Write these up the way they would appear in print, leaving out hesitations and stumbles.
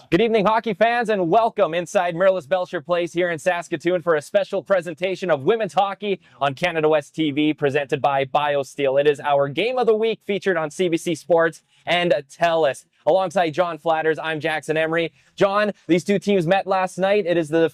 Good evening, hockey fans, and welcome inside Merlis Belsher Place here in Saskatoon for a special presentation of women's hockey on Canada West TV, presented by BioSteel. It is our game of the week featured on CBC Sports and TELUS. Alongside John Flatters, I'm Jackson Emery. John, these two teams met last night. It is the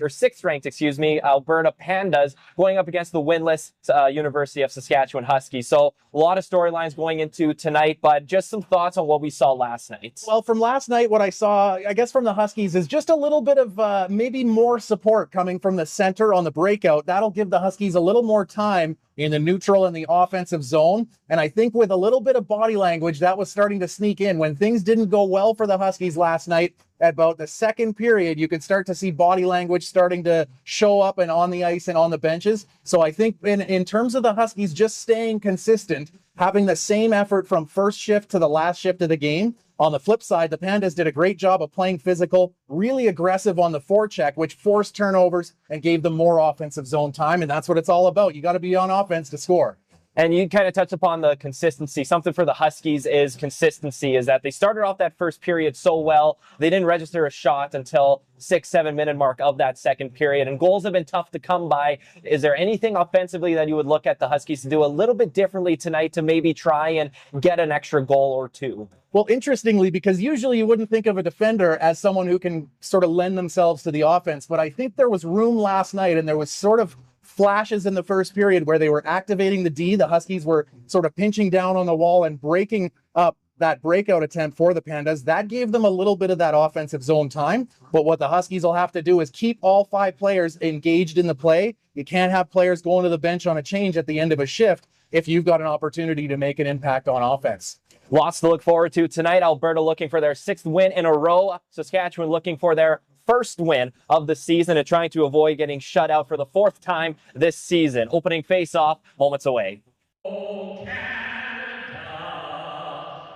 sixth ranked, Alberta Pandas going up against the winless University of Saskatchewan Huskies. So a lot of storylines going into tonight, but just some thoughts on what we saw last night. Well, from last night, what I saw, I guess, from the Huskies is just a little bit of maybe more support coming from the center on the breakout. That'll give the Huskies a little more time in the neutral and the offensive zone. And I think with a little bit of body language, that was starting to sneak in. When things didn't go well for the Huskies last night, at about the second period, you could start to see body language starting to show up and on the ice and on the benches. So I think in terms of the Huskies just staying consistent, having the same effort from first shift to the last shift of the game. On the flip side, the Pandas did a great job of playing physical, really aggressive on the forecheck, which forced turnovers and gave them more offensive zone time. And that's what it's all about. You got to be on offense to score. And you kind of touched upon the consistency. Something for the Huskies is consistency, is that they started off that first period so well. They didn't register a shot until 6-7 minute mark of that second period. And goals have been tough to come by. Is there anything offensively that you would look at the Huskies to do a little bit differently tonight to maybe try and get an extra goal or two? Well, interestingly, because usually you wouldn't think of a defender as someone who can sort of lend themselves to the offense, but I think there was room last night, and there was sort of flashes in the first period where they were activating the D. The Huskies were sort of pinching down on the wall and breaking up that breakout attempt for the Pandas. That gave them a little bit of that offensive zone time. But what the Huskies will have to do is keep all five players engaged in the play. You can't have players going to the bench on a change at the end of a shift if you've got an opportunity to make an impact on offense. Lots to look forward to tonight. Alberta looking for their sixth win in a row. Saskatchewan looking for their first win of the season and trying to avoid getting shut out for the fourth time this season. Opening face-off moments away. Oh, Canada,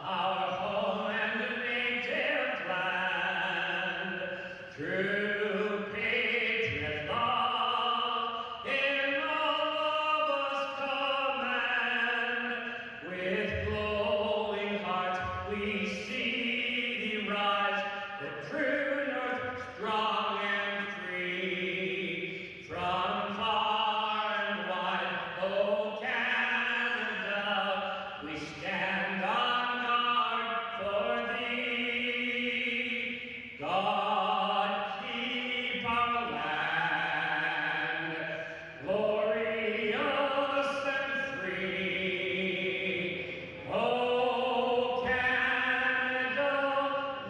our home and native land, true patriot love in all of us command. With glowing hearts we see thee rise, the true north strong and free. From far and wide, oh Canada, we stand on guard for thee. God keep our land glorious and free. Oh Canada,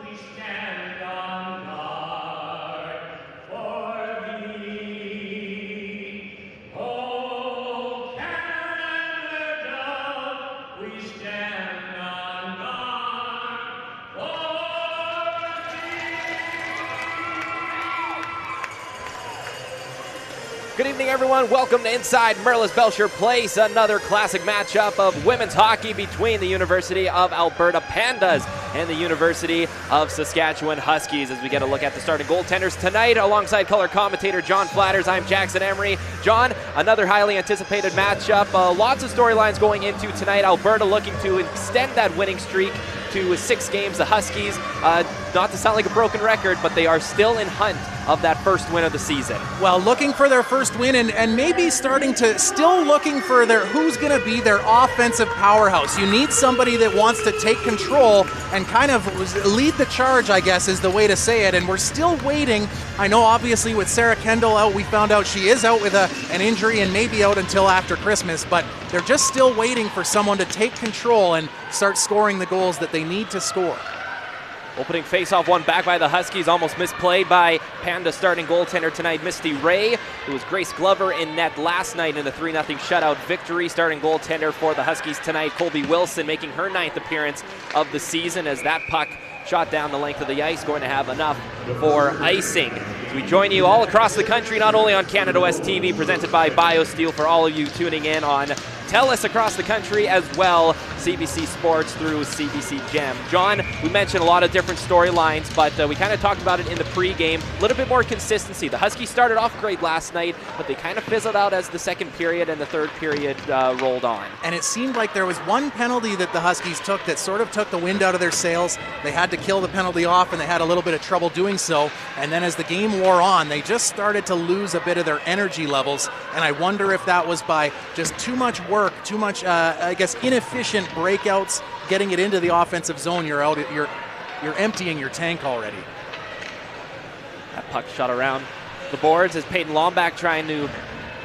we stand on guard for thee. Oh Canada, we stand on guard for Good evening, everyone. Welcome to Inside Merlis Belsher Place, another classic matchup of women's hockey between the University of Alberta Pandas and the University of Saskatchewan Huskies. As we get a look at the starting goaltenders tonight, alongside color commentator John Flatters, I'm Jackson Emery. John, another highly anticipated matchup. Lots of storylines going into tonight. Alberta looking to extend that winning streak to 6 games. The Huskies, not to sound like a broken record, but they are still in hunt of that first win of the season. Well, looking for their first win and maybe still looking for who's going to be their offensive powerhouse. You need somebody that wants to take control and kind of lead the charge, I guess is the way to say it. And we're still waiting. I know obviously with Sarah Kendall out, we found out she is out with an injury and maybe out until after Christmas, but they're just still waiting for someone to take control and start scoring the goals that they need to score. Opening faceoff won back by the Huskies, almost misplayed by Panda starting goaltender tonight, Misty Ray. It was Grace Glover in net last night in the 3-0 shutout victory. Starting goaltender for the Huskies tonight, Colby Wilson, making her 9th appearance of the season as that puck shot down the length of the ice, going to have enough for icing. As we join you all across the country, not only on Canada West TV, presented by BioSteel, for all of you tuning in on TELUS across the country as well, CBC Sports through CBC Gem. John, we mentioned a lot of different storylines, but we kind of talked about it in the pregame. A little bit more consistency. The Huskies started off great last night, but they kind of fizzled out as the second period and the third period rolled on. And it seemed like there was one penalty that the Huskies took that sort of took the wind out of their sails. They had to kill the penalty off, and they had a little bit of trouble doing so. And then as the game wore on, they just started to lose a bit of their energy levels. And I wonder if that was by just too much work, too much, I guess, inefficient breakouts, getting it into the offensive zone. You're emptying your tank already. That puck shot around the boards as Peyton Lombak trying to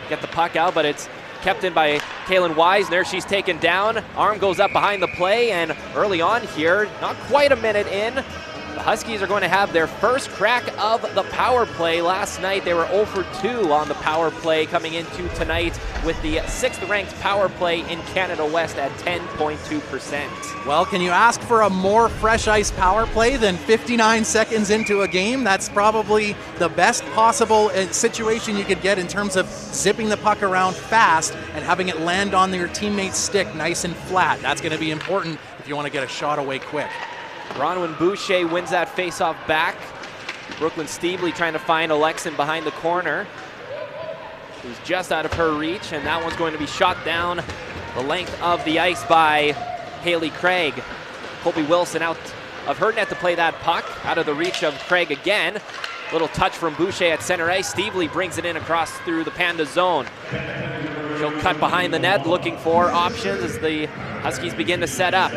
get the puck out, but it's kept in by Kaylin Weisner. She's taken down. Arm goes up behind the play, and early on here, not quite a minute in, the Huskies are going to have their first crack of the power play. Last night they were 0 for 2 on the power play, coming into tonight with the 6th ranked power play in Canada West at 10.2%. Well, can you ask for a more fresh ice power play than 59 seconds into a game? That's probably the best possible situation you could get in terms of zipping the puck around fast and having it land on your teammate's stick nice and flat. That's going to be important if you want to get a shot away quick. Bronwyn Boucher wins that faceoff back. Brooklyn Steebley trying to find Alexin behind the corner, who's just out of her reach, and that one's going to be shot down the length of the ice by Haley Craig. Colby Wilson out of her net to play that puck, out of the reach of Craig again. Little touch from Boucher at center ice. Steebley brings it in across through the Panda zone. She'll cut behind the net, looking for options as the Huskies begin to set up.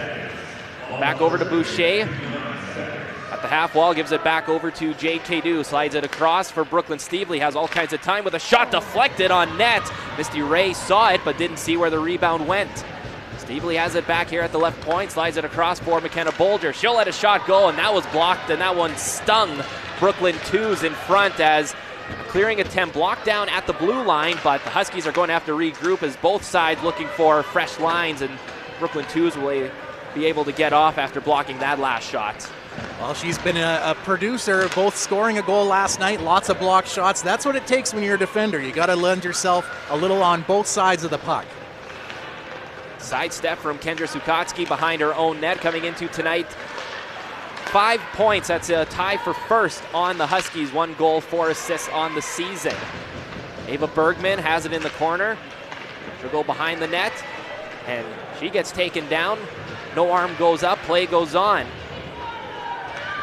Back over to Boucher at the half wall, gives it back over to Jade Cadu, slides it across for Brooklyn Steebley, has all kinds of time with a shot deflected on net. Misty Ray saw it but didn't see where the rebound went. Steebley has it back here at the left point, slides it across for McKenna Bolger. She'll let a shot go, and that was blocked, and that one stung Brooklyn Twos in front as a clearing attempt blocked down at the blue line, but the Huskies are going to have to regroup as both sides looking for fresh lines, and Brooklyn Twos will be able to get off after blocking that last shot. Well, she's been a producer, both scoring a goal last night, lots of block shots. That's what it takes when you're a defender. You got to lend yourself a little on both sides of the puck. Sidestep from Kendra Sukotsky behind her own net coming into tonight. 5 points, that's a tie for first on the Huskies. 1 goal, 4 assists on the season. Ava Bergman has it in the corner. She'll go behind the net, and she gets taken down. No arm goes up, play goes on.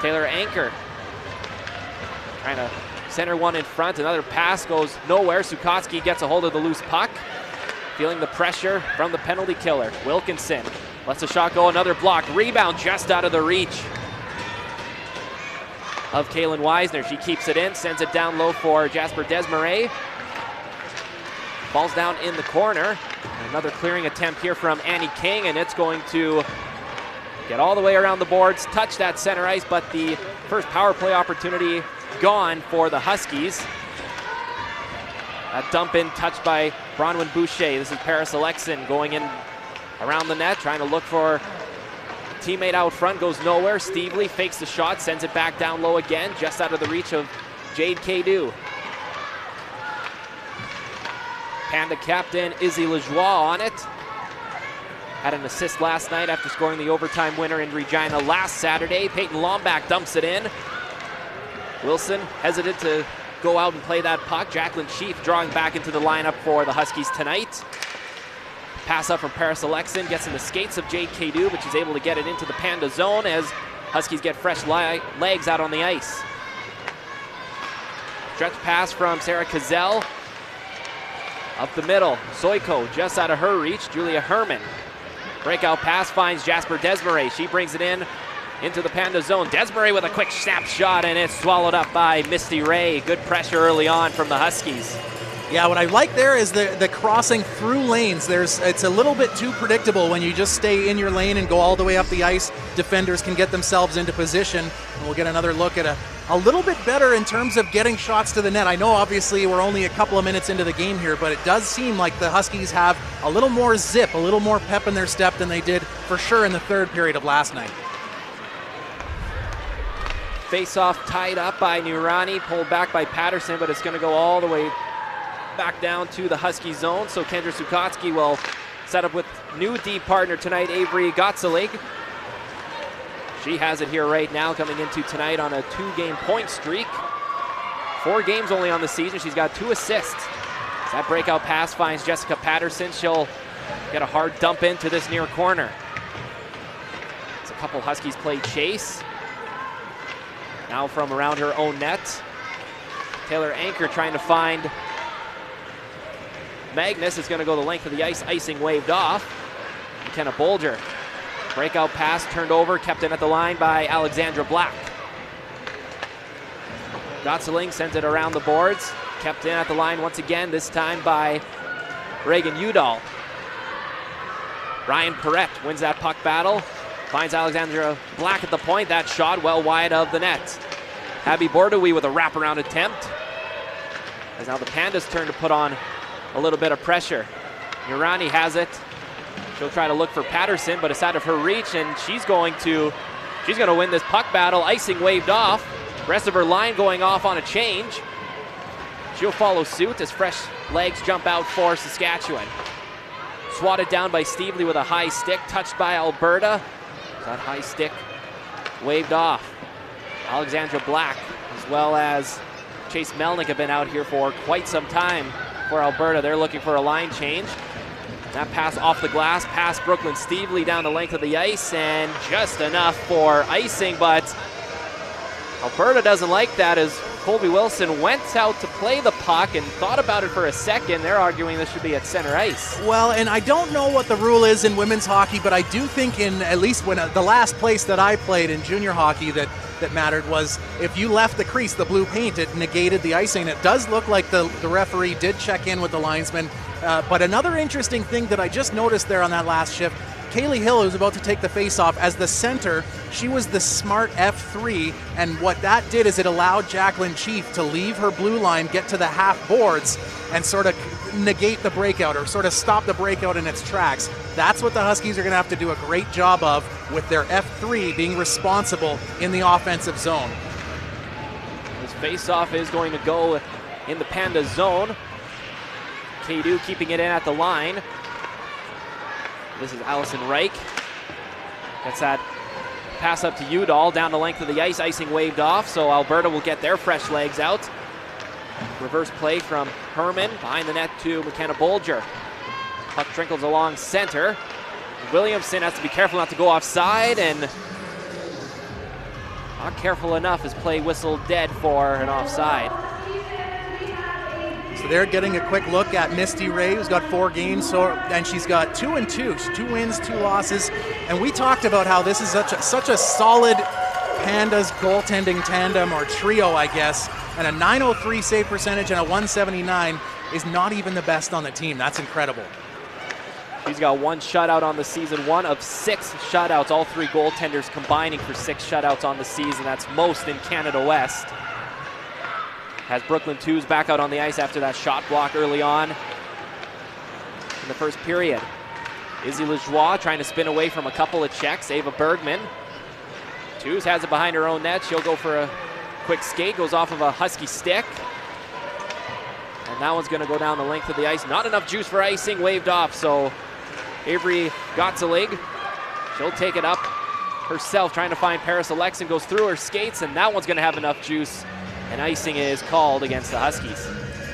Taylor Anchor trying to center one in front. Another pass goes nowhere. Sukotsky gets a hold of the loose puck. Feeling the pressure from the penalty killer. Wilkinson lets the shot go, another block. Rebound just out of the reach of Kaylin Weisner. She keeps it in, sends it down low for Jasper Desmarais. Falls down in the corner. Another clearing attempt here from Annie King, and it's going to get all the way around the boards, touch that center ice, but the first power play opportunity gone for the Huskies. That dump in touched by Bronwyn Boucher. This is Paris Alexin going in around the net, trying to look for a teammate out front, goes nowhere. Steebley fakes the shot, sends it back down low again, just out of the reach of Jade Cadu. Panda captain Izzy Lajoie on it. Had an assist last night after scoring the overtime winner in Regina last Saturday. Peyton Lombak dumps it in. Wilson hesitant to go out and play that puck. Jacqueline Chief drawing back into the lineup for the Huskies tonight. Pass up from Paris Alexin, gets in the skates of Jade Cadu, but she's able to get it into the Panda zone as Huskies get fresh legs out on the ice. Stretch pass from Sarah Cazell. Up the middle, Soiko just out of her reach. Julia Herman. Breakout pass finds Jasper Desmarais. She brings it in into the Panda zone. Desmarais with a quick snap shot, and it's swallowed up by Misty Ray. Good pressure early on from the Huskies. Yeah, what I like there is the crossing through lanes. It's a little bit too predictable when you just stay in your lane and go all the way up the ice. Defenders can get themselves into position. And we'll get another look at a little bit better in terms of getting shots to the net. I know obviously we're only a couple of minutes into the game here, but it does seem like the Huskies have a little more zip, a little more pep in their step than they did for sure in the third period of last night. Face-off tied up by Nurani, pulled back by Patterson, but it's going to go all the way back down to the Husky zone. So Kendra Sukotsky will set up with new D partner tonight, Avery Gottselig. She has it here right now, coming into tonight on a 2-game point streak. 4 games only on the season. She's got 2 assists. As that breakout pass finds Jessica Patterson, she'll get a hard dump into this near corner. As a couple Huskies play chase. Now from around her own net. Taylor Anchor trying to find Magnus. Is going to go the length of the ice. Icing waved off. McKenna Bolger. Breakout pass turned over, kept in at the line by Alexandra Black. Gottselig sends it around the boards. Kept in at the line once again, this time by Reagan Udall. Ryan Perrette wins that puck battle. Finds Alexandra Black at the point. That shot well wide of the net. Abby Bordeaux with a wraparound attempt. As now the Pandas turn to put on a little bit of pressure. Urani has it. She'll try to look for Patterson, but it's out of her reach, and she's going to win this puck battle. Icing waved off. Rest of her line going off on a change. She'll follow suit as fresh legs jump out for Saskatchewan. Swatted down by Stevely with a high stick, touched by Alberta. That high stick waved off. Alexandra Black, as well as Chase Melnick, have been out here for quite some time for Alberta. They're looking for a line change. That pass off the glass, past Brooklyn Stevely down the length of the ice, and just enough for icing, but Alberta doesn't like that as Colby Wilson went out to play the puck and thought about it for a second. They're arguing this should be at center ice. Well, and I don't know what the rule is in women's hockey, but I do think in at least when the last place that I played in junior hockey that mattered was if you left the crease, the blue paint, it negated the icing. It does look like the referee did check in with the linesman. But another interesting thing that I just noticed there on that last shift, Kaylee Hill, who's about to take the face-off, as the center, she was the smart F3, and what that did is it allowed Jacqueline Chief to leave her blue line, get to the half boards, and sort of negate the breakout, or sort of stop the breakout in its tracks. That's what the Huskies are going to have to do a great job of, with their F3 being responsible in the offensive zone. This face-off is going to go in the Panda zone. Kadu keeping it in at the line. This is Allison Reich. Gets that pass up to Udall down the length of the ice. Icing waved off, so Alberta will get their fresh legs out. Reverse play from Herman behind the net to McKenna Bolger. Puck trickles along center. Williamson has to be careful not to go offside, and not careful enough as play whistled dead for an offside. So they're getting a quick look at Misty Ray, who's got 4 games, and she's got 2-2. 2 wins, 2 losses. And we talked about how this is such a solid Pandas goaltending tandem, or trio, I guess. And a .903 save percentage and a .179 is not even the best on the team. That's incredible. She's got 1 shutout on the season, 1 of 6 shutouts. All 3 goaltenders combining for 6 shutouts on the season. That's most in Canada West. Has Brooklyn Twos back out on the ice after that shot block early on in the first period. Izzy Lajoie trying to spin away from a couple of checks. Ava Bergman. Twos has it behind her own net. She'll go for a quick skate. Goes off of a Husky stick. And that one's going to go down the length of the ice. Not enough juice for icing. Waved off. So Avery Gottselig, she'll take it up herself, trying to find Paris Alexin. Goes through her skates, and that one's going to have enough juice. And icing is called against the Huskies.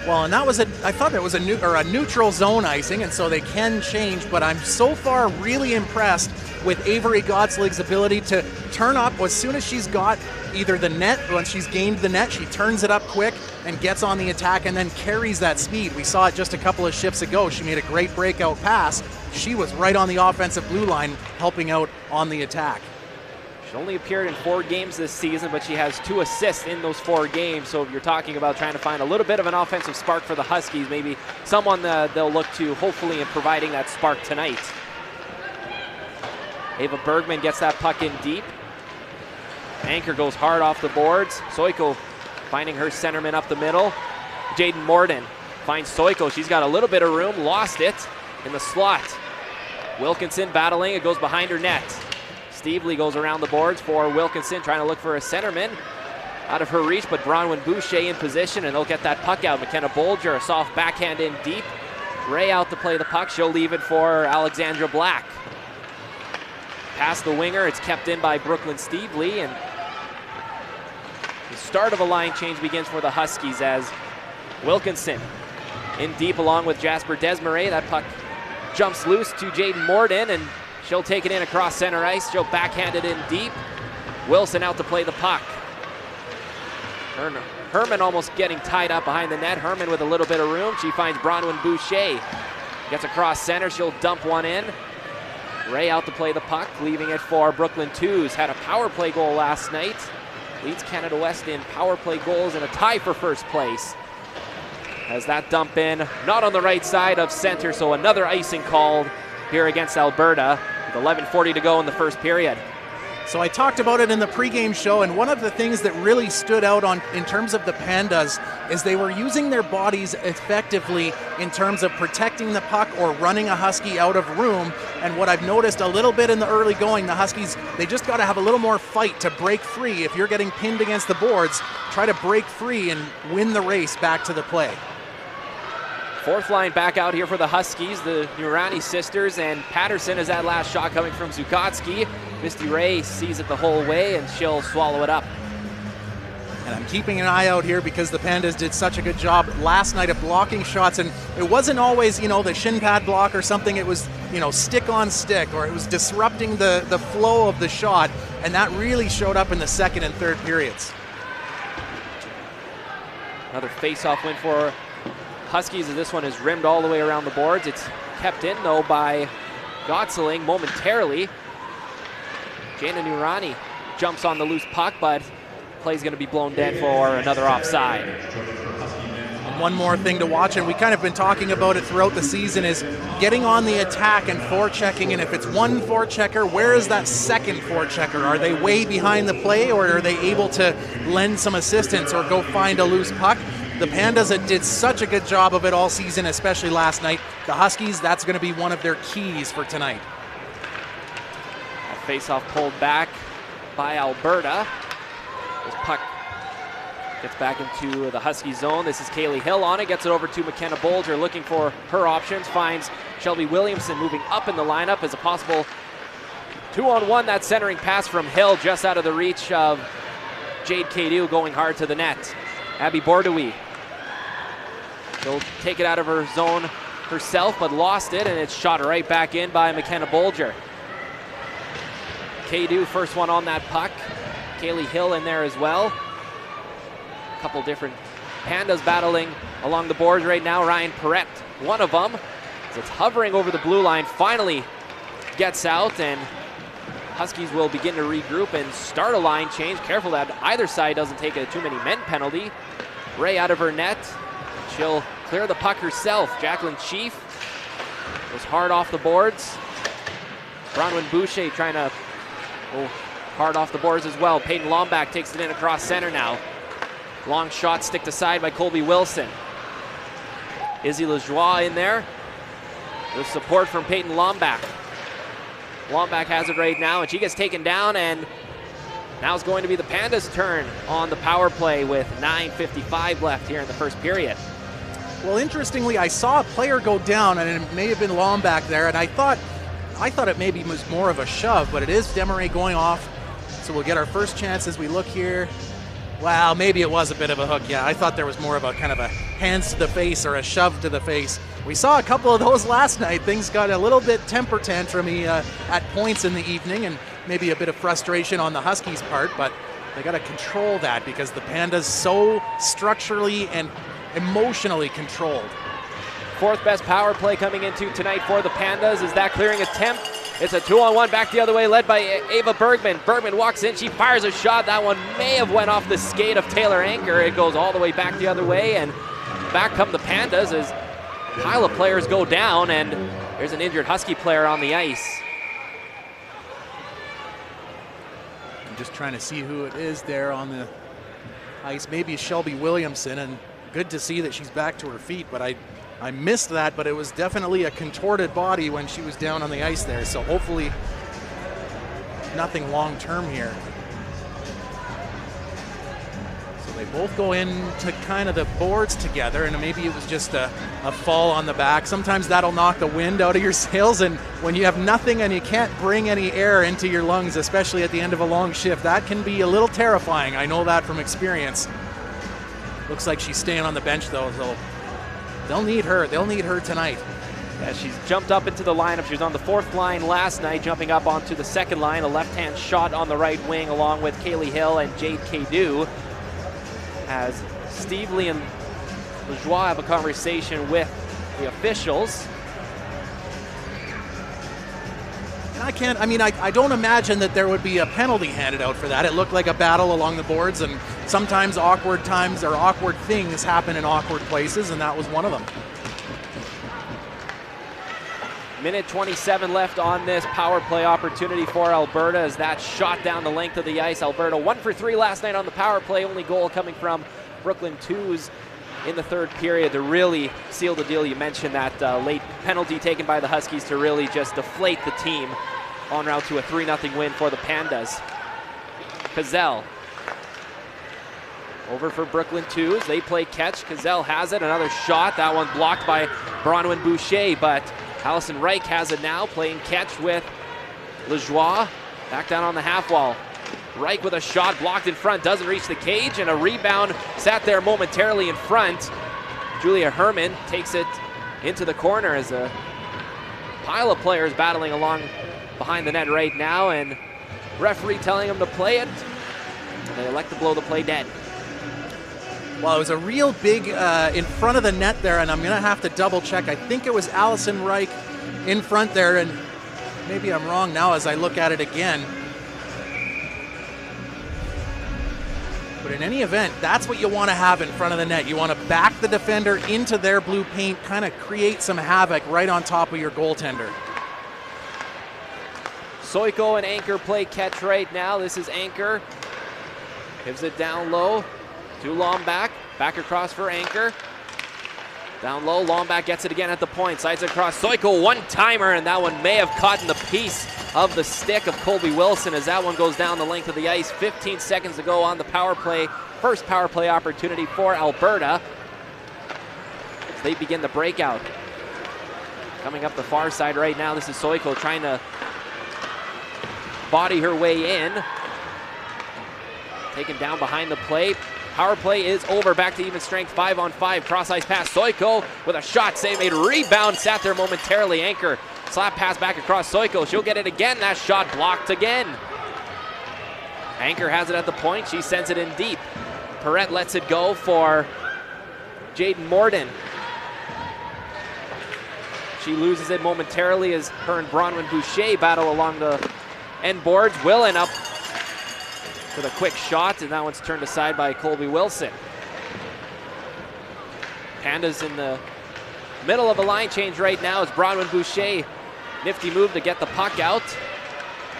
Well, and that was I thought that was a neutral zone icing, and so they can change, but I'm so far really impressed with Avery Gottslig's ability to turn up as soon as she's got either the net, once she's gained the net, she turns it up quick and gets on the attack and then carries that speed. We saw it just a couple of shifts ago. She made a great breakout pass. She was right on the offensive blue line helping out on the attack. She only appeared in 4 games this season, but she has 2 assists in those 4 games. So if you're talking about trying to find a little bit of an offensive spark for the Huskies, maybe someone they'll look to hopefully in providing that spark tonight. Ava Bergman gets that puck in deep. Anchor goes hard off the boards. Soiko finding her centerman up the middle. Jaden Morden finds Soiko. She's got a little bit of room, lost it in the slot. Wilkinson battling, it goes behind her net. Stevely goes around the boards for Wilkinson, trying to look for a centerman. Out of her reach, but Bronwyn Boucher in position, and they'll get that puck out. McKenna Bolger, a soft backhand in deep. Ray out to play the puck. She'll leave it for Alexandra Black. Past the winger, it's kept in by Brooklyn Stevely, and the start of a line change begins for the Huskies as Wilkinson in deep along with Jasper Desmarais. That puck jumps loose to Jaden Morden, and she'll take it in across center ice. She'll backhand it in deep. Wilson out to play the puck. Herman almost getting tied up behind the net. Herman with a little bit of room. She finds Bronwyn Boucher. Gets across center. She'll dump one in. Ray out to play the puck, leaving it for Brooklyn Twos. Had a power play goal last night. Leads Canada West in power play goals and a tie for first place. As that dump in, not on the right side of center, so another icing called here against Alberta with 11:40 to go in the first period. So I talked about it in the pregame show, and one of the things that really stood out in terms of the Pandas is they were using their bodies effectively in terms of protecting the puck or running a Husky out of room. And what I've noticed a little bit in the early going, the Huskies, they just got to have a little more fight to break free. If you're getting pinned against the boards, try to break free and win the race back to the play. Fourth line back out here for the Huskies, the Nurani sisters, and Patterson is that last shot coming from Zukotsky. Misty Ray sees it the whole way, and she'll swallow it up. And I'm keeping an eye out here because the Pandas did such a good job last night of blocking shots, and it wasn't always, the shin pad block or something. It was, stick on stick, or it was disrupting the flow of the shot, and that really showed up in the second and third periods. Another face-off win for Huskies, as this one is rimmed all the way around the boards. It's kept in, though, by Gotzeling momentarily. Jana Nurani jumps on the loose puck, but play's going to be blown dead for another offside. And one more thing to watch, and we kind of been talking about it throughout the season, is getting on the attack and forechecking. And if it's one forechecker, where is that second forechecker? Are they way behind the play, or are they able to lend some assistance or go find a loose puck? The Pandas did such a good job of it all season, especially last night. The Huskies, that's going to be one of their keys for tonight. That face-off pulled back by Alberta. This puck gets back into the Husky zone. This is Kaylee Hill on it, gets it over to McKenna Bolger, looking for her options, finds Shelby Williamson moving up in the lineup as a possible 2-on-1. That centering pass from Hill just out of the reach of Jade Cadu, going hard to the net. Abby Bordeaux. She'll take it out of her zone herself, but lost it, and it's shot right back in by McKenna Bolger. Cadu, first one on that puck. Kaylee Hill in there as well. A couple different Pandas battling along the boards right now. Ryan Perrette, one of them. As it's hovering over the blue line, finally gets out, and Huskies will begin to regroup and start a line change. Careful that either side doesn't take a too many men penalty. Ray out of her net. She'll clear the puck herself. Jacqueline Chief was hard off the boards. Bronwyn Boucher trying to go hard off the boards as well. Peyton Lombach takes it in across center now. Long shot sticked aside by Colby Wilson. Izzy Lajoie in there with support from Peyton Lombach. Lombach has it right now, and she gets taken down, and now it's going to be the Pandas' turn on the power play with 9:55 left here in the first period. Well, interestingly, I saw a player go down, and it may have been Lombach there, and I thought it maybe was more of a shove, but it is Desmarais going off. So we'll get our first chance as we look here. Wow, maybe it was a bit of a hook. Yeah, I thought there was more of a kind of a hands to the face or a shove to the face. We saw a couple of those last night. Things got a little bit temper tantrumy at points in the evening, and maybe a bit of frustration on the Huskies' part, but they got to control that because the Pandas so structurally and emotionally controlled. Fourth best power play coming into tonight for the Pandas. Is that clearing attempt? It's a 2-on-1 back the other way, led by Ava Bergman. Bergman walks in, she fires a shot. That one may have went off the skate of Taylor Anker. It goes all the way back the other way, and back come the Pandas as a pile of players go down, and there's an injured Husky player on the ice. I'm just trying to see who it is there on the ice. Maybe Shelby Williamson, and good to see that she's back to her feet, but I missed that, but it was definitely a contorted body when she was down on the ice there, so hopefully nothing long-term here. So They both go into kind of the boards together, and maybe it was just a fall on the back. Sometimes that'll knock the wind out of your sails, and when you have nothing and you can't bring any air into your lungs, especially at the end of a long shift, that can be a little terrifying. I know that from experience. Looks like she's staying on the bench, though, so they'll need her. They'll need her tonight. Yeah, she's jumped up into the lineup. She was on the 4th line last night, jumping up onto the 2nd line. A left-hand shot on the right wing, along with Kaylee Hill and Jade Cadu. As Steve Lee and Lajoie have a conversation with the officials. And I don't imagine that there would be a penalty handed out for that. It looked like a battle along the boards, and sometimes awkward times or awkward things happen in awkward places, and that was one of them. Minute 27 left on this power play opportunity for Alberta as that shot down the length of the ice. Alberta 1 for 3 last night on the power play. Only goal coming from Brooklyn Twos in the 3rd period to really seal the deal. You mentioned that late penalty taken by the Huskies to really just deflate the team en route to a 3-0 win for the Pandas. Cazell over for Brooklyn Twos. They play catch. Cazell has it. Another shot. That one blocked by Bronwyn Boucher, but Allison Reich has it now, playing catch with Lajoie. Back down on the half wall. Reich with a shot blocked in front, doesn't reach the cage, and a rebound sat there momentarily in front. Julia Herman takes it into the corner as a pile of players battling along behind the net right now, and referee telling them to play it. They elect to blow the play dead. Well, it was a real big in front of the net there, and I'm going to have to double check. I think it was Allison Reich in front there, and maybe I'm wrong now as I look at it again. But in any event, that's what you want to have in front of the net. You want to back the defender into their blue paint, kind of create some havoc right on top of your goaltender. Soiko and Anchor play catch right now. This is Anchor. Gives it down low to Lomback. Back across for Anchor. Down low, Lomback gets it again at the point. Sides across. Soiko, one-timer, and that one may have caught in the piece of the stick of Colby Wilson as that one goes down the length of the ice. 15 seconds to go on the power play. First power play opportunity for Alberta as they begin the breakout. Coming up the far side right now, this is Soiko trying to body her way in. Taken down behind the plate. Power play is over. Back to even strength. 5-on-5. Cross ice pass. Soiko with a shot. Save made. Rebound. Sat there momentarily. Anchor. Slap pass back across Soiko. She'll get it again. That shot blocked again. Anchor has it at the point. She sends it in deep. Perrette lets it go for Jaden Morden. She loses it momentarily as her and Bronwyn Boucher battle along the end boards. Willen up with a quick shot, and that one's turned aside by Colby Wilson. Pandas in the middle of a line change right now as Bronwyn Boucher, nifty move to get the puck out.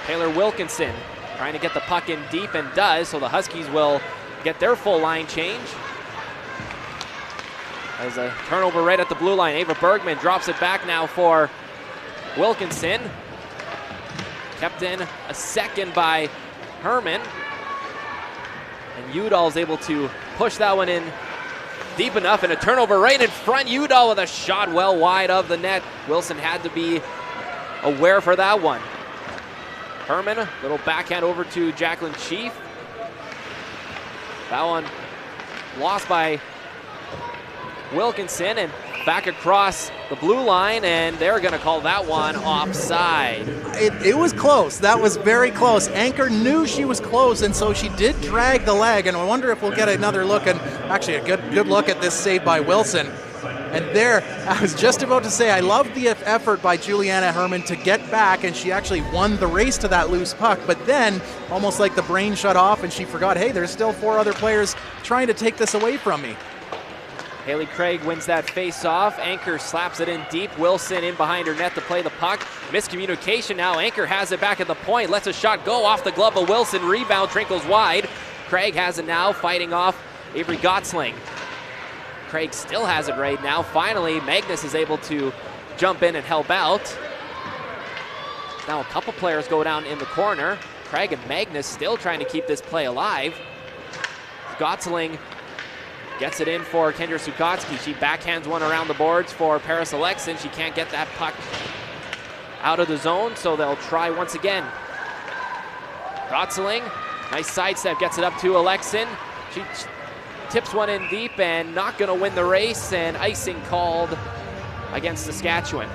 Taylor Wilkinson trying to get the puck in deep and does, so the Huskies will get their full line change. As a turnover right at the blue line. Ava Bergman drops it back now for Wilkinson. Kept in a second by Herman. And Udall is able to push that one in deep enough, and a turnover right in front. Udall with a shot well wide of the net. Wilson had to be aware for that one. Herman, little backhand over to Jacqueline Chief. That one lost by Wilkinson, and back across the blue line, and they're going to call that one offside. It was close. That was very close. Anchor knew she was close, and so she did drag the leg, and I wonder if we'll get another look, and actually a good look at this save by Wilson. And there, I was just about to say, I love the effort by Juliana Herman to get back, and she actually won the race to that loose puck, but then, almost like the brain shut off, and she forgot, hey, there's still 4 other players trying to take this away from me. Haley Craig wins that face-off. Anchor slaps it in deep. Wilson in behind her net to play the puck. Miscommunication now. Anchor has it back at the point. Lets a shot go off the glove of Wilson. Rebound trickles wide. Craig has it now, fighting off Avery Gottsling. Craig still has it right now. Finally, Magnus is able to jump in and help out. Now a couple players go down in the corner. Craig and Magnus still trying to keep this play alive. Gotzeling gets it in for Kendra Sukotski. She backhands one around the boards for Paris Alexin. She can't get that puck out of the zone, so they'll try once again. Gotzeling, nice sidestep, gets it up to Alexin. She tips one in deep and not going to win the race, and icing called against Saskatchewan.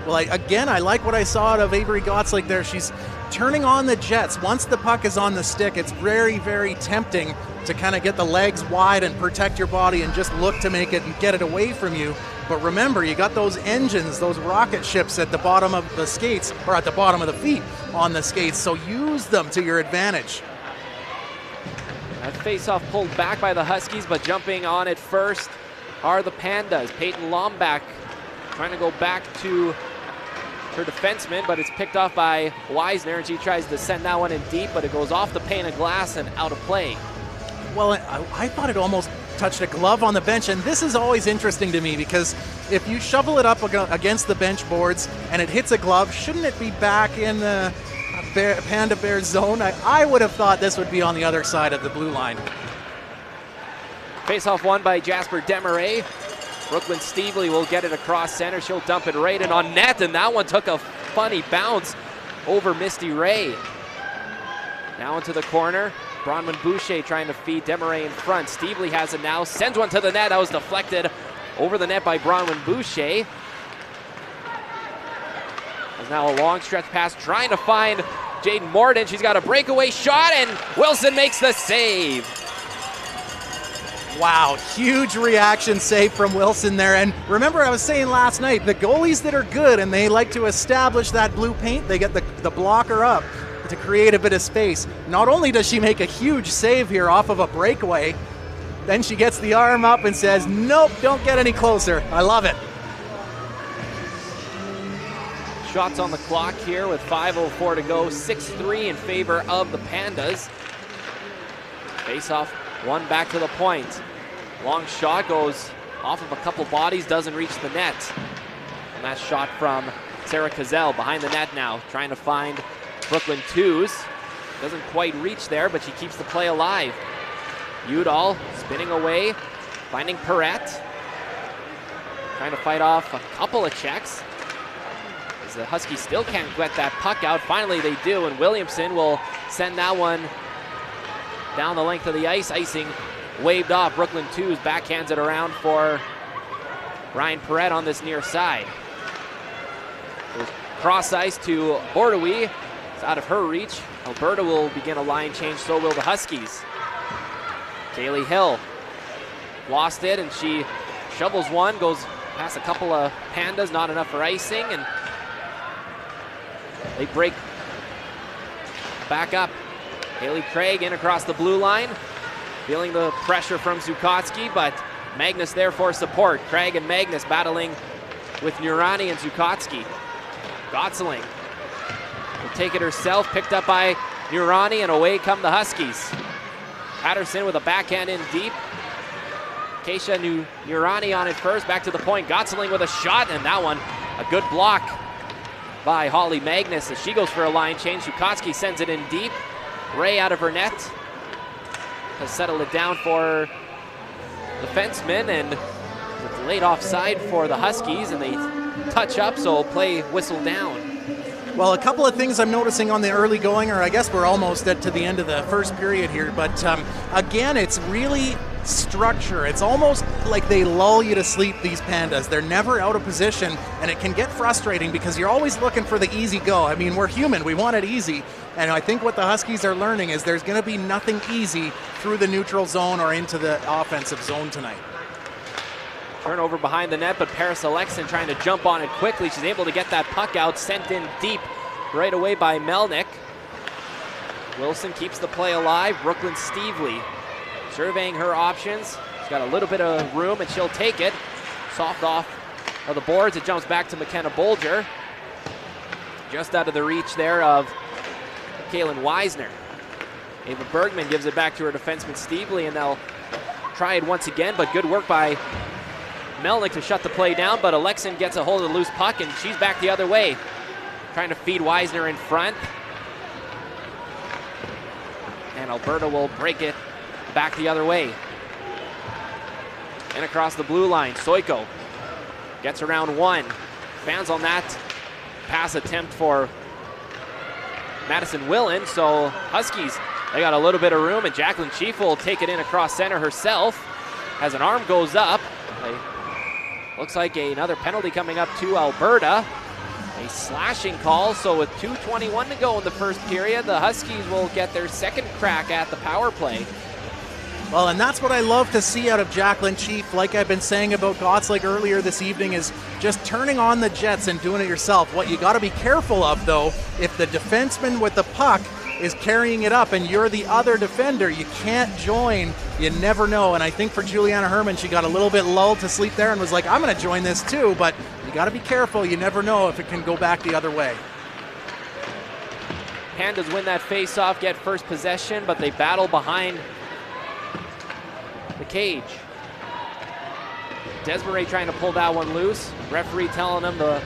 Well, I like what I saw out of Avery Gotzeling there. She's turning on the jets. Once the puck is on the stick, it's very, very tempting to kind of get the legs wide and protect your body and just look to make it and get it away from you. But remember, you got those engines, those rocket ships at the bottom of the skates, or at the bottom of the feet on the skates, so use them to your advantage. That face-off pulled back by the Huskies, but jumping on it first are the Pandas. Peyton Lombach trying to go back to her defenseman, but it's picked off by Weisner, and she tries to send that one in deep, but it goes off the pane of glass and out of play. Well, I thought it almost touched a glove on the bench, and this is always interesting to me because if you shovel it up against the bench boards and it hits a glove, shouldn't it be back in the Panda Bears zone? I would have thought this would be on the other side of the blue line. Face-off won by Jasper Desmarais. Brooklyn Stevely will get it across center. She'll dump it right in on net, and that one took a funny bounce over Misty Ray. Now into the corner. Bronwyn Boucher trying to feed Desmarais in front. Stevely has it now, sends one to the net. That was deflected over the net by Bronwyn Boucher. There's now a long stretch pass trying to find Jaden Morden. She's got a breakaway shot, and Wilson makes the save. Wow, huge reaction save from Wilson there. And remember, I was saying last night, the goalies that are good and they like to establish that blue paint, they get the blocker up to create a bit of space. Not only does she make a huge save here off of a breakaway, then she gets the arm up and says, nope, don't get any closer. I love it. Shots on the clock here with 5:04 to go. 6-3 in favor of the Pandas. Face-off, one back to the point. Long shot goes off of a couple bodies, doesn't reach the net. And that shot from Sarah Cazell behind the net now, trying to find Brooklyn Twos. Doesn't quite reach there, but she keeps the play alive. Udall spinning away, finding Perrette. Trying to fight off a couple of checks. As the Huskies still can't get that puck out. Finally they do, and Williamson will send that one down the length of the ice. Icing waved off. Brooklyn Twos backhands it around for Ryan Perrette on this near side. Cross ice to Bordeaux. It's out of her reach. Alberta will begin a line change, so will the Huskies. Kaylee Hill lost it, and she shovels one, goes past a couple of Pandas, not enough for icing, and they break back up. Haley Craig in across the blue line, feeling the pressure from Zukotsky, but Magnus there for support. Craig and Magnus battling with Nurani and Zukotsky. Gotzeling will take it herself, picked up by Nurani, and away come the Huskies. Patterson with a backhand in deep. Keisha Nurani on it first, back to the point. Gotzeling with a shot, and that one, a good block by Holly Magnus as she goes for a line change. Zukotsky sends it in deep. Ray out of her net has settled it down for the fenceman, and it's laid offside for the Huskies, and they touch up, so play whistle down. Well, a couple of things I'm noticing on the early going, or I guess we're almost to the end of the first period here, but again, it's really structure. It's almost like they lull you to sleep, these Pandas. They're never out of position, and it can get frustrating because you're always looking for the easy go. I mean, we're human. We want it easy, and I think what the Huskies are learning is there's going to be nothing easy through the neutral zone or into the offensive zone tonight. Turnover behind the net, but Paris Alexin trying to jump on it quickly. She's able to get that puck out, sent in deep right away by Melnick. Wilson keeps the play alive. Brooklyn Stevely surveying her options. She's got a little bit of room, and she'll take it. Soft off of the boards. It jumps back to McKenna Bolger. Just out of the reach there of Kaylin Weisner. Ava Bergman gives it back to her defenseman Stevely, and they'll try it once again, but good work by Melnick to shut the play down, but Alexin gets a hold of the loose puck, and she's back the other way, trying to feed Weisner in front. And Alberta will break it Back the other way. And across the blue line, Soiko gets around one. Fans on that pass attempt for Madison Willen. So Huskies, they got a little bit of room, and Jacqueline Chief will take it in across center herself as an arm goes up. Looks like another penalty coming up to Alberta. A slashing call, so with 2:21 to go in the first period, the Huskies will get their second crack at the power play. Well, and that's what I love to see out of Jacqueline Chief. Like I've been saying about Gottslig earlier this evening, is just turning on the jets and doing it yourself. What you got to be careful of, though, if the defenseman with the puck is carrying it up and you're the other defender, you can't join. You never know. And I think for Juliana Herman, she got a little bit lulled to sleep there and was like, I'm going to join this too, but you got to be careful. You never know if it can go back the other way. Pandas win that face-off, get first possession, but they battle behind the cage. Desmarais trying to pull that one loose. Referee telling him to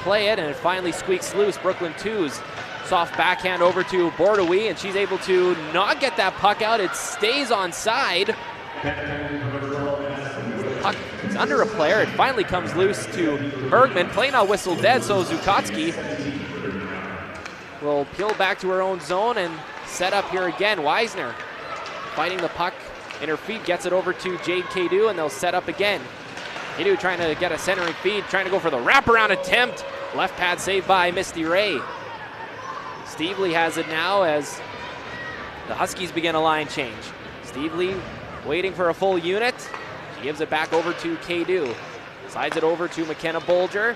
play it, and it finally squeaks loose. Brooklyn 2's soft backhand over to Bordeaux, and she's able to not get that puck out. It stays on side. The puck is under a player. It finally comes loose to Bergman. Play not whistle dead, so Zukotsky will peel back to her own zone and set up here again. Weisner fighting the puck in her feet, gets it over to Jade Cadu, and they'll set up again. Cadu trying to get a centering feed, trying to go for the wraparound attempt. Left pad saved by Misty Ray. Stevely has it now as the Huskies begin a line change. Stevely waiting for a full unit. She gives it back over to Cadu. Slides it over to McKenna Bolger.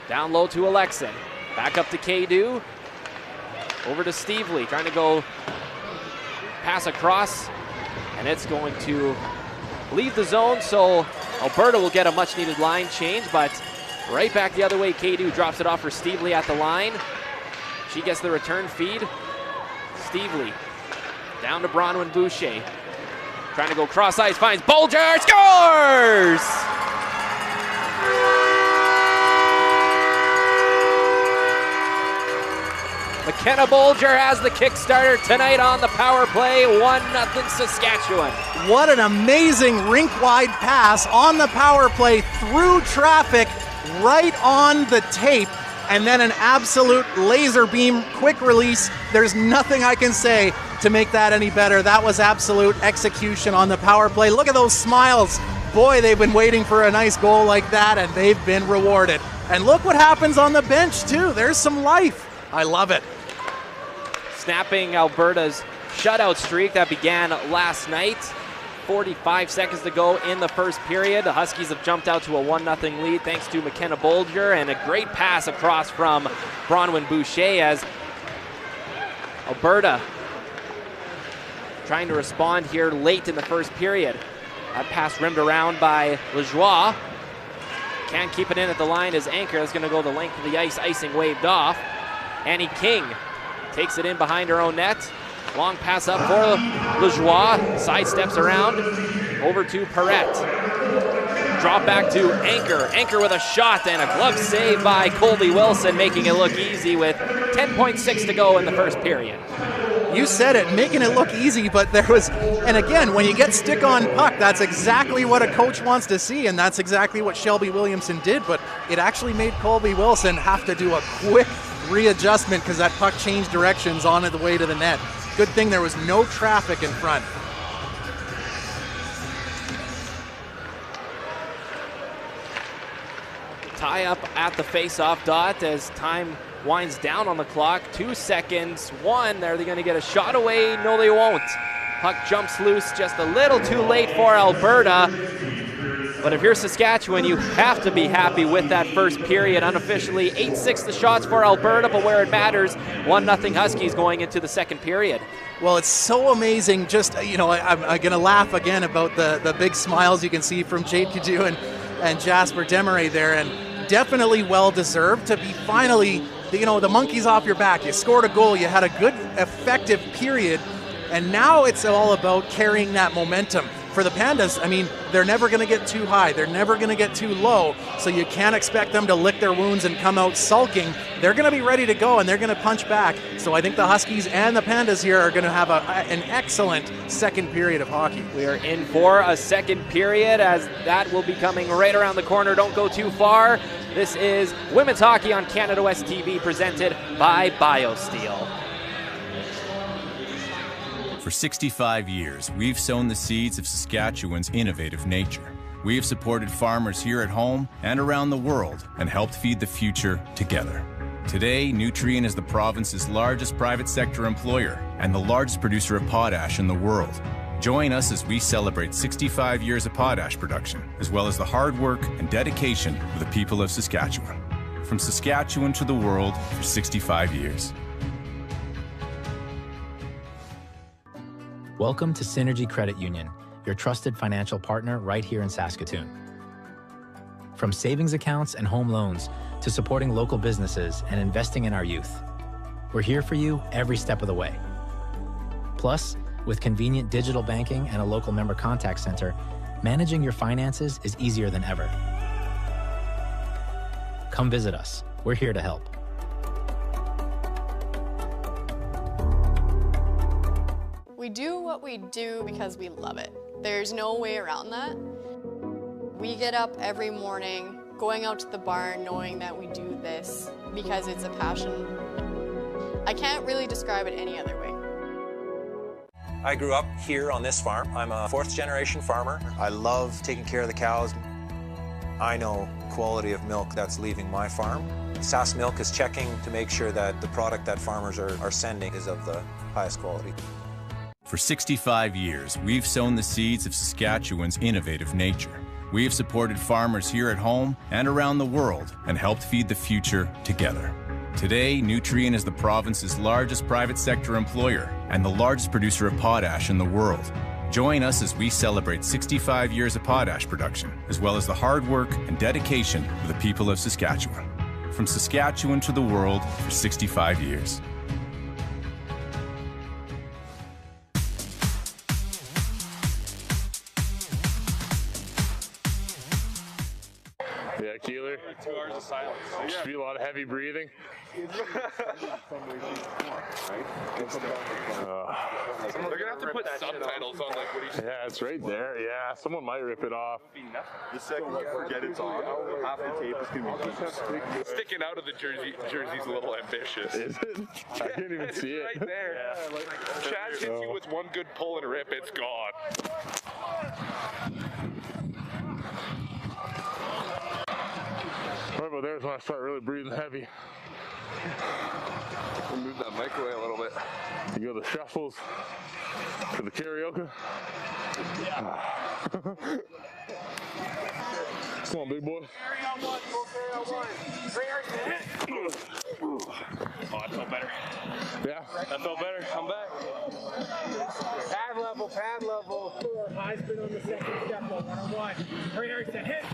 Down low to Alexin. Back up to Cadu. Over to Stevely, trying to go pass across, and it's going to leave the zone, so Alberta will get a much needed line change, but right back the other way, Cadu drops it off for Stevely at the line. She gets the return feed. Stevely down to Bronwyn Boucher. Trying to go cross ice, finds Bolger, scores! McKenna Bolger has the kickstarter tonight on the power play, 1-0 Saskatchewan. What an amazing rink-wide pass on the power play through traffic, right on the tape, and then an absolute laser beam quick release. There's nothing I can say to make that any better. That was absolute execution on the power play. Look at those smiles. Boy, they've been waiting for a nice goal like that, and they've been rewarded. And look what happens on the bench, too. There's some life. I love it. Snapping Alberta's shutout streak that began last night. 45 seconds to go in the first period. The Huskies have jumped out to a 1-0 lead thanks to McKenna Bolger, and a great pass across from Bronwyn Boucher as Alberta trying to respond here late in the first period. That pass rimmed around by Lajoie. Can't keep it in at the line as Anchor is going to go the length of the ice, icing waved off. Annie King takes it in behind her own net. Long pass up for Lajoie. Sidesteps around. Over to Perrette. Drop back to Anchor. Anchor with a shot and a glove save by Colby Wilson, making it look easy with 10.6 to go in the first period. You said it, making it look easy, but there was, and again, when you get stick on puck, that's exactly what a coach wants to see, and that's exactly what Shelby Williamson did, but it actually made Colby Wilson have to do a quick readjustment because that puck changed directions on the way to the net. Good thing there was no traffic in front. Tie up at the face-off dot as time winds down on the clock. 2 seconds. One, are they going to get a shot away? No, they won't. Puck jumps loose just a little too late for Alberta. But if you're Saskatchewan, you have to be happy with that first period. Unofficially, 8-6 the shots for Alberta, but where it matters, 1-0 Huskies going into the second period. Well, it's so amazing. Just, you know, I'm going to laugh again about the big smiles you can see from Jade Cadu and Jasper Desmarais there, and definitely well-deserved to be finally, you know, the monkey's off your back. You scored a goal. You had a good, effective period, and now it's all about carrying that momentum. for the Pandas, I mean, they're never going to get too high. They're never going to get too low. So you can't expect them to lick their wounds and come out sulking. They're going to be ready to go, and they're going to punch back. So I think the Huskies and the Pandas here are going to have an excellent second period of hockey. We are in for a second period, as that will be coming right around the corner. Don't go too far. This is Women's Hockey on Canada West TV, presented by BioSteel. For 65 years, we've sown the seeds of Saskatchewan's innovative nature. We have supported farmers here at home and around the world and helped feed the future together. Today, Nutrien is the province's largest private sector employer and the largest producer of potash in the world. Join us as we celebrate 65 years of potash production, as well as the hard work and dedication of the people of Saskatchewan. From Saskatchewan to the world for 65 years. Welcome to Synergy Credit Union, your trusted financial partner right here in Saskatoon. From savings accounts and home loans to supporting local businesses and investing in our youth, we're here for you every step of the way. Plus, with convenient digital banking and a local member contact center, managing your finances is easier than ever. Come visit us. We're here to help. We do what we do because we love it. There's no way around that. We get up every morning, going out to the barn, knowing that we do this because it's a passion. I can't really describe it any other way. I grew up here on this farm. I'm a fourth-generation farmer. I love taking care of the cows. I know quality of milk that's leaving my farm. Sask Milk is checking to make sure that the product that farmers are sending is of the highest quality. For 65 years, we've sown the seeds of Saskatchewan's innovative nature. We have supported farmers here at home and around the world and helped feed the future together. Today, Nutrien is the province's largest private sector employer and the largest producer of potash in the world. Join us as we celebrate 65 years of potash production, as well as the hard work and dedication of the people of Saskatchewan. From Saskatchewan to the world for 65 years. Yeah, Keeler. 2 hours of silence. Just feel a lot of heavy breathing. They're gonna have to put subtitles on like what he's. Yeah, it's right there. Yeah, someone might rip it off. The second you forget it's on, half the tape is gonna be Sticking out of the jersey's a little ambitious. Is it? I can't even see it. Right there. Yeah. Chad hits you with one good pull and rip, it's gone. Right about there is when I start really breathing heavy. We'll move that mic away a little bit. You go the shuffles to the karaoke. Come on, big boy. Carry on one, full carry on one. Oh, I felt better. Yeah? That felt better. I'm back. Pad level, pad level. High spin on the second step, 101. Hurry, hurry, set, hit.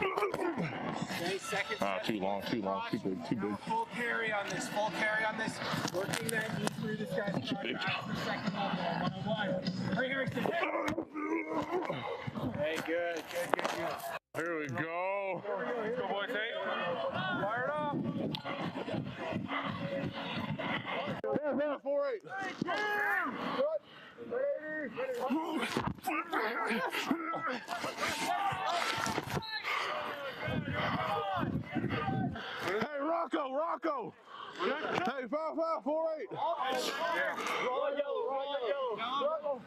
Okay, second step. Too long, too big, too big. Full carry on this, full carry on this. Working that knee through this guy's body. The second level, 101. Hurry, hurry, set, hit. Hey, good. Here we go. Let's go, boys, hey. Fire it up. Yeah, 4-8. Hey, Rocco. Hey, 5-5, 4-8. Raw yellow.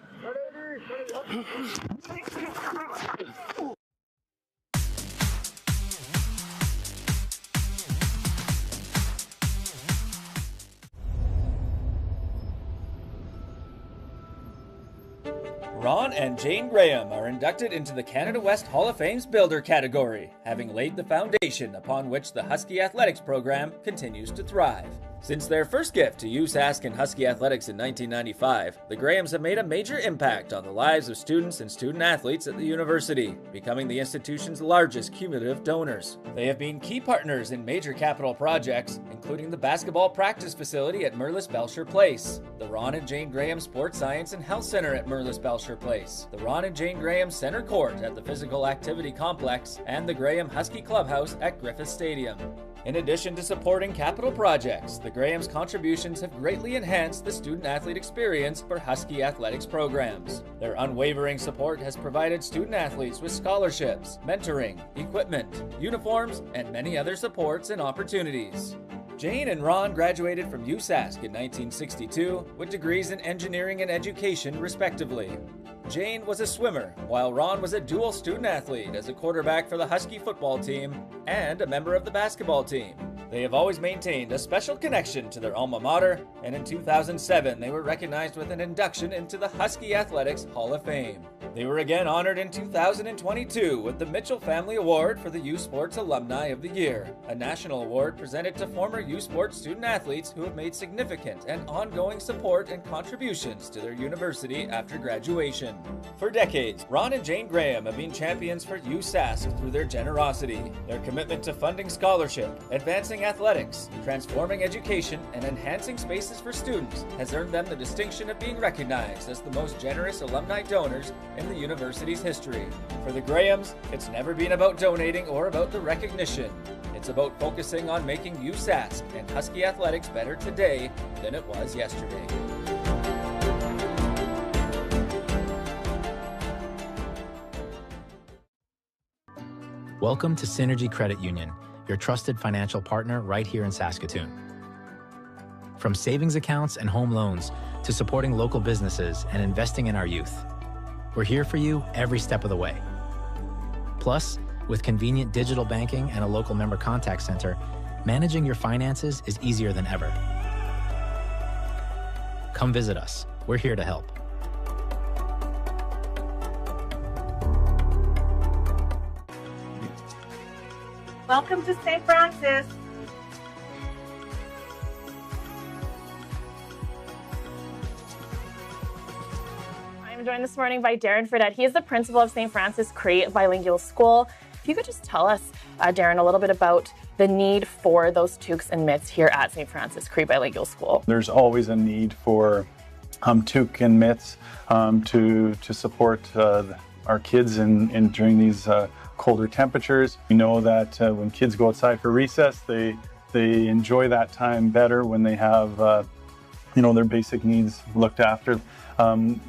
Ron and Jane Graham are inducted into the Canada West Hall of Fame's Builder category, having laid the foundation upon which the Husky Athletics program continues to thrive. Since their first gift to USask and Husky athletics in 1995, the Grahams have made a major impact on the lives of students and student athletes at the university, becoming the institution's largest cumulative donors. They have been key partners in major capital projects, including the basketball practice facility at Merlis Belsher Place, the Ron and Jane Graham Sports Science and Health Center at Merlis Belsher Place, the Ron and Jane Graham Center Court at the Physical Activity Complex, and the Graham Husky Clubhouse at Griffith Stadium. In addition to supporting capital projects, the Grahams' contributions have greatly enhanced the student-athlete experience for Husky athletics programs. Their unwavering support has provided student-athletes with scholarships, mentoring, equipment, uniforms, and many other supports and opportunities. Jane and Ron graduated from USask in 1962 with degrees in engineering and education, respectively. Jane was a swimmer, while Ron was a dual student athlete as a quarterback for the Husky football team and a member of the basketball team. They have always maintained a special connection to their alma mater, and in 2007 they were recognized with an induction into the Husky Athletics Hall of Fame. They were again honored in 2022 with the Mitchell Family Award for the U Sports Alumni of the Year, a national award presented to former U Sports student athletes who have made significant and ongoing support and contributions to their university after graduation. For decades, Ron and Jane Graham have been champions for USask through their generosity. Their commitment to funding scholarship, advancing athletics, transforming education, and enhancing spaces for students has earned them the distinction of being recognized as the most generous alumni donors in the university's history. For the Grahams, it's never been about donating or about the recognition. It's about focusing on making USask and Husky athletics better today than it was yesterday. Welcome to Synergy Credit Union, your trusted financial partner right here in Saskatoon. From savings accounts and home loans to supporting local businesses and investing in our youth, we're here for you every step of the way. Plus, with convenient digital banking and a local member contact center, managing your finances is easier than ever. Come visit us. We're here to help. Welcome to St. Francis. I'm joined this morning by Darren Fredette. He is the principal of St. Francis Cree Bilingual School. If you could just tell us, Darren, a little bit about the need for those toques and mitts here at St. Francis Cree Bilingual School. There's always a need for toque and mitts to support our kids during these colder temperatures. We know that when kids go outside for recess, they enjoy that time better when they have their basic needs looked after.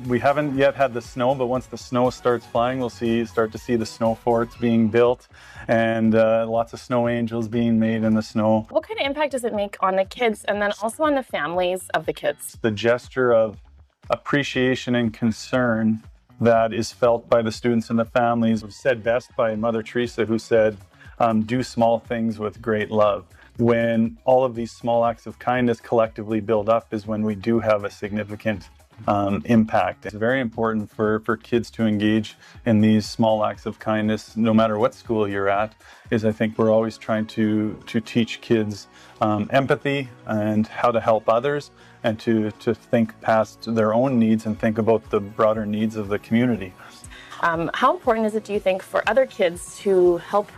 We haven't yet had the snow, but once the snow starts flying, we'll start to see the snow forts being built and lots of snow angels being made in the snow. What kind of impact does it make on the kids and then also on the families of the kids? The gesture of appreciation and concern that is felt by the students and the families was said best by Mother Teresa, who said, do small things with great love. When all of these small acts of kindness collectively build up is when we do have a significant impact. It's very important for kids to engage in these small acts of kindness, no matter what school you're at. I think we're always trying to teach kids empathy and how to help others, and to think past their own needs and think about the broader needs of the community. How important is it, do you think, for other kids to help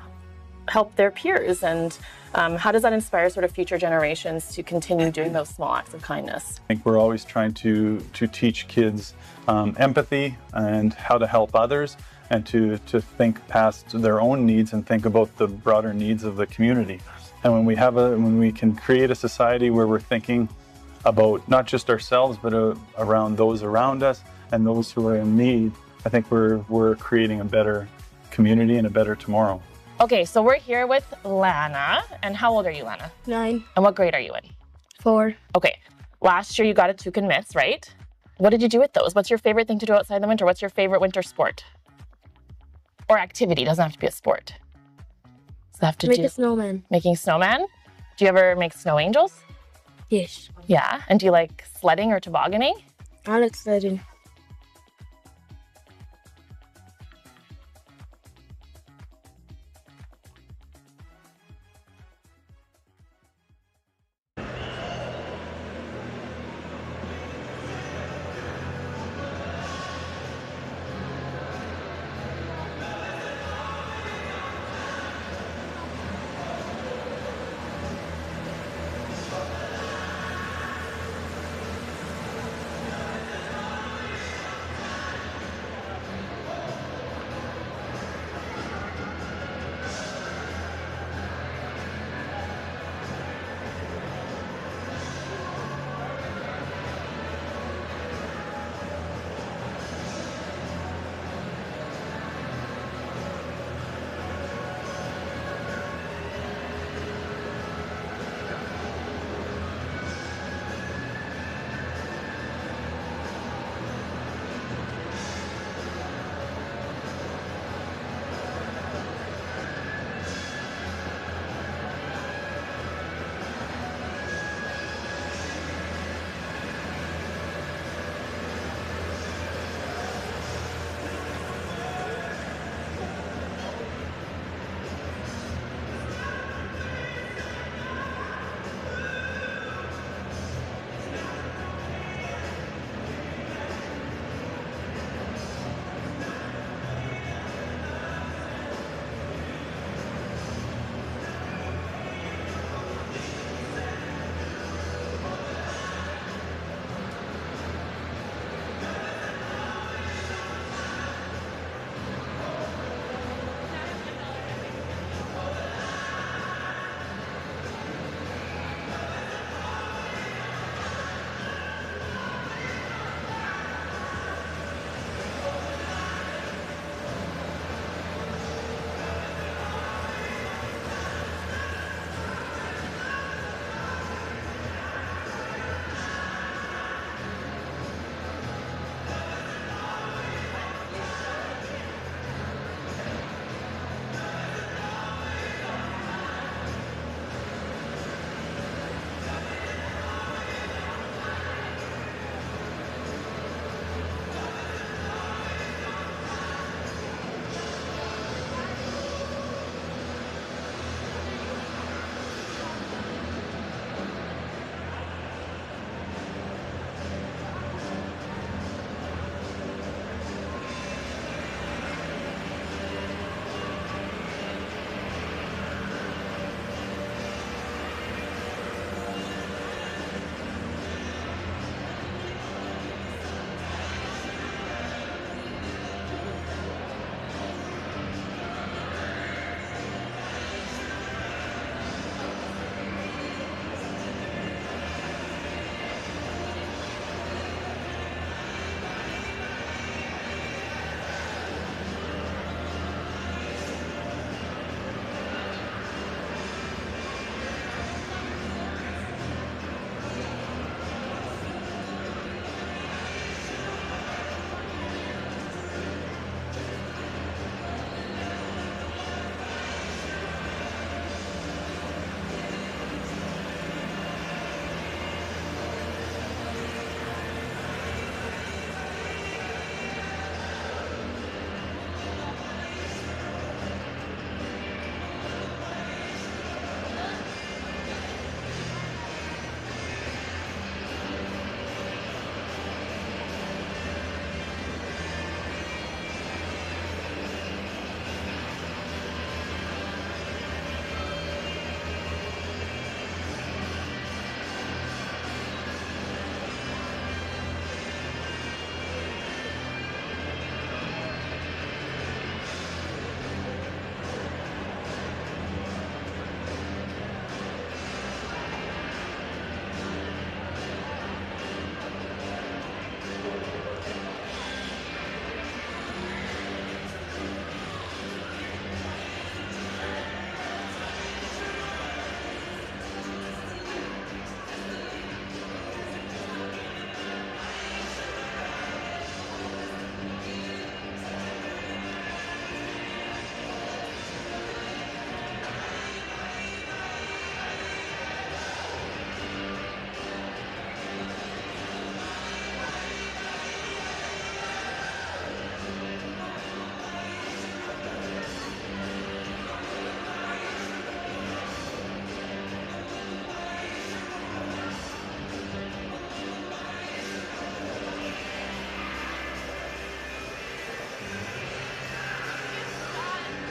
their peers, and how does that inspire sort of future generations to continue doing those small acts of kindness? I think we're always trying to teach kids empathy and how to help others, and to think past their own needs and think about the broader needs of the community. And when we can create a society where we're thinking about not just ourselves, but around those around us and those who are in need, I think we're creating a better community and a better tomorrow. Okay, so we're here with Lana. And how old are you, Lana? 9. And what grade are you in? 4. Okay, last year you got a toque and mitts, right? What did you do with those? What's your favorite thing to do outside in the winter? What's your favorite winter sport? Or activity, doesn't have to be a sport. Does it have to Make a snowman. Making snowman? Do you ever make snow angels? Yes. Yeah, and do you like sledding or tobogganing? I like sledding.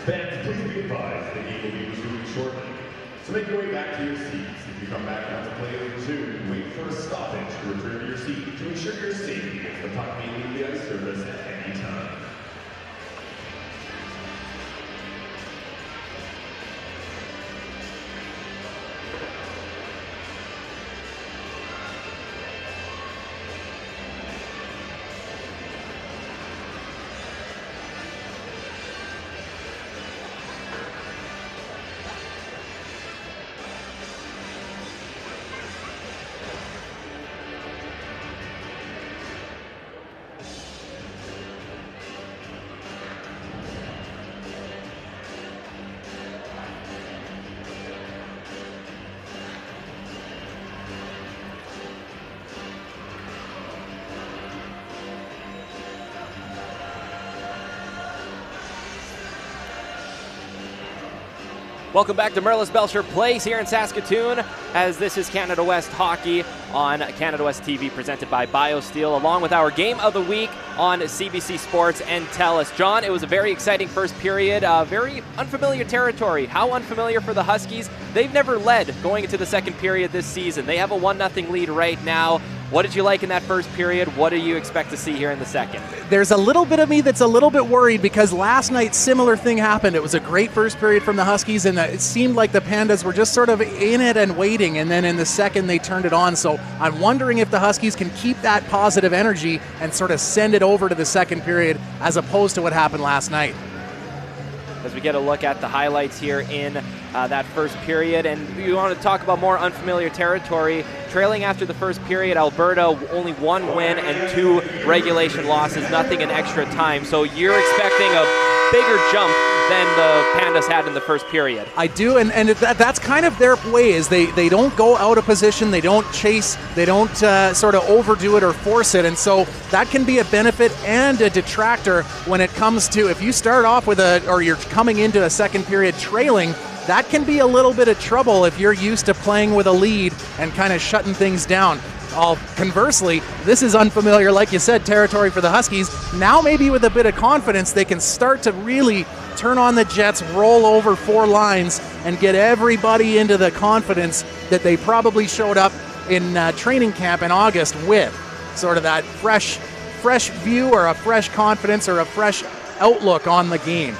Fans, please be advised the game will be resuming shortly. So make your way back to your seats. If you come back out to play as resumed, wait for a stoppage to return to your seat to ensure your safety as the puck may leave the ice surface at any time. Welcome back to Merlis Belsher Place here in Saskatoon, as this is Canada West Hockey on Canada West TV, presented by BioSteel, along with our Game of the Week on CBC Sports and TELUS. John, it was a very exciting first period, very unfamiliar territory. How unfamiliar for the Huskies? They've never led going into the second period this season. They have a 1-0 lead right now. What did you like in that first period? What do you expect to see here in the second? There's a little bit of me that's a little bit worried because last night similar thing happened. It was a great first period from the Huskies, and it seemed like the Pandas were just sort of in it and waiting, and then in the second they turned it on. So I'm wondering if the Huskies can keep that positive energy and sort of send it over to the second period as opposed to what happened last night. As we get a look at the highlights here in that first period, and you want to talk about more unfamiliar territory. Trailing after the first period, Alberta only 1 win and 2 regulation losses, nothing in extra time. So you're expecting a bigger jump than the Pandas had in the first period. I do, and that's kind of their way, is they don't go out of position, they don't chase, they don't sort of overdo it or force it, and so that can be a benefit and a detractor when it comes to, if you start off with or you're coming into a second period trailing, that can be a little bit of trouble if you're used to playing with a lead and kind of shutting things down. Conversely, this is unfamiliar, like you said, territory for the Huskies. Now maybe with a bit of confidence, they can start to really turn on the jets, roll over 4 lines, and get everybody into the confidence that they probably showed up in training camp in August with. Sort of that fresh view, or a fresh confidence, or a fresh outlook on the game.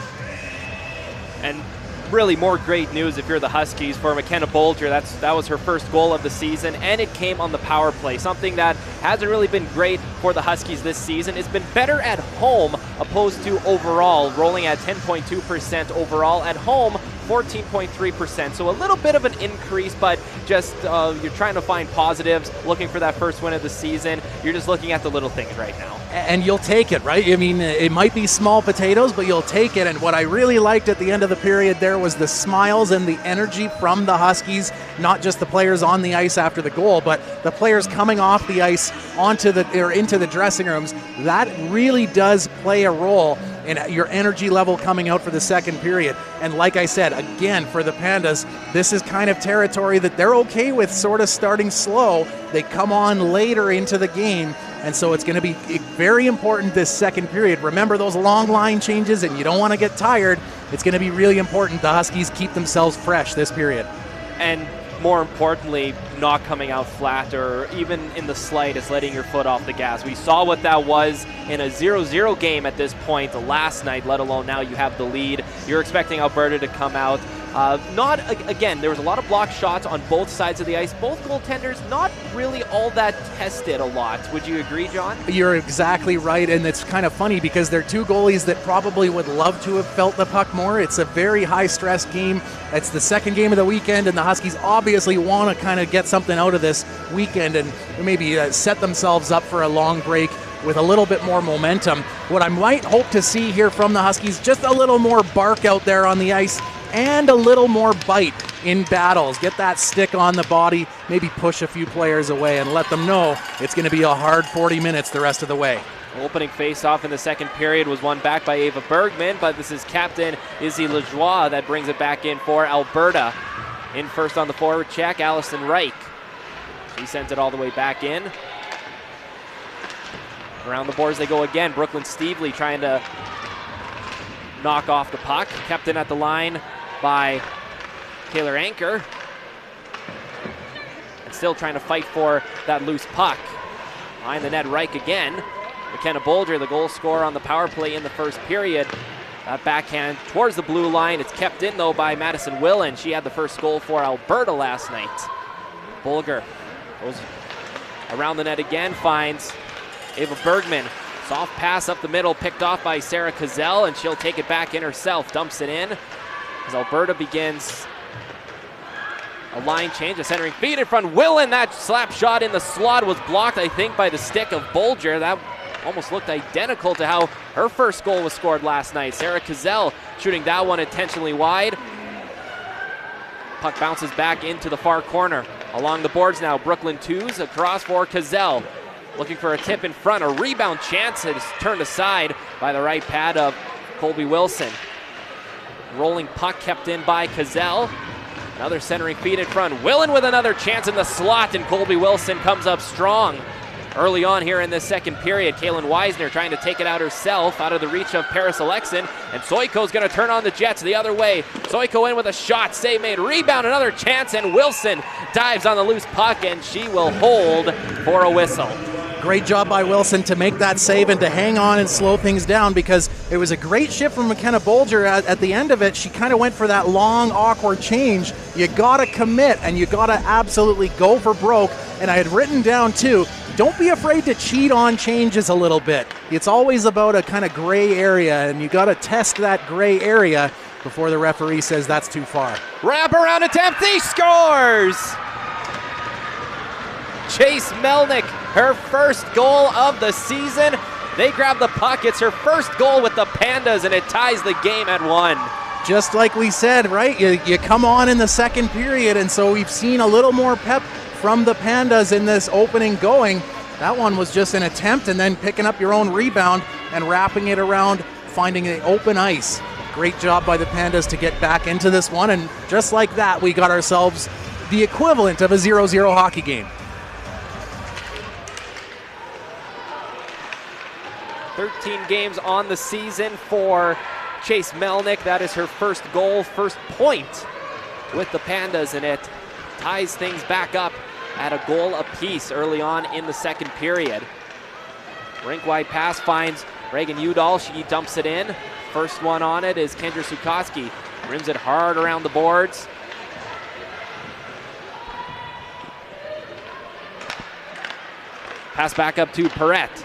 And really more great news if you're the Huskies for McKenna Bolger. That was her first goal of the season, and it came on the power play, something that hasn't really been great for the Huskies this season. It's been better at home opposed to overall, rolling at 10.2% overall at home, 14.3%. So a little bit of an increase, but just you're trying to find positives, looking for that first win of the season. You're just looking at the little things right now. And you'll take it, right? I mean, it might be small potatoes, but you'll take it. And what I really liked at the end of the period there was the smiles and the energy from the Huskies, not just the players on the ice after the goal, but the players coming off the ice into the dressing rooms. That really does play a role in your energy level coming out for the second period. And like I said, again, for the Pandas, this is kind of territory that they're okay with sort of starting slow. They come on later into the game, and so it's going to be very important this second period. Remember those long line changes, and you don't want to get tired. It's going to be really important the Huskies keep themselves fresh this period. And more importantly, not coming out flat or even in the slightest letting your foot off the gas. We saw what that was in a 0-0 game at this point last night, let alone now you have the lead. You're expecting Alberta to come out. Again, there was a lot of blocked shots on both sides of the ice. Both goaltenders not really all that tested a lot. Would you agree, John? You're exactly right, and it's kind of funny because they're two goalies that probably would love to have felt the puck more. It's a very high-stress game. It's the second game of the weekend, and the Huskies obviously want to kind of get something out of this weekend and maybe set themselves up for a long break with a little bit more momentum. What I might hope to see here from the Huskies, just a little more bark out there on the ice and a little more bite in battles. Get that stick on the body, maybe push a few players away and let them know it's going to be a hard 40 minutes the rest of the way. Opening face-off in the second period was won back by Ava Bergman, but this is captain Izzy Lajoie that brings it back in for Alberta. In first on the forward check, Allison Reich. She sends it all the way back in. Around the boards they go again. Brooklyn Stevely trying to knock off the puck. Kept in at the line by Taylor Anker. And still trying to fight for that loose puck. Behind the net, Reich again. McKenna Bolger, the goal scorer on the power play in the first period. That backhand towards the blue line. It's kept in, though, by Madison Willen. She had the first goal for Alberta last night. Bolger goes around the net again, finds Ava Bergman. Soft pass up the middle, picked off by Sarah Cazell, and she'll take it back in herself. Dumps it in as Alberta begins a line change. A centering feed in front. Willen, that slap shot in the slot was blocked, I think, by the stick of Bolger. That almost looked identical to how her first goal was scored last night. Sarah Cazell shooting that one intentionally wide. Puck bounces back into the far corner. Along the boards now, Brooklyn Twos across for Cazell. Looking for a tip in front, a rebound chance. It is turned aside by the right pad of Colby Wilson. Rolling puck kept in by Cazell. Another centering feed in front. Willen with another chance in the slot, and Colby Wilson comes up strong. Early on here in this second period, Kaylin Weisner trying to take it out herself, out of the reach of Paris Alexin, and Soiko's going to turn on the Jets the other way. Soiko in with a shot, save made, rebound, another chance, and Wilson dives on the loose puck, and she will hold for a whistle. Great job by Wilson to make that save and to hang on and slow things down, because it was a great shift from McKenna Bolger. At the end of it, she kind of went for that long, awkward change. You got to commit, and you got to absolutely go for broke. And I had written down, too, don't be afraid to cheat on changes a little bit. It's always about a kind of gray area, and you got to test that gray area before the referee says that's too far. Wraparound attempt, he scores! Chase Melnick, her first goal of the season. They grab the puck. It's her first goal with the Pandas, and it ties the game at 1. Just like we said, right? You come on in the second period, and so we've seen a little more pep from the Pandas in this opening going. That one was just an attempt, and then picking up your own rebound and wrapping it around, finding the open ice. Great job by the Pandas to get back into this one, and just like that, we got ourselves the equivalent of a 0-0 hockey game. 13 games on the season for Chase Melnick. That is her first goal, first point with the Pandas, and it ties things back up at a goal apiece early on in the second period. Rink-wide pass finds Reagan Udall. She dumps it in. First one on it is Kendra Sukoski. Rims it hard around the boards. Pass back up to Perrette.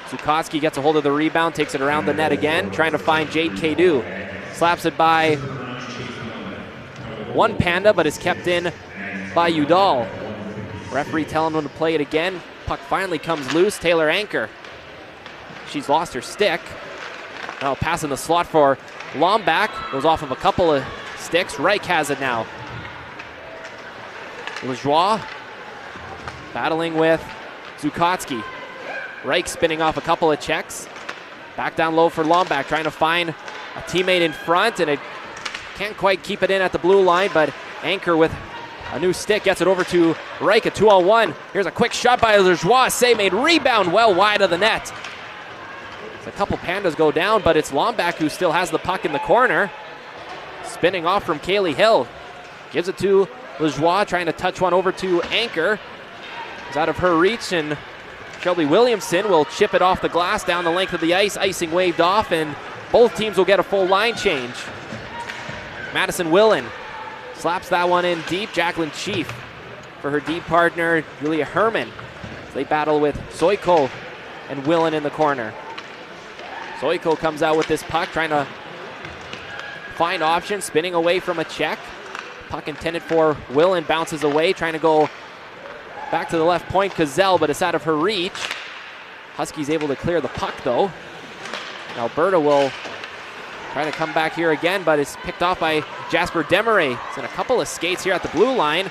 Sukoski gets a hold of the rebound, takes it around the net again, trying to find Jade Cadu. Slaps it by one Panda, but is kept in by Udall. Referee telling him to play it again. Puck finally comes loose. Taylor Anker. She's lost her stick. Now pass in the slot for Lombak. Goes off of a couple of sticks. Reich has it now. Lajoie battling with Zukotsky. Reich spinning off a couple of checks. Back down low for Lombak, trying to find a teammate in front, and it can't quite keep it in at the blue line, but Anker with a new stick gets it over to Reich, a 2-on-1. Here's a quick shot by Lajoie. Save made, rebound well wide of the net. A couple Pandas go down, but it's Lombak who still has the puck in the corner. Spinning off from Kaylee Hill. Gives it to Lajoie, trying to touch one over to Anker. It's out of her reach, and Shelby Williamson will chip it off the glass down the length of the ice. Icing waved off, and both teams will get a full line change. Madison Willen slaps that one in deep. Jacqueline Chief for her deep partner, Julia Herman. They battle with Soiko and Willen in the corner. Soiko comes out with this puck, trying to find options, spinning away from a check. Puck intended for Willen, bounces away, trying to go back to the left point, Cazell, but it's out of her reach. Huskies able to clear the puck, though. Alberta will try to come back here again, but it's picked off by Jasper Desmarais. It's in a couple of skates here at the blue line.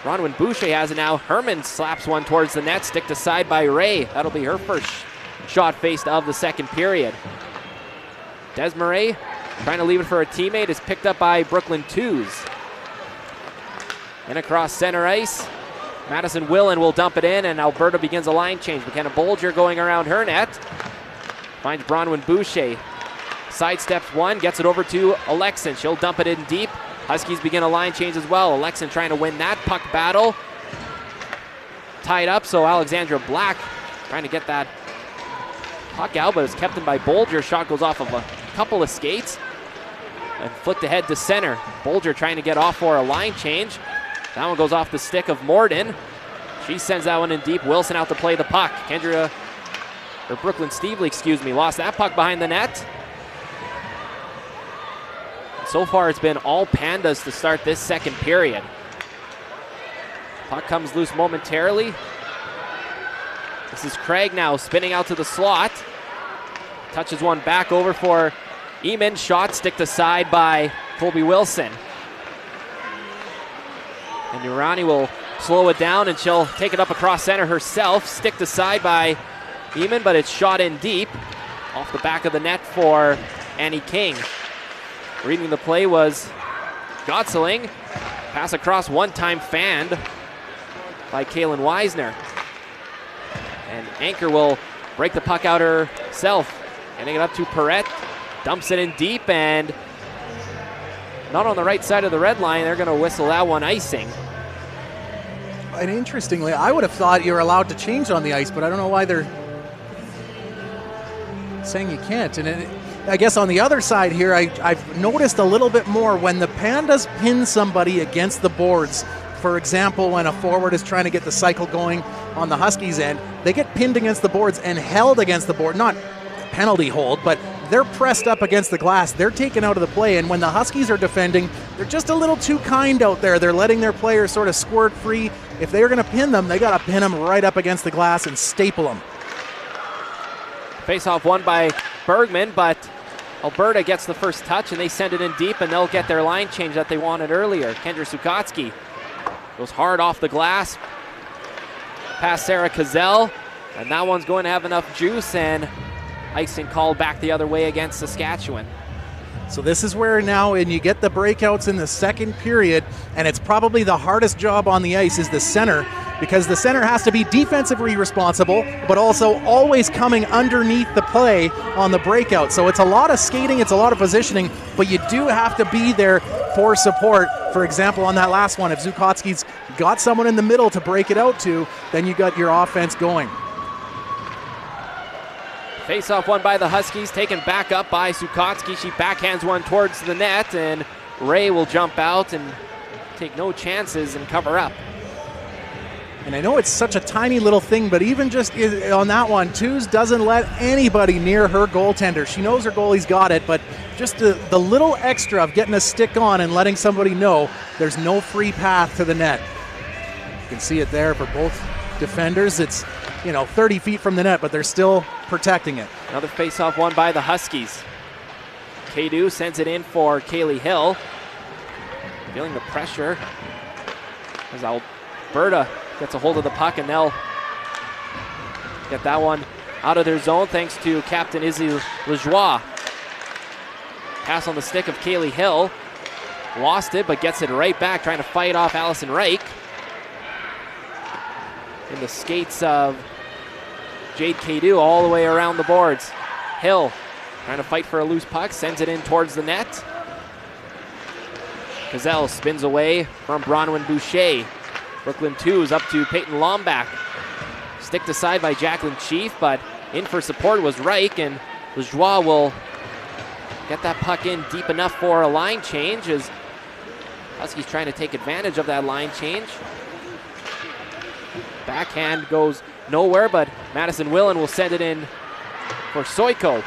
Bronwyn Boucher has it now. Herman slaps one towards the net, sticked aside by Ray. That'll be her first shot faced of the second period. Desmarais trying to leave it for a teammate, is picked up by Brooklyn Twos. And across center ice, Madison Willen will dump it in, and Alberta begins a line change. McKenna Bolger going around her net. Finds Bronwyn Boucher. sidesteps one, gets it over to Alexin. She'll dump it in deep. Huskies begin a line change as well. Alexin trying to win that puck battle. Tied up, so Alexandra Black trying to get that puck out, but it's kept in by Bolger. Shot goes off of a couple of skates and flicked ahead to center. Bolger trying to get off for a line change. That one goes off the stick of Morden. She sends that one in deep. Wilson out to play the puck. Brooklyn Stevely, lost that puck behind the net. So far, it's been all Pandas to start this second period. Puck comes loose momentarily. This is Craig now spinning out to the slot. Touches one back over for Eamon. Shot sticked aside by Colby Wilson. And Urani will slow it down, and she'll take it up across center herself. Sticked aside by Eamon, but it's shot in deep off the back of the net for Annie King. Reading the play was Gotzeling. Pass across, one-time fanned by Kaylin Weisner. And Anchor will break the puck out herself. Getting it up to Perrette. Dumps it in deep, and not on the right side of the red line. They're going to whistle that one icing. And interestingly, I would have thought you were allowed to change on the ice, but I don't know why they're saying you can't. And I guess on the other side here, I've noticed a little bit more when the Pandas pin somebody against the boards. For example, when a forward is trying to get the cycle going on the Huskies end, they get pinned against the boards and held against the board. Not penalty hold, but they're pressed up against the glass. They're taken out of the play, and when the Huskies are defending, they're just a little too kind out there. They're letting their players sort of squirt free. If they're going to pin them, they got to pin them right up against the glass and staple them. Face-off won by Bergman, but Alberta gets the first touch, and they send it in deep, and they'll get their line change that they wanted earlier. Kendra Sukotsky goes hard off the glass, past Sarah Cazell, and that one's going to have enough juice, and icing called back the other way against Saskatchewan. So this is where now, and you get the breakouts in the second period, and it's probably the hardest job on the ice is the center, because the center has to be defensively responsible, but also always coming underneath the play on the breakout. So it's a lot of skating, it's a lot of positioning, but you do have to be there for support. For example, on that last one, if Zukotsky's got someone in the middle to break it out to, then you got your offense going. Face-off won by the Huskies, taken back up by Sukotsky. She backhands one towards the net, and Ray will jump out and take no chances and cover up. And I know it's such a tiny little thing, but even just on that one, Tews doesn't let anybody near her goaltender. She knows her goalie's got it, but just the little extra of getting a stick on and letting somebody know there's no free path to the net. You can see it there for both defenders. It's 30 feet from the net, but they're still protecting it. Another face-off won by the Huskies. Kadu sends it in for Kaylee Hill. Feeling the pressure as Alberta gets a hold of the puck, and they'll get that one out of their zone thanks to Captain Izzy Lajoie. Pass on the stick of Kaylee Hill. Lost it, but gets it right back, trying to fight off Allison Reich. In the skates of Jade Kadu all the way around the boards. Hill trying to fight for a loose puck, sends it in towards the net. Gazelle spins away from Bronwyn Boucher. Brooklyn Tews up to Peyton Lombach. Sticked aside by Jacqueline Chief, but in for support was Reich, and Lajoie will get that puck in deep enough for a line change as Huskies trying to take advantage of that line change. Backhand goes nowhere, but Madison Willen will send it in for Soiko.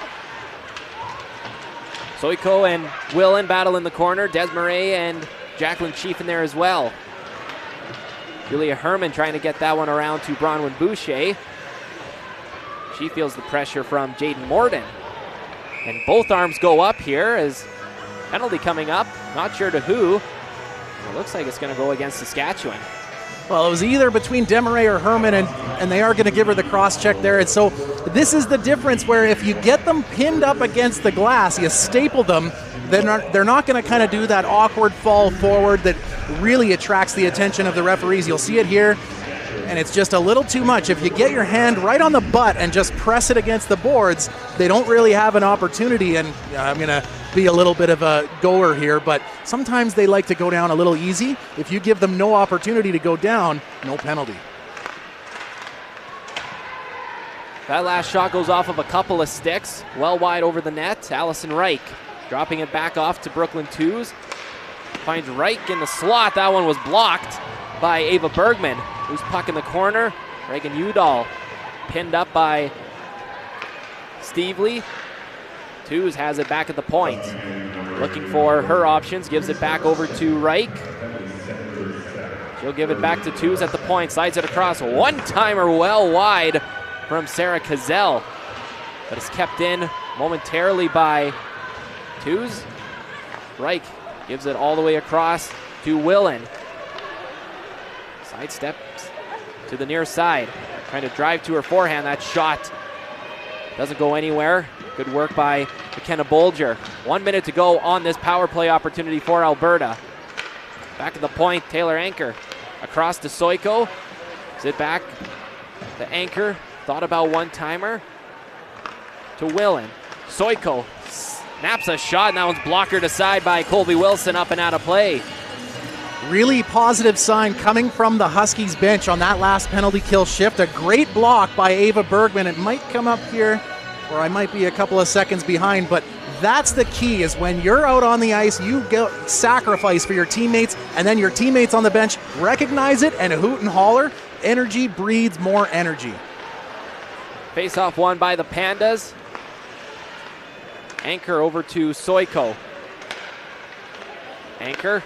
Soiko and Willen battle in the corner. Desmarais and Jacqueline Chief in there as well. Julia Herman trying to get that one around to Bronwyn Boucher. She feels the pressure from Jaden Morden. And both arms go up here as penalty coming up. Not sure to who. It looks like it's going to go against Saskatchewan. Well, it was either between Desmarais or Herman, and they are going to give her the cross-check there. And so this is the difference where if you get them pinned up against the glass, you staple them, then they're not going to kind of do that awkward fall forward that really attracts the attention of the referees. You'll see it here. and it's just a little too much. If you get your hand right on the butt and just press it against the boards, they don't really have an opportunity, and I'm going to be a little bit of a goer here, but sometimes they like to go down a little easy. If you give them no opportunity to go down, no penalty. That last shot goes off of a couple of sticks, well wide over the net. Allison Reich dropping it back off to Brooklyn Twos. Finds Reich in the slot. That one was blocked by Ava Bergman. Loose puck in the corner. Reagan Udall pinned up by Stevely. Twos has it back at the point. Looking for her options, gives it back over to Reich. She'll give it back to Twos at the point, slides it across. One-timer well wide from Sarah Cazell, but it's kept in momentarily by Twos. Reich gives it all the way across to Willen. Side steps to the near side, trying to drive to her forehand. That shot doesn't go anywhere. Good work by McKenna Bolger. 1 minute to go on this power play opportunity for Alberta. Back at the point, Taylor Anchor across to Soiko. Sit back, the Anchor. Thought about one-timer to Willen. Soiko snaps a shot, and that one's blockered aside by Colby Wilson, up and out of play. Really positive sign coming from the Huskies bench on that last penalty kill shift. A great block by Ava Bergman. It might come up here, or I might be a couple of seconds behind, but that's the key, is when you're out on the ice, you go sacrifice for your teammates, and then your teammates on the bench recognize it and hoot and holler. Energy breeds more energy. Face-off won by the Pandas. Anchor over to Soiko. Anchor.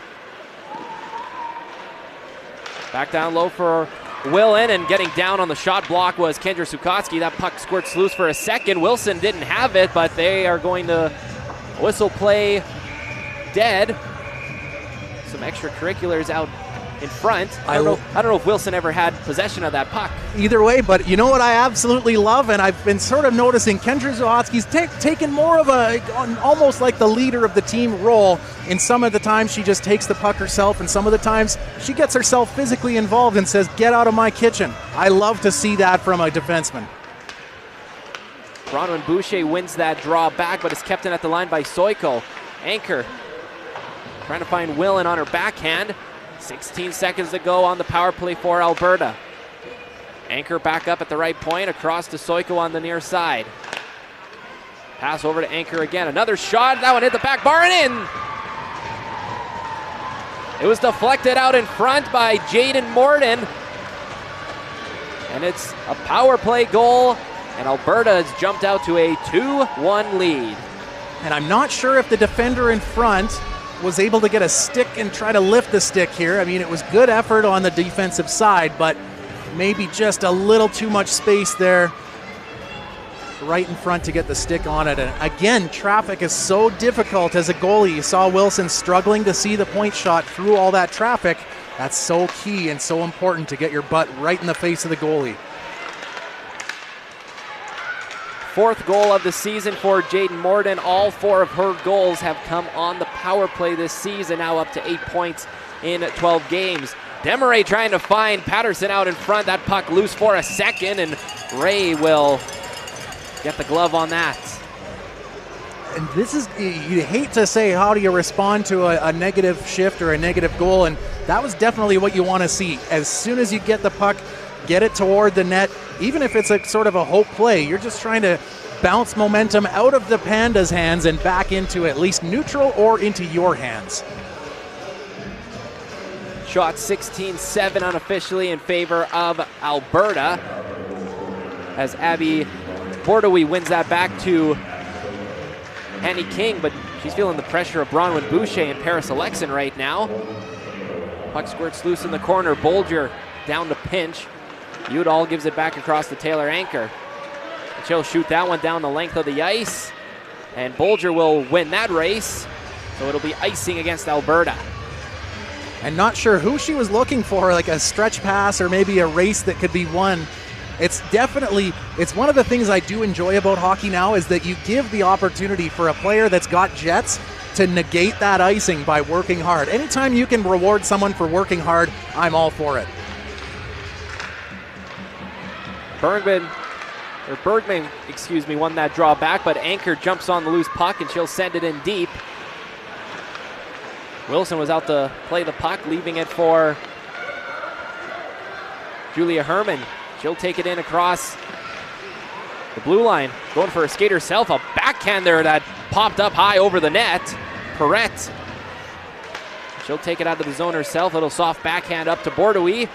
Back down low for Willen, and getting down on the shot block was Kendra Sukotsky. That puck squirts loose for a second. Wilson didn't have it, but they are going to whistle play dead. Some extracurriculars out in front. I don't know if Wilson ever had possession of that puck. Either way, but you know what I absolutely love, and I've been sort of noticing Kendra Zahotsky's taken more of a, almost like the leader of the team role. In some of the times she just takes the puck herself, and some of the times she gets herself physically involved and says, "Get out of my kitchen." I love to see that from a defenseman. Bronwyn Boucher wins that draw back, but it's kept in at the line by Soiko. Anchor trying to find Willen on her backhand. 16 seconds to go on the power play for Alberta. Anchor back up at the right point, across to Soiko on the near side. Pass over to Anchor again. Another shot. That one hit the back bar and in. It was deflected out in front by Jaden Morden. And it's a power play goal, and Alberta has jumped out to a 2-1 lead. And I'm not sure if the defender in front was able to get a stick and try to lift the stick here. I mean, it was good effort on the defensive side, but maybe just a little too much space there right in front to get the stick on it. And again, traffic is so difficult as a goalie. You saw Wilson struggling to see the point shot through all that traffic. That's so key and so important to get your butt right in the face of the goalie. Fourth goal of the season for Jaden Morden. All 4 of her goals have come on the power play this season, now up to 8 points in 12 games. Desmarais trying to find Patterson out in front. That puck loose for a second, and Ray will get the glove on that. And this is, you hate to say, how do you respond to a negative shift or a negative goal, and that was definitely what you want to see. As soon as you get the puck, get it toward the net, even if it's a sort of a hope play, you're just trying to bounce momentum out of the Pandas' hands and back into at least neutral or into your hands. Shot 16-7 unofficially in favor of Alberta, as Abby Bordeaux wins that back to Annie King, but she's feeling the pressure of Bronwyn Boucher and Paris Alexin right now. Puck squirts loose in the corner. Bolger down to pinch. Udall gives it back across to Taylor Anchor. She'll shoot that one down the length of the ice, and Bolger will win that race, so it'll be icing against Alberta. And not sure who she was looking for, like a stretch pass or maybe a race that could be won. It's one of the things I do enjoy about hockey now, is that you give the opportunity for a player that's got jets to negate that icing by working hard. Anytime you can reward someone for working hard, I'm all for it. Bergman, won that draw back, but Anchor jumps on the loose puck and she'll send it in deep. Wilson was out to play the puck, leaving it for Julia Herman. She'll take it in across the blue line, going for a skate herself. A backhand there that popped up high over the net. Perrette. She'll take it out of the zone herself. Little soft backhand up to Bordeaux.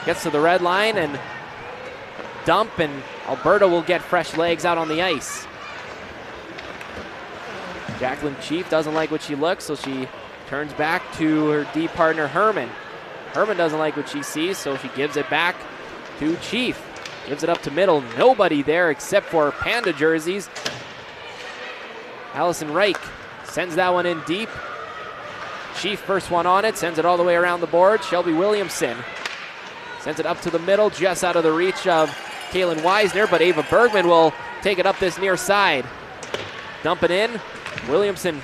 Gets to the red line and dump, and Alberta will get fresh legs out on the ice. Jacqueline Chief doesn't like what she looks, so she turns back to her D partner Herman. Herman doesn't like what she sees, so she gives it back to Chief. Gives it up to middle. Nobody there except for Panda jerseys. Allison Reich sends that one in deep. Chief first one on it, sends it all the way around the board. Shelby Williamson sends it up to the middle, just out of the reach of Kaylin Weisner, but Ava Bergman will take it up this near side. Dump it in. Williamson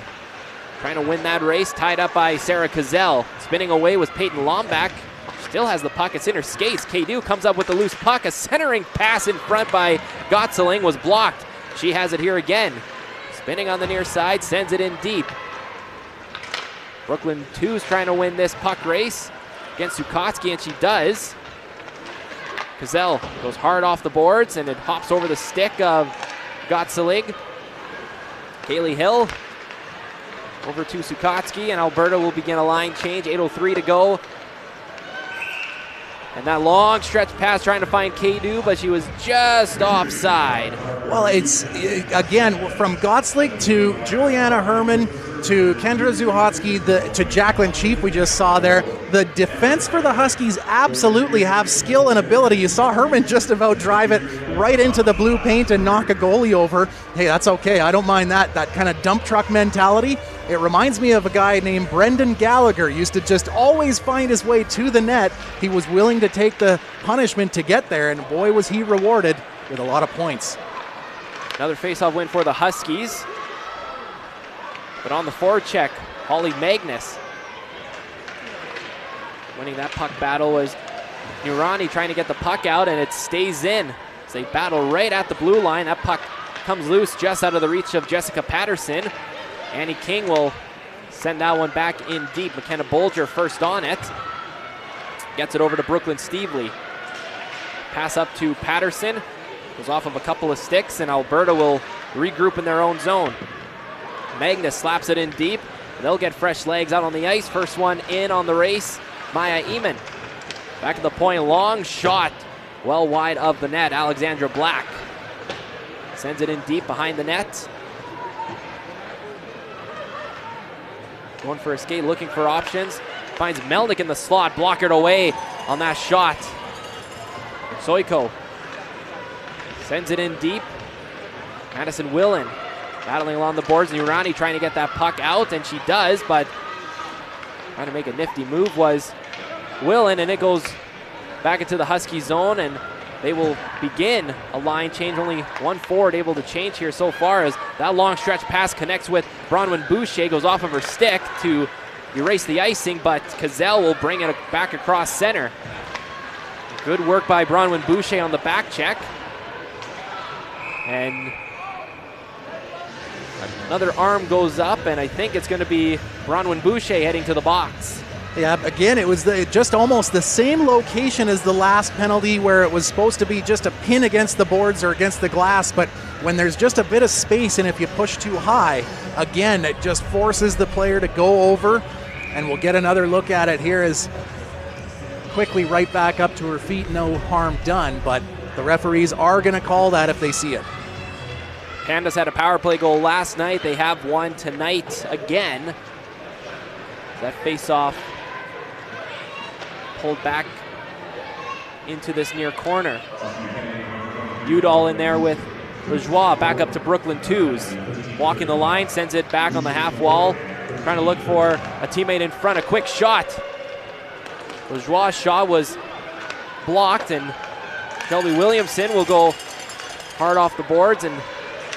trying to win that race, tied up by Sarah Cazell. Spinning away was Peyton Lombach. Still has the puck, it's in her skates. Kadu comes up with the loose puck. A centering pass in front by Gotzeling was blocked. She has it here again. Spinning on the near side, sends it in deep. Brooklyn 2's trying to win this puck race against Sukotsky, and she does. Cazell goes hard off the boards, and it hops over the stick of Gotzeling. Kaylee Hill over to Sukotsky, and Alberta will begin a line change. 8:03 to go. And that long stretch pass trying to find Kadu, but she was just offside. Well, it's, again, from Gottslig to Juliana Herman to Kendra Zuhotsky to Jacqueline Chief we just saw there. The defense for the Huskies absolutely have skill and ability. You saw Herman just about drive it right into the blue paint and knock a goalie over. Hey, that's okay. I don't mind that kind of dump truck mentality. It reminds me of a guy named Brendan Gallagher. Used to just always find his way to the net. He was willing to take the punishment to get there, and boy was he rewarded with a lot of points. Another face-off win for the Huskies. But on the forecheck, Holly Magnus. Winning that puck battle was Urani trying to get the puck out, and it stays in. So they battle right at the blue line. That puck comes loose just out of the reach of Jessica Patterson. Annie King will send that one back in deep. McKenna Bolger first on it. Gets it over to Brooklyn Stevely. Pass up to Patterson. Goes off of a couple of sticks, and Alberta will regroup in their own zone. Magnus slaps it in deep. They'll get fresh legs out on the ice. First one in on the race, Maya Eamon. Back at the point, long shot. Well wide of the net, Alexandra Black. Sends it in deep behind the net. Going for a skate, looking for options. Finds Melnick in the slot, blockered away on that shot. Soiko sends it in deep. Madison Willen battling along the boards. Urani trying to get that puck out, and she does, but trying to make a nifty move was Willen, and it goes back into the Husky zone, and they will begin a line change. Only one forward able to change here so far, as that long stretch pass connects with Bronwyn Boucher, goes off of her stick to erase the icing, but Cazell will bring it back across center. Good work by Bronwyn Boucher on the back check. And another arm goes up, and I think it's going to be Bronwyn Boucher heading to the box. Yeah, again, it was just almost the same location as the last penalty, where it was supposed to be just a pin against the boards or against the glass, but when there's just a bit of space and if you push too high, again, it just forces the player to go over, and we'll get another look at it here as quickly right back up to her feet, no harm done, but the referees are going to call that if they see it. Pandas had a power play goal last night. They have one tonight again. That face-off pulled back into this near corner. Udall in there with Lajoie, back up to Brooklyn 2's. Walking the line, sends it back on the half wall. Trying to look for a teammate in front, a quick shot. Lajoie's shot was blocked, and Shelby Williamson will go hard off the boards and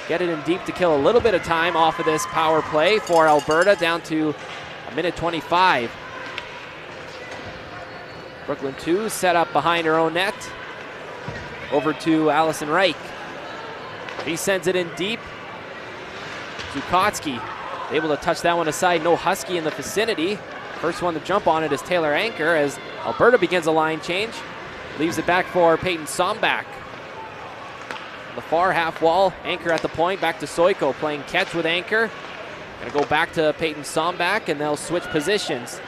get it in deep to kill a little bit of time off of this power play for Alberta, down to a minute 25. Brooklyn 2 set up behind her own net. Over to Allison Reich. He sends it in deep. Zukotsky able to touch that one aside. No Husky in the vicinity. First one to jump on it is Taylor Anker as Alberta begins a line change. Leaves it back for Peyton Sombach. The far half wall, Anker at the point, back to Soiko playing catch with Anker. Gonna go back to Peyton Sombach and they'll switch positions.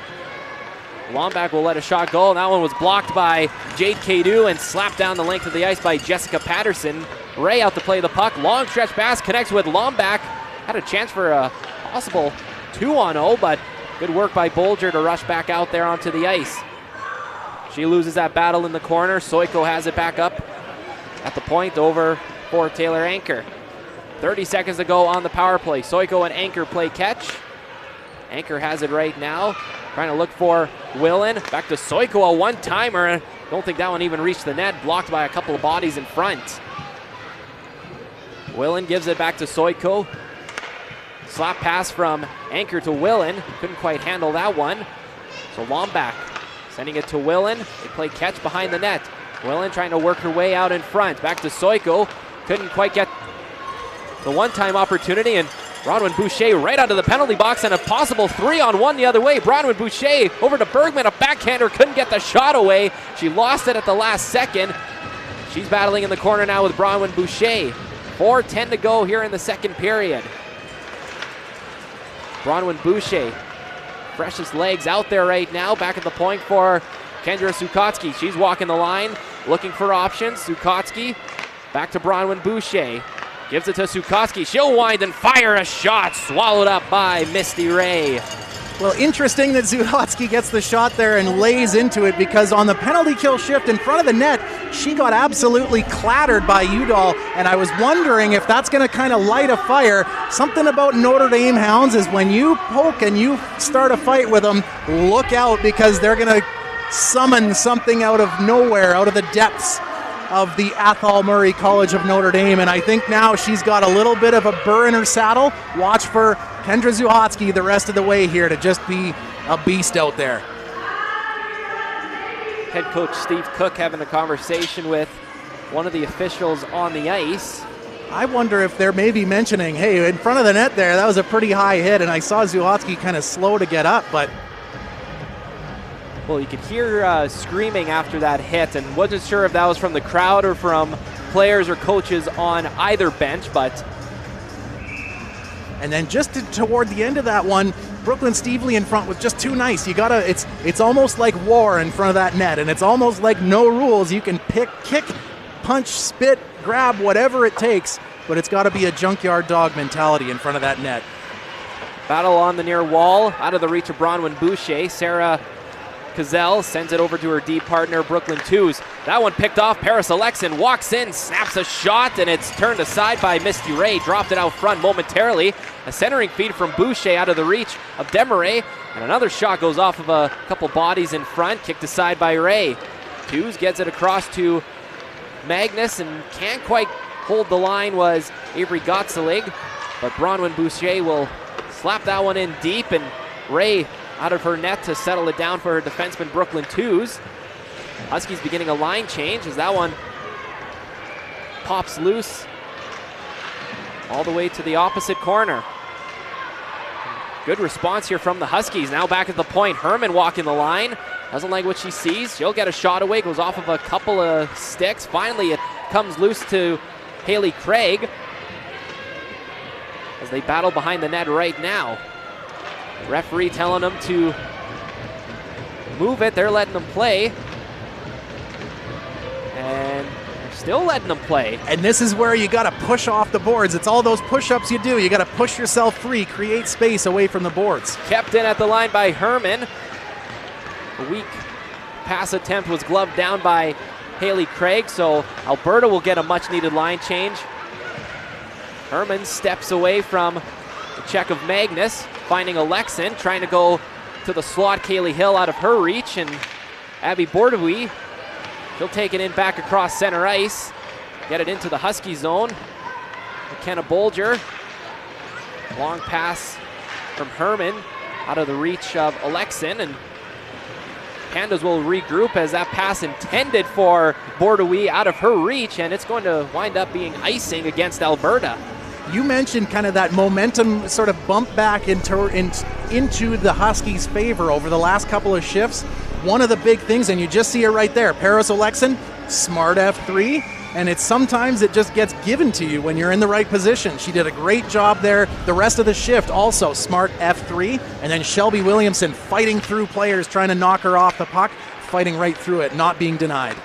Lombach will let a shot go, and that one was blocked by Jade Cadu and slapped down the length of the ice by Jessica Patterson. Ray out to play the puck. Long stretch pass connects with Lombach. Had a chance for a possible 2-on-0, but good work by Bolger to rush back out there onto the ice. She loses that battle in the corner. Soiko has it back up at the point over for Taylor Anker. 30 seconds to go on the power play. Soiko and Anker play catch. Anker has it right now. Trying to look for Willen. Back to Soiko, a one-timer. Don't think that one even reached the net. Blocked by a couple of bodies in front. Willen gives it back to Soiko. Slap pass from Anker to Willen. Couldn't quite handle that one. So Lombach sending it to Willen. They play catch behind the net. Willen trying to work her way out in front. Back to Soiko. Couldn't quite get the one-time opportunity, and Bronwyn Boucher right out of the penalty box and a possible 3-on-1 the other way. Bronwyn Boucher over to Bergman, a backhander, couldn't get the shot away. She lost it at the last second. She's battling in the corner now with Bronwyn Boucher. 4:10 to go here in the second period. Bronwyn Boucher, freshest legs out there right now, back at the point for Kendra Zukotsky. She's walking the line, looking for options. Zukotsky back to Bronwyn Boucher. Gives it to Zukotsky. She'll wind and fire a shot. Swallowed up by Misty Ray. Well, interesting that Zukotsky gets the shot there and lays into it, because on the penalty kill shift in front of the net, she got absolutely clattered by Udall, and I was wondering if that's going to kind of light a fire. Something about Notre Dame Hounds is when you poke and you start a fight with them, look out, because they're going to summon something out of nowhere, out of the depths of the Athol Murray College of Notre Dame, and I think now she's got a little bit of a burr in her saddle. Watch for Kendra Zukotsky the rest of the way here to just be a beast out there. Head coach Steve Cook having a conversation with one of the officials on the ice. I wonder if they're maybe mentioning, hey, in front of the net there, that was a pretty high hit, and I saw Zukotsky kind of slow to get up, but well, you could hear screaming after that hit, and wasn't sure if that was from the crowd or from players or coaches on either bench, but. And then just toward the end of that one, Brooklyn Stevely in front was just too nice. You gotta, it's almost like war in front of that net, and it's almost like no rules. You can pick, kick, punch, spit, grab, whatever it takes, but it's gotta be a junkyard dog mentality in front of that net. Battle on the near wall, out of the reach of Bronwyn Boucher. Sarah Cazell sends it over to her deep partner, Brooklyn Twos. That one picked off. Paris Alexin walks in, snaps a shot, and it's turned aside by Misty Ray. Dropped it out front momentarily. A centering feed from Boucher out of the reach of Desmarais, and another shot goes off of a couple bodies in front, kicked aside by Ray. Twos gets it across to Magnus, and can't quite hold the line was Avery Gottselig, but Bronwyn Boucher will slap that one in deep, and Ray out of her net to settle it down for her defenseman, Brooklyn Twos. Huskies beginning a line change as that one pops loose all the way to the opposite corner. Good response here from the Huskies. Now back at the point, Herman walking the line. Doesn't like what she sees. She'll get a shot away, goes off of a couple of sticks. Finally, it comes loose to Haley Craig as they battle behind the net right now. Referee telling them to move it. They're letting them play. And they're still letting them play. And this is where you got to push off the boards. It's all those push-ups you do. You got to push yourself free, create space away from the boards. Kept in at the line by Herman. A weak pass attempt was gloved down by Haley Craig, so Alberta will get a much-needed line change. Herman steps away from the check of Magnus, finding Alexin, trying to go to the slot. Kaylee Hill out of her reach, and Abby Bordewy, she'll take it in back across center ice, get it into the Husky zone. McKenna Bolger, long pass from Herman out of the reach of Alexin, and Pandas will regroup as that pass intended for Bordeaux out of her reach, and it's going to wind up being icing against Alberta. You mentioned kind of that momentum sort of bump back into the Huskies' favor over the last couple of shifts. One of the big things, and you just see it right there, Paris Olekson, smart F3, and sometimes it just gets given to you when you're in the right position. She did a great job there. The rest of the shift also smart F3, and then Shelby Williamson fighting through players, trying to knock her off the puck, fighting right through it, not being denied.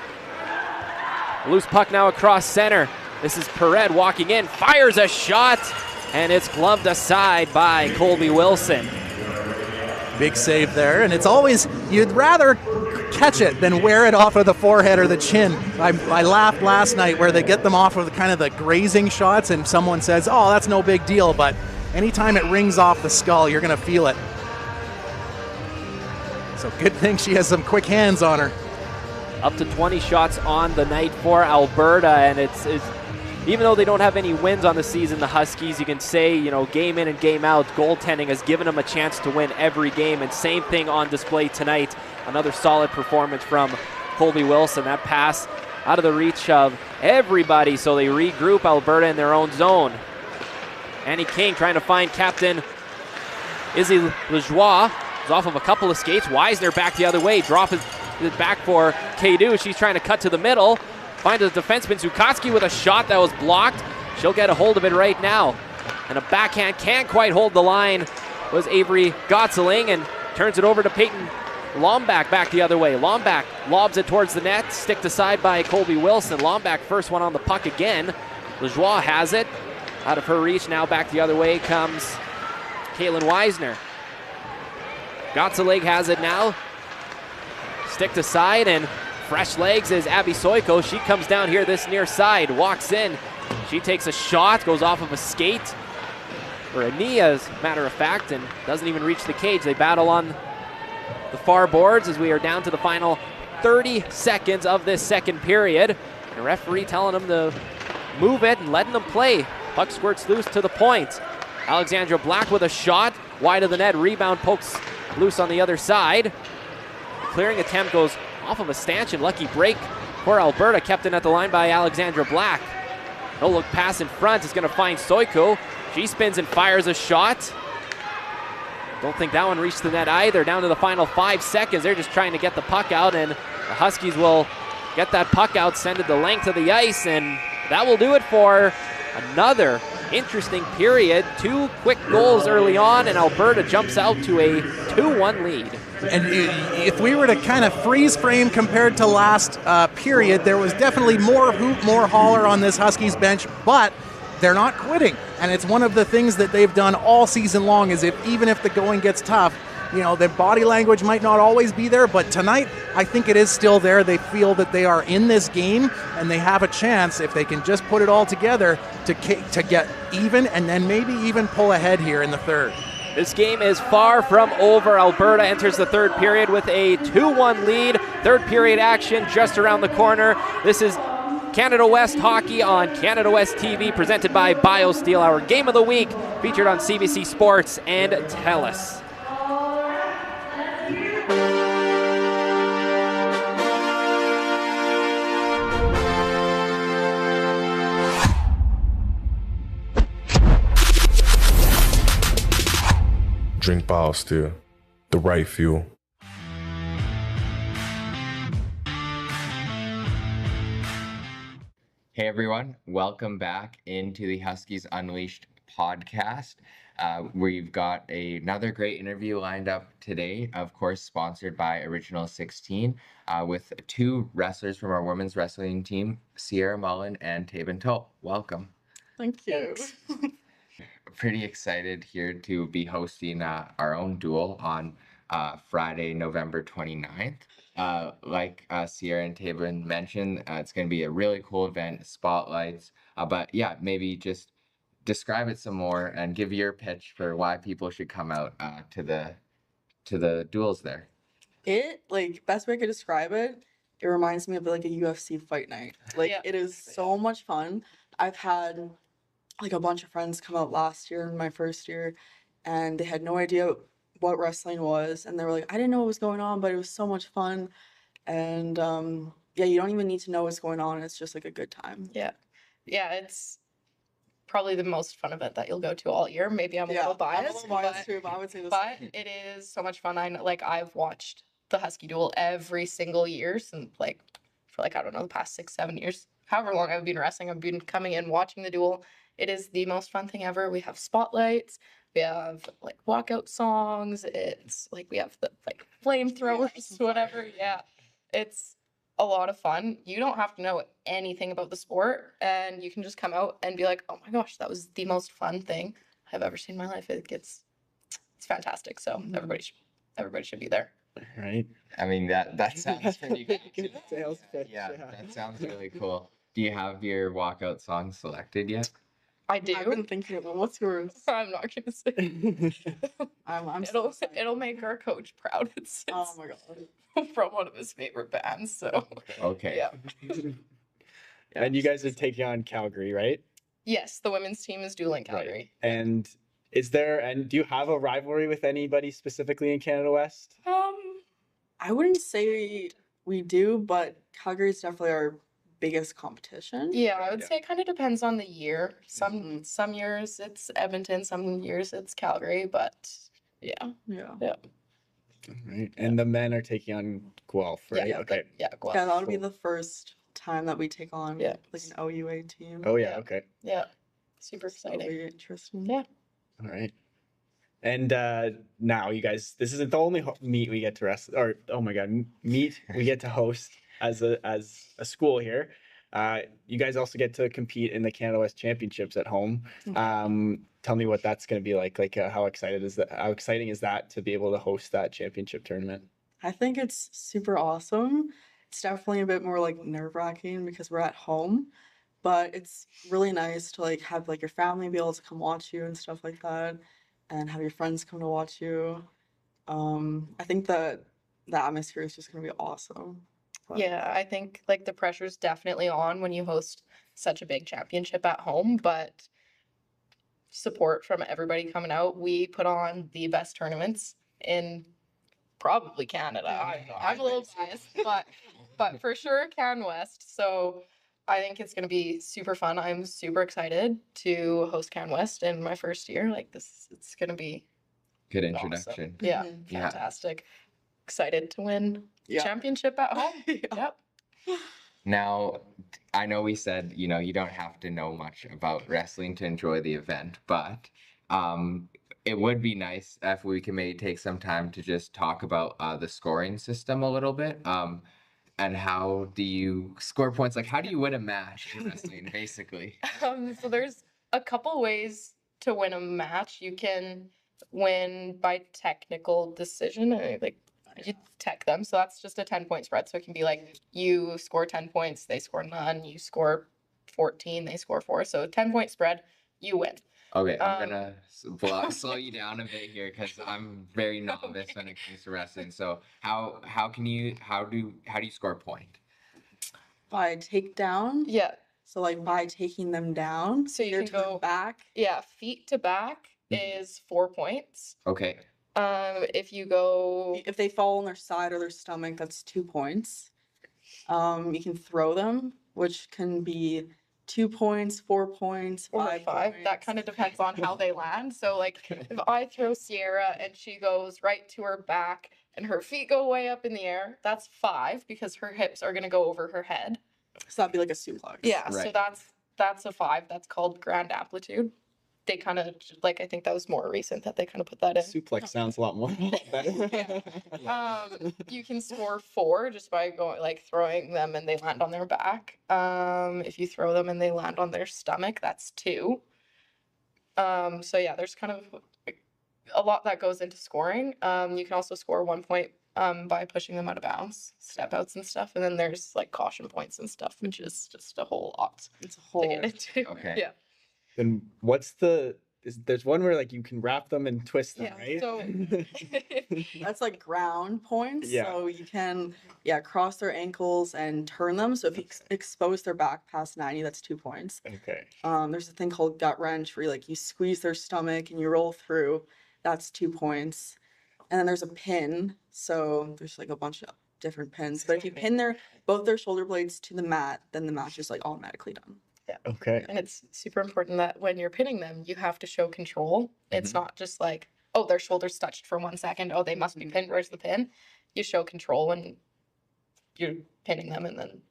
Loose puck now across center. This is Perret walking in, fires a shot, and it's gloved aside by Colby Wilson. Big save there, and it's always, you'd rather catch it than wear it off of the forehead or the chin. I laughed last night where they get them off of kind of the grazing shots, and someone says, oh, that's no big deal, but anytime it rings off the skull, you're going to feel it. So good thing she has some quick hands on her. Up to 20 shots on the night for Alberta, and it's even though they don't have any wins on the season, the Huskies, you can say, game in and game out, goaltending has given them a chance to win every game, and same thing on display tonight. Another solid performance from Colby Wilson. That pass out of the reach of everybody, so they regroup Alberta in their own zone. Annie King trying to find captain Izzy Lajoie. Is off of a couple of skates. Weisner back the other way. Drop it back for Kadu. She's trying to cut to the middle. Finds a defenseman, Zukotsky, with a shot that was blocked. She'll get a hold of it right now. And a backhand can't quite hold the line was Avery Gotzeling, and turns it over to Peyton Lombak back the other way. Lombak lobs it towards the net, sticked aside by Colby Wilson. Lombak first one on the puck again. Lajoie has it. Out of her reach, now back the other way comes Caitlin Weisner. Gotzeling has it now. Sticked aside, and fresh legs is Abby Soiko. She comes down here this near side, walks in. She takes a shot, goes off of a skate, or a knee as a matter of fact, and doesn't even reach the cage. They battle on the far boards as we are down to the final 30 seconds of this second period. And a referee telling them to move it and letting them play. Puck squirts loose to the point. Alexandra Black with a shot, wide of the net, rebound pokes loose on the other side. Clearing attempt goes off of a stanchion. Lucky break for Alberta, kept in at the line by Alexandra Black. No look pass in front is going to find Soiko. She spins and fires a shot. Don't think that one reached the net either. Down to the final 5 seconds. They're just trying to get the puck out, and the Huskies will get that puck out, send it the length of the ice, and that will do it for another interesting period. 2 quick goals early on, and Alberta jumps out to a 2-1 lead. And if we were to kind of freeze frame compared to last period, there was definitely more hoop, more holler on this Huskies bench, but they're not quitting. And it's one of the things that they've done all season long is even if the going gets tough, their body language might not always be there, but tonight I think it is still there. They feel that they are in this game and they have a chance, if they can just put it all together, to get even and then maybe even pull ahead here in the third. This game is far from over. Alberta enters the third period with a 2-1 lead. Third period action just around the corner. This is Canada West Hockey on Canada West TV, presented by BioSteel. Our game of the week featured on CBC Sports and TELUS. Drink BioSteel, the right fuel. Hey everyone, welcome back into the Huskies Unleashed podcast. We've got another great interview lined up today, of course sponsored by Original 16, with 2 wrestlers from our women's wrestling team, Sierra Mullen and Taban Toll. Welcome. Thank you. Pretty excited here to be hosting our own duel on Friday, November 29th. Like Sierra and Taban mentioned, it's going to be a really cool event, spotlights. But yeah, maybe just describe it some more and give your pitch for why people should come out to the duels there. Best way I could describe it, it reminds me of like a UFC fight night. It is so much fun. I've had a bunch of friends come out last year in my first year, and they had no idea what wrestling was, and they were like, I didn't know what was going on, but it was so much fun. And yeah, you don't even need to know what's going on. It's just like a good time. Yeah. Yeah, it's probably the most fun event that you'll go to all year. Maybe I'm a little biased. I'm a little biased too, but I would say this. But it is so much fun. I've watched the Husky Duel every single year since for I don't know, the past 6-7 years. However long I've been wrestling, I've been coming in watching the duel. It is the most fun thing ever. We have spotlights. We have walkout songs. It's we have the flamethrowers, whatever. Yeah. It's a lot of fun. You don't have to know anything about the sport, and you can just come out and be like, oh my gosh, that was the most fun thing I've ever seen in my life. It's fantastic. So everybody should be there. Right. I mean, that sounds pretty good. Sales pitch. Yeah, that sounds really cool. Do you have your walkout song selected yet? I do. I've been thinking of it. What's yours? I'm not gonna say. It'll make our coach proud. It's oh my god. From one of his favorite bands. So okay. Yeah. And you guys are taking on Calgary, right? Yes, the women's team is dueling Calgary. Right. And do you have a rivalry with anybody specifically in Canada West? I wouldn't say we do, but Calgary is definitely our biggest competition. Yeah, I would say it kind of depends on the year. Some years it's Edmonton, some years it's Calgary, but yeah. Right. And the men are taking on Guelph, right? Yeah, okay. Guelph. Yeah, that'll be the first time that we take on an OUA team. Oh yeah, okay. Yeah. Super exciting. It'll be interesting. Yeah. All right. And now you guys, this isn't the only meet we get to meet we get to host as a school here. You guys also get to compete in the Canada West Championships at home. Tell me what that's going to be like. How exciting is that to be able to host that championship tournament? I think it's super awesome. It's definitely a bit more nerve-wracking because we're at home, but it's really nice to have your family be able to come watch you and stuff like that, and have your friends come to watch you. I think that the atmosphere is just going to be awesome. But yeah, I think the pressure's definitely on when you host such a big championship at home, but support from everybody coming out. We put on the best tournaments in probably Canada. I'm a little biased, but for sure Can West. So I think it's going to be super fun. I'm super excited to host Can West in my first year. It's going to be good introduction. Awesome. Yeah, fantastic. Excited to win championship at home. Yep. Now, I know we said, you don't have to know much about wrestling to enjoy the event, but it would be nice if we can maybe take some time to just talk about the scoring system a little bit. And how do you score points? How do you win a match in wrestling, basically? So there's a couple ways to win a match. You can win by technical decision. You tech them. So that's just a 10-point spread. So it can be you score 10 points, they score none. You score 14, they score 4. So 10-point spread, you win. Okay, I'm gonna slow you down a bit here because I'm very novice when it comes to wrestling. So how do you score a point? By takedown? Yeah. So by taking them down. So you can go back. Yeah, feet to back is 4 points. Okay. If they fall on their side or their stomach, that's 2 points. You can throw them, which can be 2 points, 4 points, 5 points. That kind of depends on how they land. So if I throw Sierra and she goes right to her back and her feet go way up in the air, that's 5 because her hips are going to go over her head. So that'd be like a suplex. Yeah, right. So that's a 5. That's called grand amplitude. They kind of I think that was more recent that they kind of put that in. Suplex sounds a lot more better. You can score 4 just by going throwing them and they land on their back. If you throw them and they land on their stomach, that's 2. So yeah, there's kind of a lot that goes into scoring. You can also score 1 point by pushing them out of bounds, step outs and stuff, and then there's caution points and stuff, which is just a whole lot. It's a whole to get into. Okay. Yeah. Then there's one where you can wrap them and twist them, right? So that's ground points. Yeah. So you can cross their ankles and turn them. So if you expose their back past 90, that's 2 points. Okay. There's a thing called gut wrench where you squeeze their stomach and you roll through. That's 2 points. and then there's a pin. So there's like a bunch of different pins. But if you pin both their shoulder blades to the mat, then the match is like automatically done. Yeah. Okay. And it's super important that when you're pinning them, you have to show control. It's not just like, oh, their shoulders touched for 1 second. Oh, they must be pinned. Where's the pin? You show control when you're pinning them, and then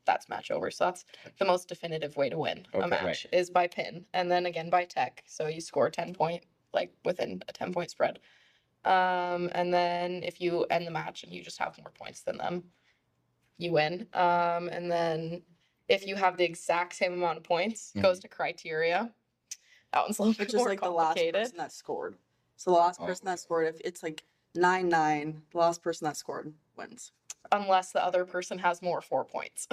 that's match over. So that's the most definitive way to win a match is by pin, and then again by tech. So you score 10 point, like within a 10-point spread. And then if you end the match and you just have more points than them, you win. And then if you have the exact same amount of points, goes to criteria. That one's a little bit more like complicated. The last person that scored. So the last person that scored, if it's like 9-9, the last person that scored wins. Unless the other person has more 4 points.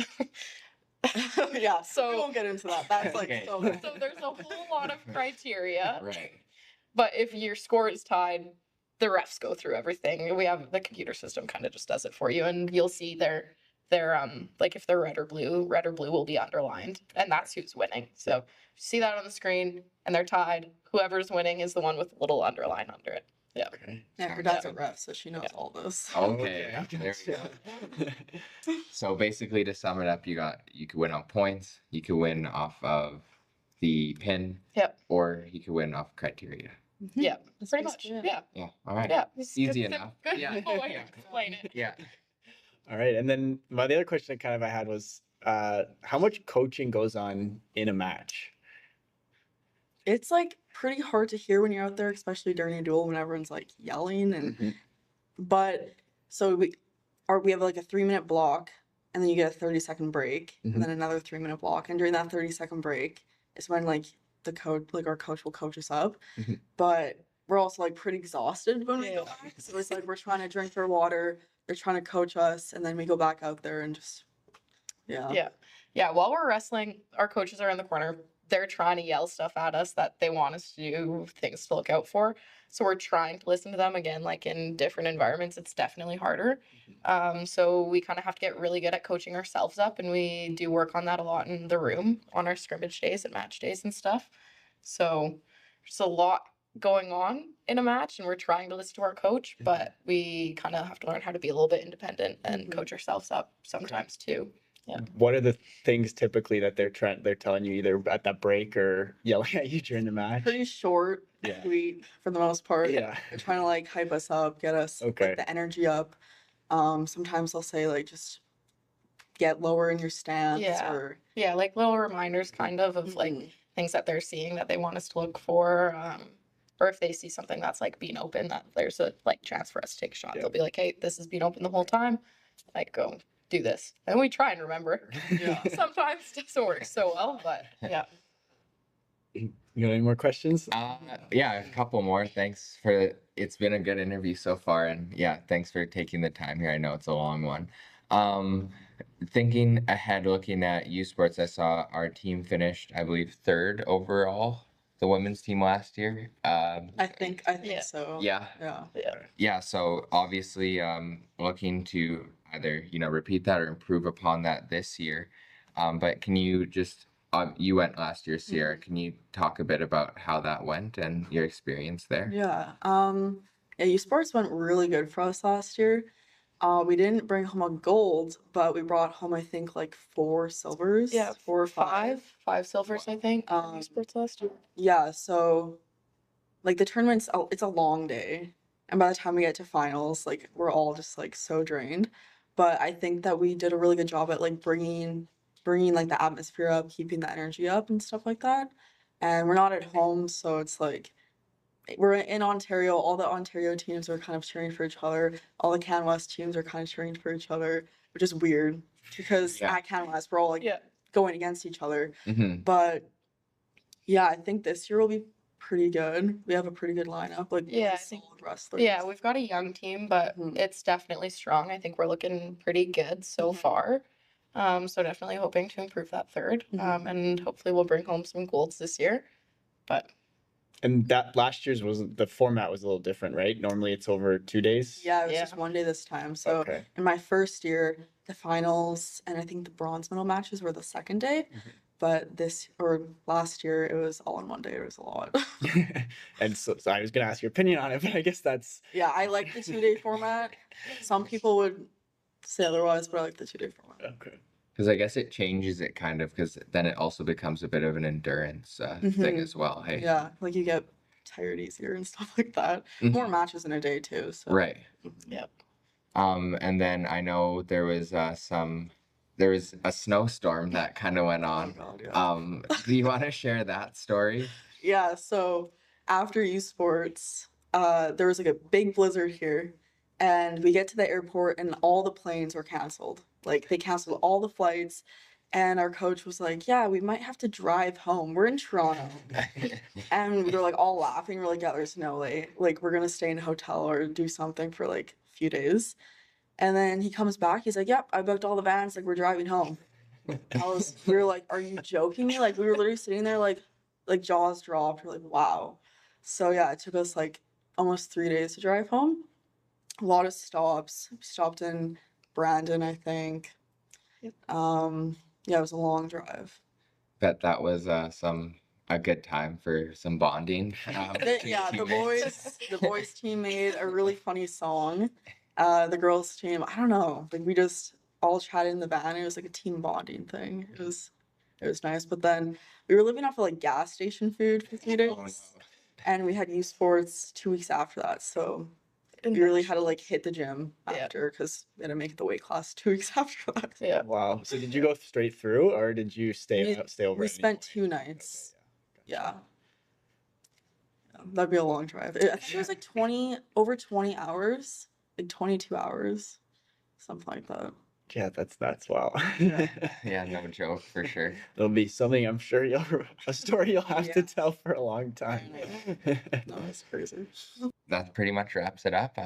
Yeah, so we won't get into that. That's like so there's a whole lot of criteria. Right. But if your score is tied, the refs go through everything. We have the computer system kind of just does it for you, and you'll see their like if they're red or blue will be underlined, and that's who's winning. So see that on the screen, and they're tied. Whoever's winning is the one with a little underline under it. Yeah. Okay. Yeah, her dad's a ref, so she knows all this. Okay. There we go. So basically, to sum it up, you could win on points, you could win off of the pin, or you could win off criteria. Yeah, pretty much. Yeah. Yeah. All right. Yeah. Easy enough. Good Yeah. way to explain it. Yeah. All right. And then my other question I had was, how much coaching goes on in a match? It's like pretty hard to hear when you're out there, especially during a duel when everyone's like yelling and but so we have like a 3-minute block, and then you get a 30-second break, and then another 3-minute block, and during that 30-second break is when like our coach will coach us up. But we're also like pretty exhausted when we go back. So it's like we're trying to drink our water, they're trying to coach us, and then we go back out there and just Yeah. While we're wrestling, our coaches are in the corner. They're trying to yell stuff at us that they want us to do, things to look out for. So we're trying to listen to them. Again, like in different environments, it's definitely harder. So we kind of have to get really good at coaching ourselves up, and we do work on that a lot in the room on our scrimmage days and match days and stuff. So there's a lot going on in a match, and we're trying to listen to our coach, but we kind of have to learn how to be a little bit independent and coach ourselves up sometimes too. Yeah. What are the things typically that they're telling you either at that break or yelling at you during the match? pretty short, sweet for the most part. Yeah. They're trying to like hype us up, get us like, the energy up. Sometimes they'll say like just get lower in your stance or like little reminders kind of like things that they're seeing that they want us to look for. Or if they see something that's like being open, that there's a like chance for us to take a shot. They'll be like, hey, this has been open the whole time. Like, go do this. And we try and remember. Sometimes it doesn't work so well, but yeah. You got any more questions? Yeah, a couple more. Thanks it's been a good interview so far, and yeah, thanks for taking the time here. I know it's a long one. Thinking ahead, looking at U Sports, I saw our team finished, I believe, 3rd overall, the women's team last year. I think so. Yeah. So obviously, looking to either repeat that or improve upon that this year. But can you just you went last year, Sierra. Can you talk a bit about how that went and your experience there? U Sports went really good for us last year. We didn't bring home a gold, but we brought home I think like 4 silvers. 4 or 5. 5 silvers, I think. U Sports last year. Yeah, so like the tournament's it's a long day, and by the time we get to finals, like we're all just like so drained. But I think that we did a really good job at like bringing like the atmosphere up, keeping the energy up and stuff like that. And we're not at home, so it's like we're in Ontario. All the Ontario teams are kind of cheering for each other. All the Can West teams are kind of cheering for each other, which is weird because at Can West we're all like going against each other. But yeah, I think this year will be pretty good. We have a pretty good lineup. Like I think wrestlers. Yeah, we've got a young team, but it's definitely strong. I think we're looking pretty good so far. So definitely hoping to improve that 3rd. And hopefully we'll bring home some golds this year. And that last year's the format was a little different, right? Normally it's over 2 days. Yeah, it was just 1 day this time. So in my first year, the finals and I think the bronze medal matches were the second day. But last year, it was all in one day. It was a lot. And so I was gonna ask your opinion on it, but I guess that's Yeah, I like the 2-day format. Some people would say otherwise, but I like the 2-day format. okay. Because I guess it changes it kind of, because then it also becomes a bit of an endurance thing as well. Hey. Yeah, like you get tired easier and stuff like that. More matches in a day too. So. Right. Yep. And then I know there was a snowstorm that kind of went on. Oh God, yeah. Do you want to share that story? Yeah. So after U Sports, there was like a big blizzard here, and we get to the airport and all the planes were canceled. Like they canceled all the flights. And our coach was like, yeah, we might have to drive home. We're in Toronto. And we were like all laughing. We're like, yeah, there's no way. Like, we're going to stay in a hotel or do something for like a few days. And then he comes back. He's like, yep, I booked all the vans. Like, we're driving home. We were like, are you joking me? Like, we were literally sitting there like jaws dropped. We're like, wow. So yeah, it took us like almost 3 days to drive home. A lot of stops. We stopped in Brandon, I think. Yeah, it was a long drive. Bet that was a good time for some bonding. The boys team made a really funny song. The girls team, I don't know, like we just all chatted in the van. It was like a team bonding thing. It was nice. But then we were living off of like gas station food for 3 days, and we had U Sports 2 weeks after that. So we really had to like hit the gym after because we had to make it the weight class 2 weeks after that. Yeah. Wow. So did you go straight through, or did you stay over? We spent 2 nights. Okay, yeah. That'd be a long drive. I think it was like over 20 hours, like 22 hours, something like that. Yeah, that's wow. Yeah, no joke for sure. There'll be something I'm sure a story you'll have to tell for a long time. No, it's crazy. That pretty much wraps it up.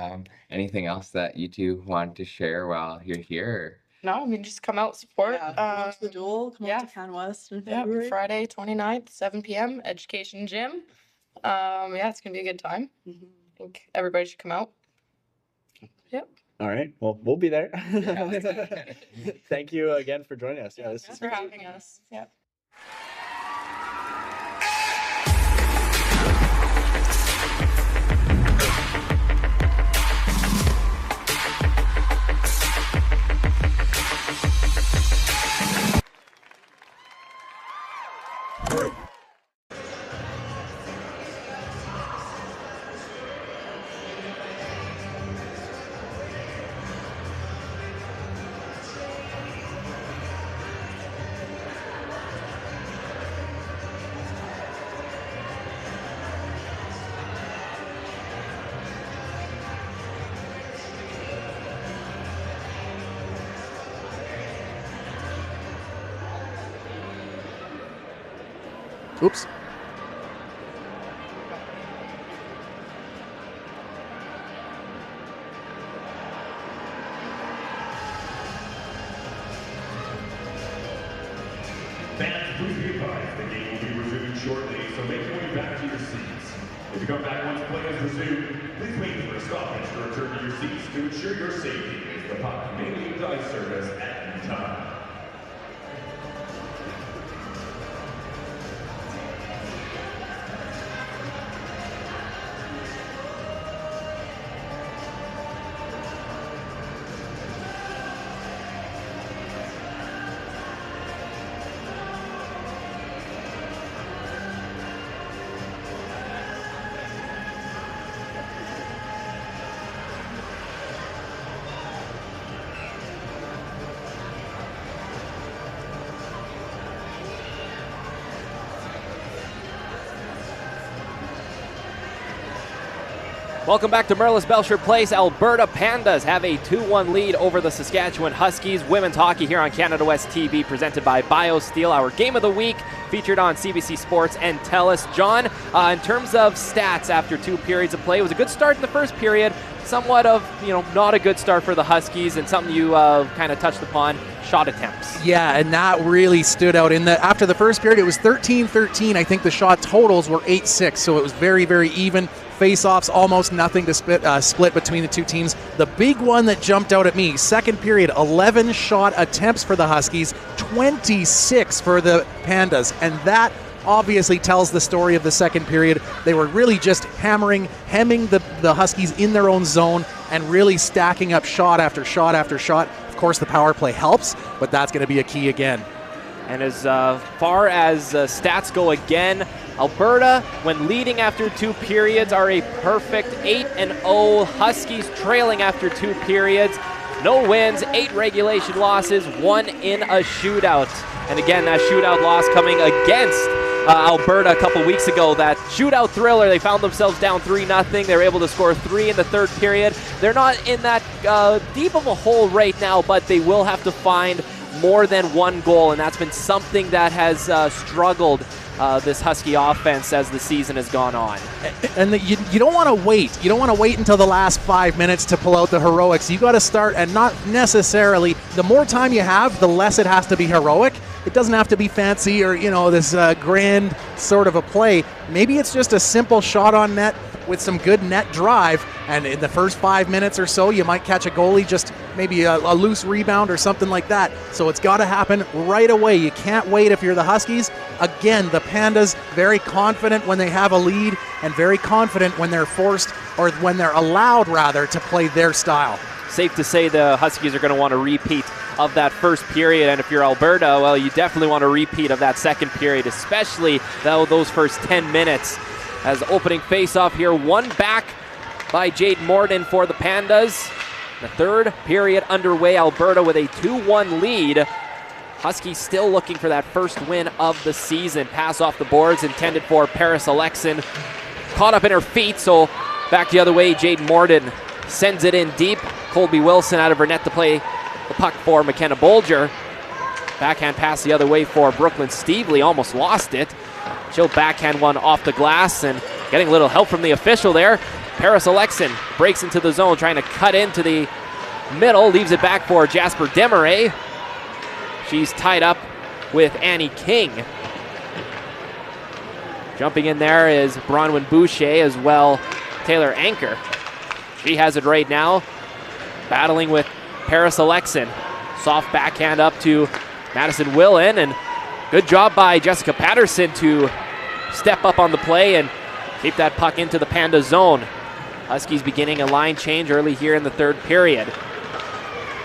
Anything else that you two want to share while you're here? No, I mean, just come out, support. Come out to the duel, come out to Can West in February. Friday 29th, 7 p.m., Education Gym. Yeah, it's going to be a good time. I think everybody should come out. Yep. All right. Well, we'll be there. Thank you again for joining us. Yeah, Thanks for having us. Yeah. Oops. Fans, please be advised the game will be resuming shortly, so make your way back to your seats. If you come back once play is resumed, please wait for a stoppage to return to your seats to ensure your safety as the puck may leave ice surface at any time. Welcome back to Merlis Belsher Place. Alberta Pandas have a 2-1 lead over the Saskatchewan Huskies. Women's hockey here on Canada West TV, presented by BioSteel. Our game of the week featured on CBC Sports and TELUS. John, in terms of stats after 2 periods of play, it was a good start in the first period. Somewhat of, not a good start for the Huskies, and something you kind of touched upon, shot attempts. Yeah, and that really stood out. After the first period, it was 13-13. I think the shot totals were 8-6, so it was very, very even. Face-offs, almost nothing to split between the two teams. The big one that jumped out at me, second period, 11 shot attempts for the Huskies, 26 for the Pandas, and that obviously tells the story of the second period. They were really just hemming the Huskies in their own zone and really stacking up shot after shot after shot. Of course, the power play helps, but that's going to be a key again. And as far as stats go again, Alberta, when leading after 2 periods, are a perfect 8-0. Huskies trailing after 2 periods. No wins, 8 regulation losses, 1 in a shootout. And again, that shootout loss coming against Alberta a couple weeks ago. That shootout thriller, they found themselves down 3-0. They were able to score 3 in the third period. They're not in that deep of a hole right now, but they will have to find more than 1 goal, and that's been something that has struggled this Husky offense as the season has gone on. And you don't want to wait. You don't want to wait until the last 5 minutes to pull out the heroics. You got to start, and not necessarily. The more time you have, the less it has to be heroic. It doesn't have to be fancy or, you know, this grand sort of a play. Maybe it's just a simple shot on net with some good net drive, and in the first 5 minutes or so, you might catch a goalie, just maybe a loose rebound or something like that. So it's got to happen right away. You can't wait if you're the Huskies. Again, the Pandas very confident when they have a lead and very confident when they're forced, or when they're allowed rather, to play their style. Safe to say the Huskies are going to want a repeat of that first period, and if you're Alberta, well, you definitely want a repeat of that second period, especially those first 10 minutes. As opening face-off here, one back by Jade Morden for the Pandas. The third period underway, Alberta with a 2-1 lead. Huskies still looking for that first win of the season. Pass off the boards intended for Paris Alexin. Caught up in her feet, so back the other way, Jade Morden sends it in deep. Colby Wilson out of her net to play the puck for McKenna Bolger. Backhand pass the other way for Brooklyn Stevely, almost lost it. She'll backhand one off the glass, and getting a little help from the official there. Paris Alexin breaks into the zone, trying to cut into the middle, leaves it back for Jasper Desmarais. She's tied up with Annie King. Jumping in there is Bronwyn Boucher, as well Taylor Anker. She has it right now, battling with Paris Alexin. Soft backhand up to Madison Willen, and good job by Jessica Patterson to step up on the play and keep that puck into the Panda zone. Huskies beginning a line change early here in the third period.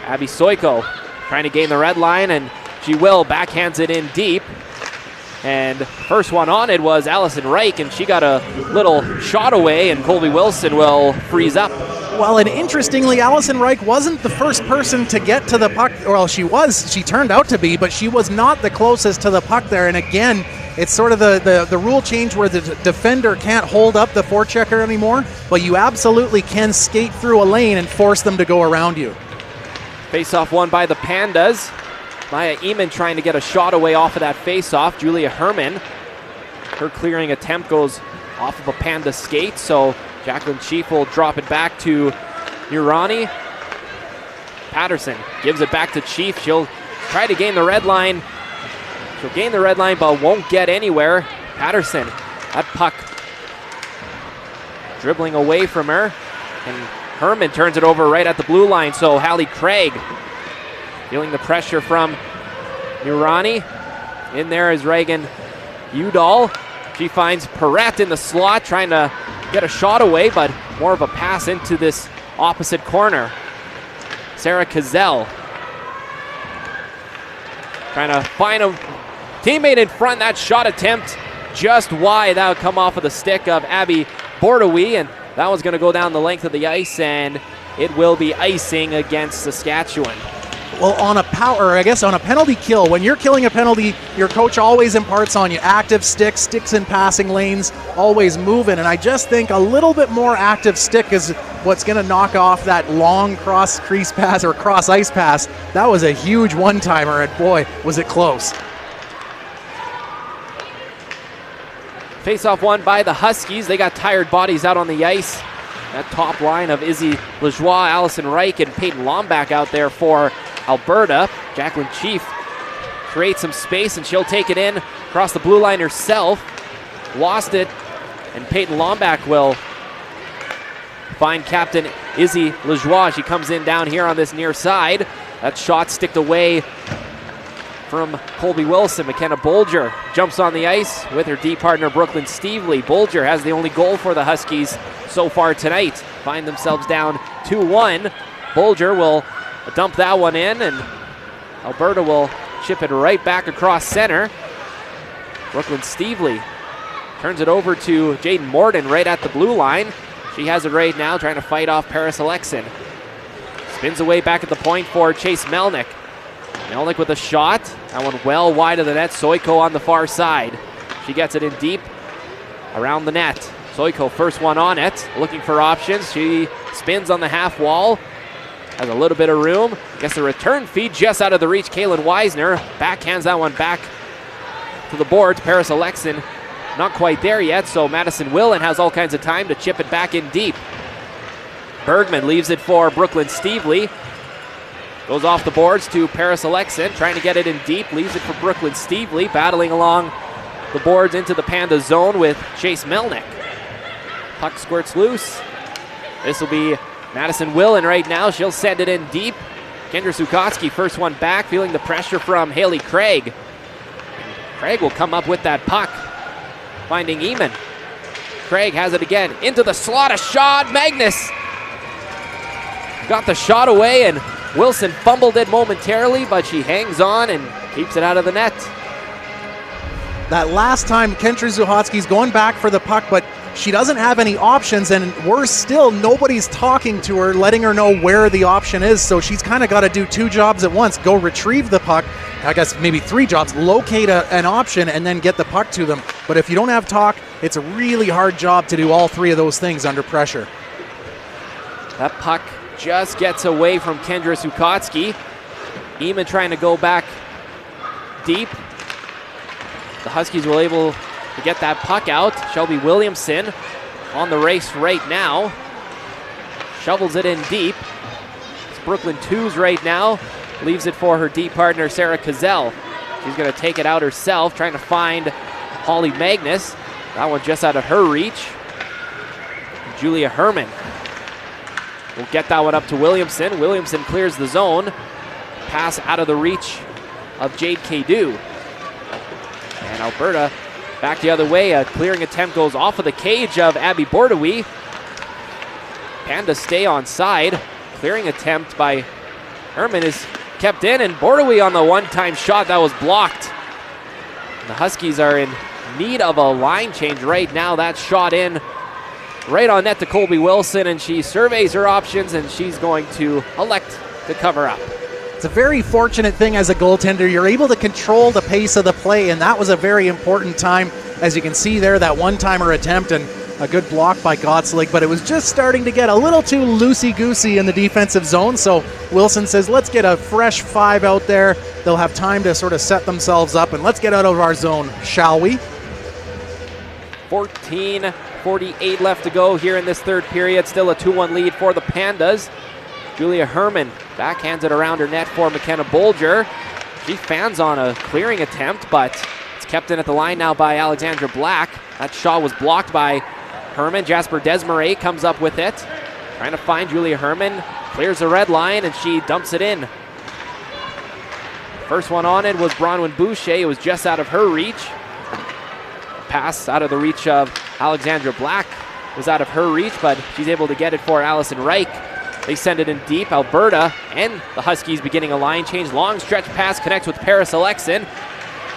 Abby Soiko trying to gain the red line, and she will. Backhands it in deep. And first one on it was Allison Reich, and she got a little shot away, and Colby Wilson will freeze up. Well, and interestingly, Allison Reich wasn't the first person to get to the puck. Well, she turned out to be, but she was not the closest to the puck there. And again, it's sort of the rule change where the defender can't hold up the forechecker anymore, but you absolutely can skate through a lane and force them to go around you. Face-off won by the Pandas. Maya Eamon trying to get a shot away off of that face-off. Julia Herman, her clearing attempt goes off of a Panda skate, so Jacqueline Chief will drop it back to Urani. Patterson gives it back to Chief. She'll try to gain the red line. She'll gain the red line, but won't get anywhere. Patterson, that puck dribbling away from her, and Herman turns it over right at the blue line, so Hallie Craig feeling the pressure from Urani. In there is Reagan Udall. She finds Perrette in the slot, trying to get a shot away, but more of a pass into this opposite corner. Sarah Cazell trying to find a teammate in front. That shot attempt just wide. That would come off of the stick of Abby Bordeaux, and that one's going to go down the length of the ice, and it will be icing against Saskatchewan. Well, on a on a penalty kill, when you're killing a penalty, your coach always imparts on you active sticks in passing lanes, always moving. And I just think a little bit more active stick is what's going to knock off that long cross crease pass or cross ice pass. That was a huge one-timer, and boy, was it close. Face-off won by the Huskies. They got tired bodies out on the ice. That top line of Izzy Lajoie, Allison Reich, and Peyton Lombach out there for Alberta. Jacqueline Chief creates some space, and she'll take it in across the blue line herself. Lost it, and Peyton Lombach will find captain Izzy Lajoie. She comes in down here on this near side. That shot sticked away from Colby Wilson. McKenna Bolger jumps on the ice with her D partner Brooklyn Stevely. Bolger has the only goal for the Huskies so far tonight. Find themselves down 2-1. Bolger will dump that one in, and Alberta will chip it right back across center. Brooklyn Stevely turns it over to Jaden Morden right at the blue line. She has it right now, trying to fight off Paris Alexin. Spins away back at the point for Chase Melnick. Melnick with a shot. That one well wide of the net. Soiko on the far side. She gets it in deep around the net. Soiko first one on it, looking for options. She spins on the half wall. Has a little bit of room. Gets the return feed just out of the reach. Kaylin Weisner backhands that one back to the boards. Paris Alexin not quite there yet, so Madison Willen has all kinds of time to chip it back in deep. Bergman leaves it for Brooklyn Stevely. Goes off the boards to Paris Alexin, trying to get it in deep. Leaves it for Brooklyn Stevely, battling along the boards into the Panda zone with Chase Melnick. Puck squirts loose. This will be Madison Willen right now. She'll send it in deep. Kendra Sukotsky, first one back, feeling the pressure from Haley Craig. Craig will come up with that puck, finding Eamon. Craig has it again, into the slot, a shot. Magnus got the shot away, and Wilson fumbled it momentarily, but she hangs on and keeps it out of the net. That last time, Kendra Sukotsky's going back for the puck, but she doesn't have any options, and worse still, nobody's talking to her, letting her know where the option is, so she's kind of got to do two jobs at once. Go retrieve the puck, I guess maybe three jobs, locate an option, and then get the puck to them. But if you don't have talk, it's a really hard job to do all three of those things under pressure. That puck just gets away from Kendra Sukotsky. Eamon trying to go back deep. The Huskies were able to get that puck out. Shelby Williamson on the race right now. Shovels it in deep. It's Brooklyn Twos right now. Leaves it for her D partner, Sarah Cazell. She's going to take it out herself, trying to find Holly Magnus. That one just out of her reach. Julia Herman will get that one up to Williamson. Williamson clears the zone. Pass out of the reach of Jade Cadu. And Alberta back the other way. A clearing attempt goes off of the cage of Abby Bordewy. Panda stay on side. Clearing attempt by Herman is kept in, and Bordewy on the one-time shot that was blocked. And the Huskies are in need of a line change right now. That shot in right on net to Colby Wilson, and she surveys her options, and she's going to elect to cover up. It's a very fortunate thing as a goaltender. You're able to control the pace of the play, and that was a very important time. As you can see there, that one-timer attempt and a good block by Gottslig, but it was just starting to get a little too loosey-goosey in the defensive zone, so Wilson says, let's get a fresh five out there. They'll have time to sort of set themselves up, and let's get out of our zone, shall we? 14:48 left to go here in this third period. Still a 2-1 lead for the Pandas. Julia Herman backhands it around her net for McKenna Bolger. She fans on a clearing attempt, but it's kept in at the line now by Alexandra Black. That shot was blocked by Herman. Jasper Desmarais comes up with it. Trying to find Julia Herman. Clears the red line, and she dumps it in. First one on it was Bronwyn Boucher. It was just out of her reach. Pass out of the reach of Alexandra Black was out of her reach, but she's able to get it for Allison Reich. They send it in deep. Alberta and the Huskies beginning a line change. Long stretch pass connects with Paris Alexin.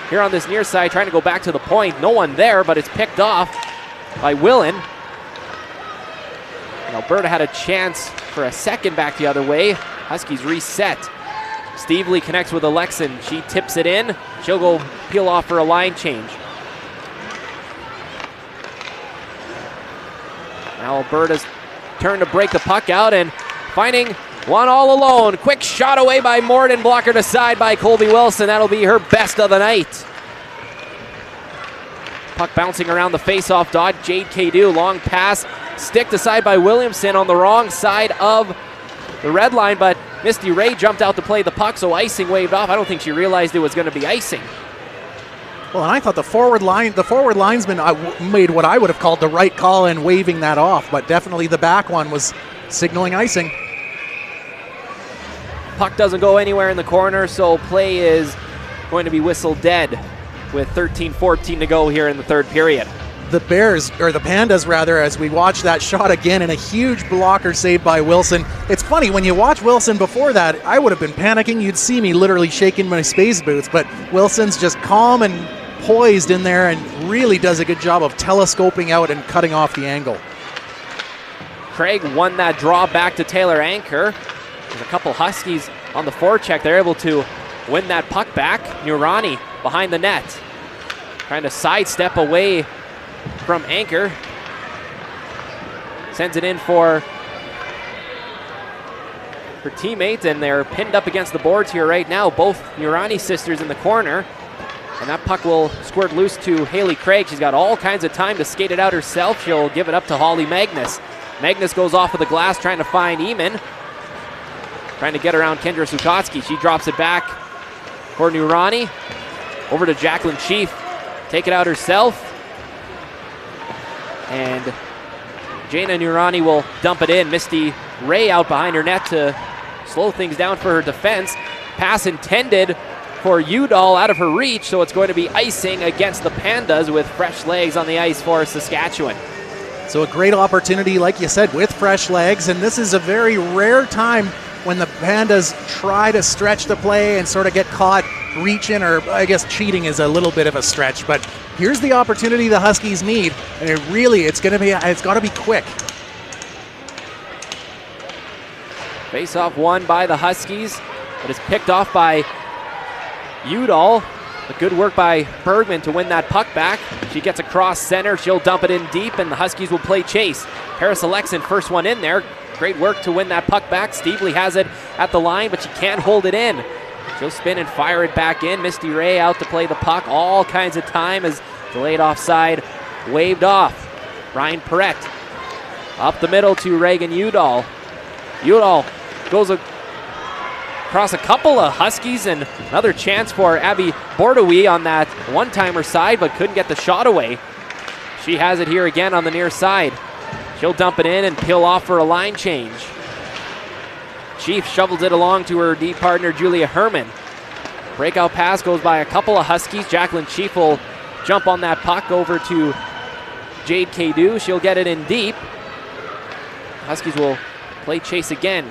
Here on this near side, trying to go back to the point. No one there, but it's picked off by Willen. And Alberta had a chance for a second back the other way. Huskies reset. Stevely connects with Alexin. She tips it in. She'll go peel off for a line change. Now Alberta's turn to break the puck out, and finding one all alone. Quick shot away by Morden, blocker to side by Colby Wilson. That'll be her best of the night. Puck bouncing around the face-off dot. Jade Cadu, long pass, stick to side by Williamson on the wrong side of the red line, but Misty Ray jumped out to play the puck, so icing waved off. I don't think she realized it was going to be icing. Well, and I thought the forward linesman made what I would have called the right call in waving that off, but definitely the back one was signaling icing. Puck doesn't go anywhere in the corner, so play is going to be whistled dead with 13-14 to go here in the third period. The Bears, or the Pandas rather, as we watch that shot again, and a huge blocker saved by Wilson. It's funny, when you watch Wilson before that, I would have been panicking. You'd see me literally shaking my space boots, but Wilson's just calm and poised in there and really does a good job of telescoping out and cutting off the angle. Craig won that draw back to Taylor Anker. There's a couple Huskies on the forecheck. They're able to win that puck back. Nurani behind the net, trying to sidestep away from Anker. Sends it in for her teammate, and they're pinned up against the boards here right now. Both Nurani sisters in the corner. And that puck will squirt loose to Haley Craig. She's got all kinds of time to skate it out herself. She'll give it up to Holly Magnus. Magnus goes off of the glass trying to find Eamon. Trying to get around Kendra Sukotsky. She drops it back for Nurani. Over to Jacqueline Chief. Take it out herself. And Jaina Nurani will dump it in. Misty Ray out behind her net to slow things down for her defense. Pass intended for Udall out of her reach, so it's going to be icing against the Pandas with fresh legs on the ice for Saskatchewan. So a great opportunity, like you said, with fresh legs, and this is a very rare time when the Pandas try to stretch the play and sort of get caught reaching, or I guess cheating is a little bit of a stretch, but here's the opportunity the Huskies need, and it's got to be quick. Face-off won by the Huskies, but it's picked off by Udall. A good work by Bergman to win that puck back. She gets across center. She'll dump it in deep, and the Huskies will play chase. Paris Alexin, first one in there. Great work to win that puck back. Stevely has it at the line, but she can't hold it in. She'll spin and fire it back in. Misty Ray out to play the puck. All kinds of time as delayed offside waved off. Ryan Perrette up the middle to Reagan Udall. Udall goes across a couple of Huskies, and another chance for Abby Bordeaux on that one-timer side, but couldn't get the shot away. She has it here again on the near side. She'll dump it in and peel off for a line change. Chief shovels it along to her D partner, Julia Herman. Breakout pass goes by a couple of Huskies. Jacqueline Chief will jump on that puck over to Jade Cadu. She'll get it in deep. Huskies will play chase again.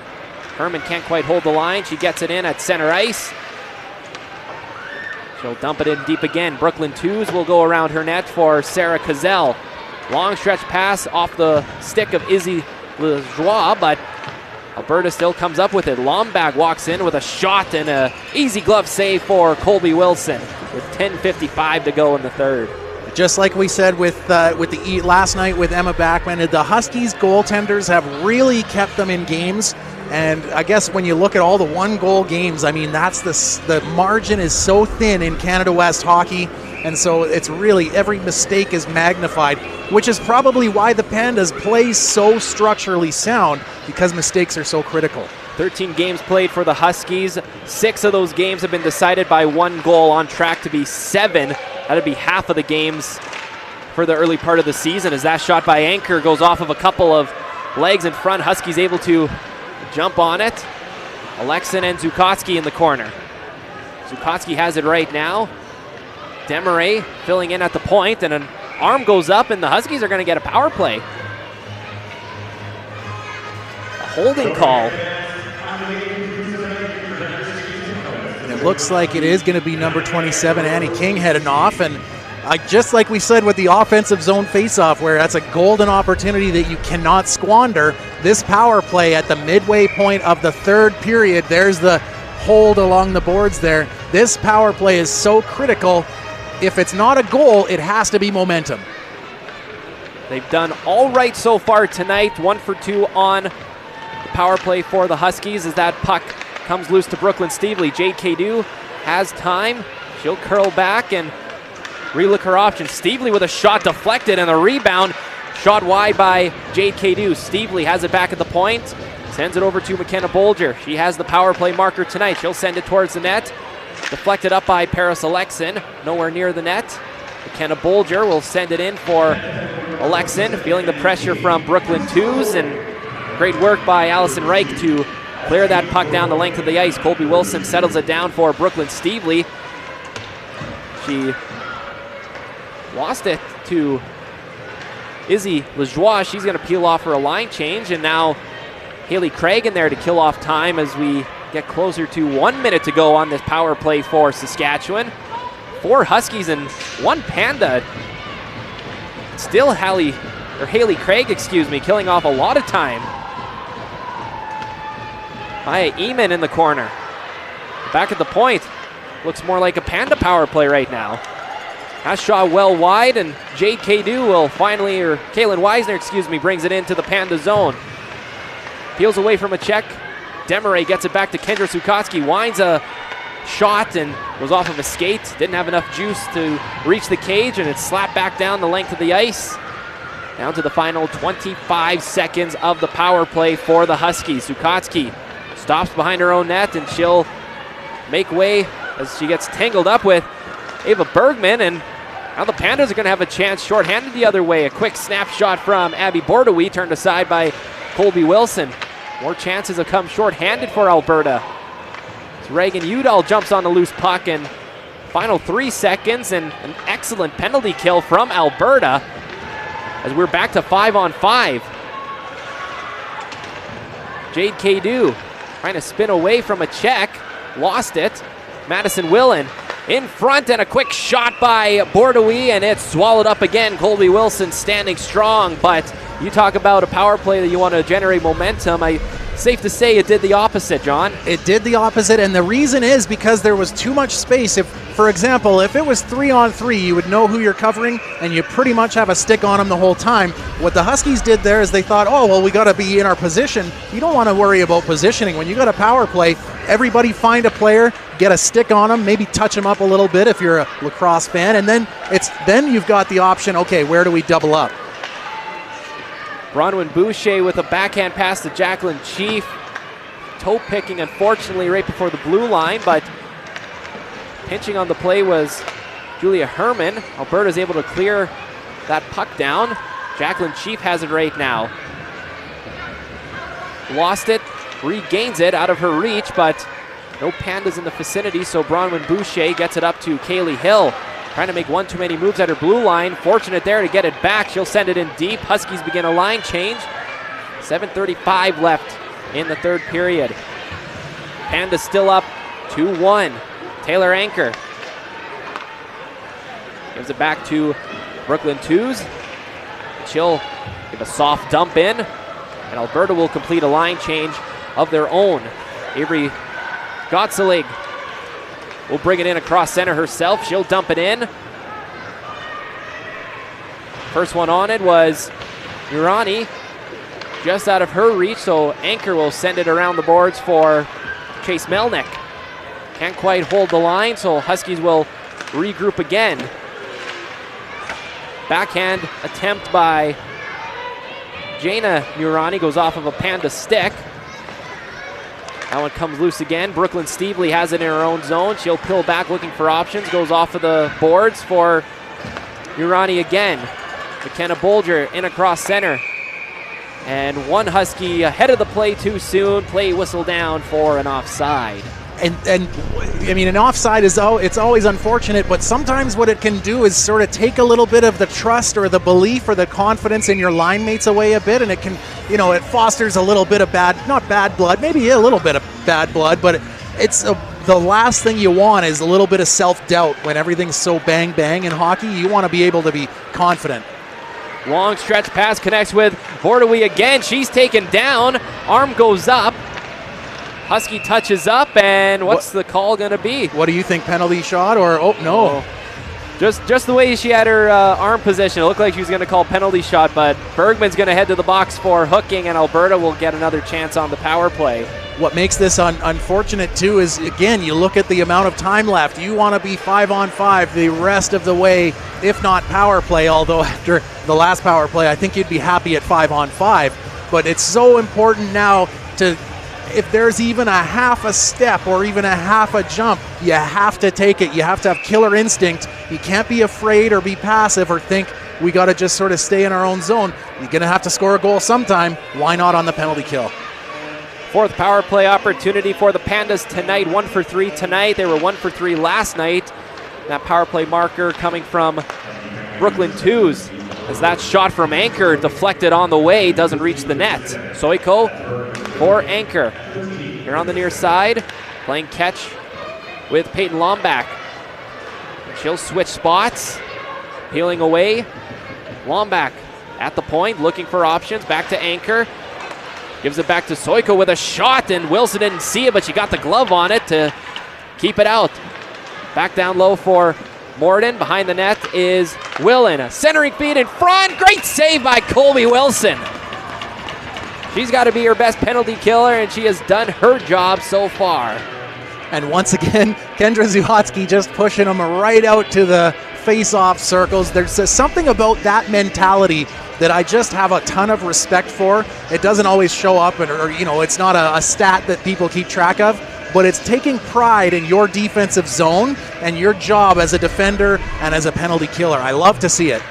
Herman can't quite hold the line. She gets it in at center ice. She'll dump it in deep again. Brooklyn Twos will go around her net for Sarah Cazell. Long stretch pass off the stick of Izzy Lejoie, but Alberta still comes up with it. Lombag walks in with a shot and an easy glove save for Colby Wilson with 10:55 to go in the third. Just like we said with the last night with Emma Backman, the Huskies goaltenders have really kept them in games. And I guess when you look at all the one-goal games, I mean, that's the margin is so thin in Canada West hockey, and so it's really every mistake is magnified, which is probably why the Pandas play so structurally sound, because mistakes are so critical. 13 games played for the Huskies. 6 of those games have been decided by 1 goal, on track to be 7. That'd be half of the games for the early part of the season, as that shot by Anker goes off of a couple of legs in front. Huskies able to jump on it. Alexin and Zukotsky in the corner. Zukotsky has it right now. Desmarais filling in at the point, and an arm goes up, and the Huskies are going to get a power play. A holding call. And it looks like it is going to be number 27, Annie King, heading off. And just like we said with the offensive zone faceoff, where that's a golden opportunity that you cannot squander, this power play at the midway point of the third period, there's the hold along the boards there. This power play is so critical. If it's not a goal, it has to be momentum. They've done all right so far tonight. 1 for 2 on the power play for the Huskies as that puck comes loose to Brooklyn Stevely. Jade Cadu has time. She'll curl back and relook her options. Stevely with a shot deflected, and a rebound shot wide by Jade Cadu. Stevely has it back at the point. Sends it over to McKenna Bolger. She has the power play marker tonight. She'll send it towards the net. Deflected up by Paris Alexin, nowhere near the net. McKenna Bolger will send it in for Alexin, feeling the pressure from Brooklyn Twos, and great work by Allison Reich to clear that puck down the length of the ice. Colby Wilson settles it down for Brooklyn Stevely. She lost it to Izzy Lajoie. She's going to peel off for a line change, and now Haley Craig in there to kill off time as we get closer to 1 minute to go on this power play for Saskatchewan. 4 Huskies and 1 Panda. Still Haley Craig, killing off a lot of time. Maya Eamon in the corner. Back at the point. Looks more like a Panda power play right now. Pass shot well wide, and Jade Cadu will finally, or Kaylin Weisner, brings it into the Panda zone. Peels away from a check. Demaray gets it back to Kendra Sukotsky. Winds a shot and goes off of a skate. Didn't have enough juice to reach the cage, and it's slapped back down the length of the ice. Down to the final 25 seconds of the power play for the Huskies. Sukotsky stops behind her own net, and she'll make way as she gets tangled up with Ava Bergman, and now the Pandas are going to have a chance shorthanded the other way. A quick snapshot from Abby Bordeaux, turned aside by Colby Wilson. More chances have come shorthanded for Alberta. As Reagan Udall jumps on the loose puck, and final 3 seconds, and an excellent penalty kill from Alberta as we're back to 5-on-5. Jade Cadu trying to spin away from a check, lost it. Madison Willen in front, and a quick shot by Bordeaux, and it's swallowed up again. Colby Wilson standing strong, but you talk about a power play that you want to generate momentum. Safe to say it did the opposite, John. It did the opposite, and the reason is because there was too much space. If, for example, if it was 3-on-3, you would know who you're covering, and you pretty much have a stick on them the whole time. What the Huskies did there is they thought, oh, well, we got to be in our position. You don't want to worry about positioning. When you got a power play, everybody find a player, get a stick on them, maybe touch them up a little bit if you're a lacrosse fan, and then you've got the option, okay, where do we double up? Bronwyn Boucher with a backhand pass to Jacqueline Chief. Toe picking, unfortunately, right before the blue line, but pinching on the play was Julia Herman. Alberta's able to clear that puck down. Jacqueline Chief has it right now. Lost it, regains it out of her reach, but no Pandas in the vicinity, so Bronwyn Boucher gets it up to Kaylee Hill. Trying to make one too many moves at her blue line. Fortunate there to get it back. She'll send it in deep. Huskies begin a line change. 7:35 left in the third period. Pandas still up 2-1. Taylor Anchor gives it back to Brooklyn Twos. She'll give a soft dump in, and Alberta will complete a line change of their own. Avery Gottselig will bring it in across center herself. She'll dump it in. First one on it was Urani, just out of her reach, so Anchor will send it around the boards for Chase Melnick. Can't quite hold the line, so Huskies will regroup again. Backhand attempt by Jaina Urani goes off of a Panda stick. That one comes loose again. Brooklyn Stevely has it in her own zone. She'll peel back looking for options. Goes off of the boards for Urani again. McKenna Bolger in across center. And one Husky ahead of the play too soon. Play whistle down for an offside. And I mean, an offside it's always unfortunate, but sometimes what it can do is sort of take a little bit of the trust or the belief or the confidence in your line mates away a bit, and it can, it fosters a little bit of not bad blood, maybe a little bit of bad blood, but it's the last thing you want is a little bit of self-doubt when everything's so bang-bang in hockey. You want to be able to be confident. Long stretch pass connects with Bordeaux again. She's taken down. Arm goes up. Husky touches up, and what's the call going to be? What do you think, penalty shot or, oh, no. Just the way she had her arm position, it looked like she was going to call penalty shot, but Bergman's going to head to the box for hooking, and Alberta will get another chance on the power play. What makes this unfortunate, too, is, again, you look at the amount of time left. You want to be 5-on-5 the rest of the way, if not power play, although after the last power play, I think you'd be happy at 5-on-5. But it's so important now to if there's even a half a step or even a half a jump, you have to take it. You have to have killer instinct. You can't be afraid or be passive or think we got to just sort of stay in our own zone. You're going to have to score a goal sometime. Why not on the penalty kill? Fourth power play opportunity for the Pandas tonight. 1 for 3 tonight. They were 1 for 3 last night. That power play marker coming from Brooklyn Twos, as that shot from Anchor deflected on the way, doesn't reach the net. Soiko for Anchor. Here on the near side, playing catch with Peyton Lombak. She'll switch spots, peeling away. Lombak at the point, looking for options, back to Anchor. Gives it back to Soiko with a shot, and Wilson didn't see it, but she got the glove on it to keep it out. Back down low for Morden. Behind the net is Willen. A centering feed in front. Great save by Colby Wilson. She's got to be her best penalty killer, and she has done her job so far. And once again, Kendra Zuhotsky just pushing them right out to the face-off circles. There's something about that mentality that I just have a ton of respect for. It doesn't always show up, or it's not a stat that people keep track of, but it's taking pride in your defensive zone and your job as a defender and as a penalty killer. I love to see it.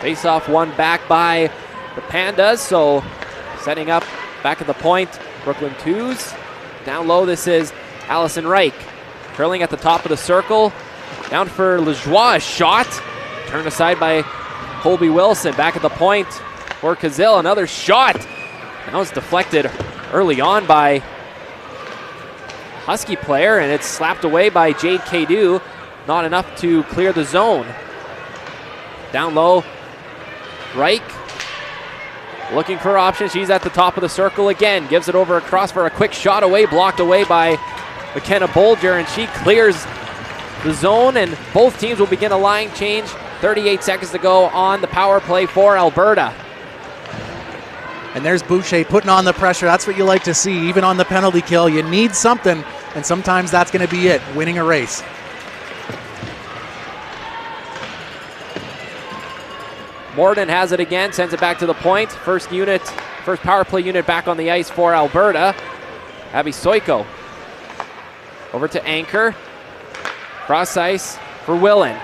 Face-off won back by the Pandas, so setting up back at the point, Brooklyn Twos. Down low, this is Allison Reich. Curling at the top of the circle. Down for Lajoie, a shot. Turned aside by Colby Wilson. Back at the point for Kazil, another shot. That was deflected early on by Husky player, and it's slapped away by Jade Cadu. Not enough to clear the zone. Down low, Reich looking for options. She's at the top of the circle again. Gives it over across for a quick shot away, blocked away by McKenna Bolger, and she clears the zone, and both teams will begin a line change. 38 seconds to go on the power play for Alberta. And there's Boucher putting on the pressure. That's what you like to see, even on the penalty kill. You need something, and sometimes that's going to be it, winning a race. Morden has it again, sends it back to the point. First power play unit back on the ice for Alberta. Abby Soiko. Over to Anchor. Cross ice for Willen.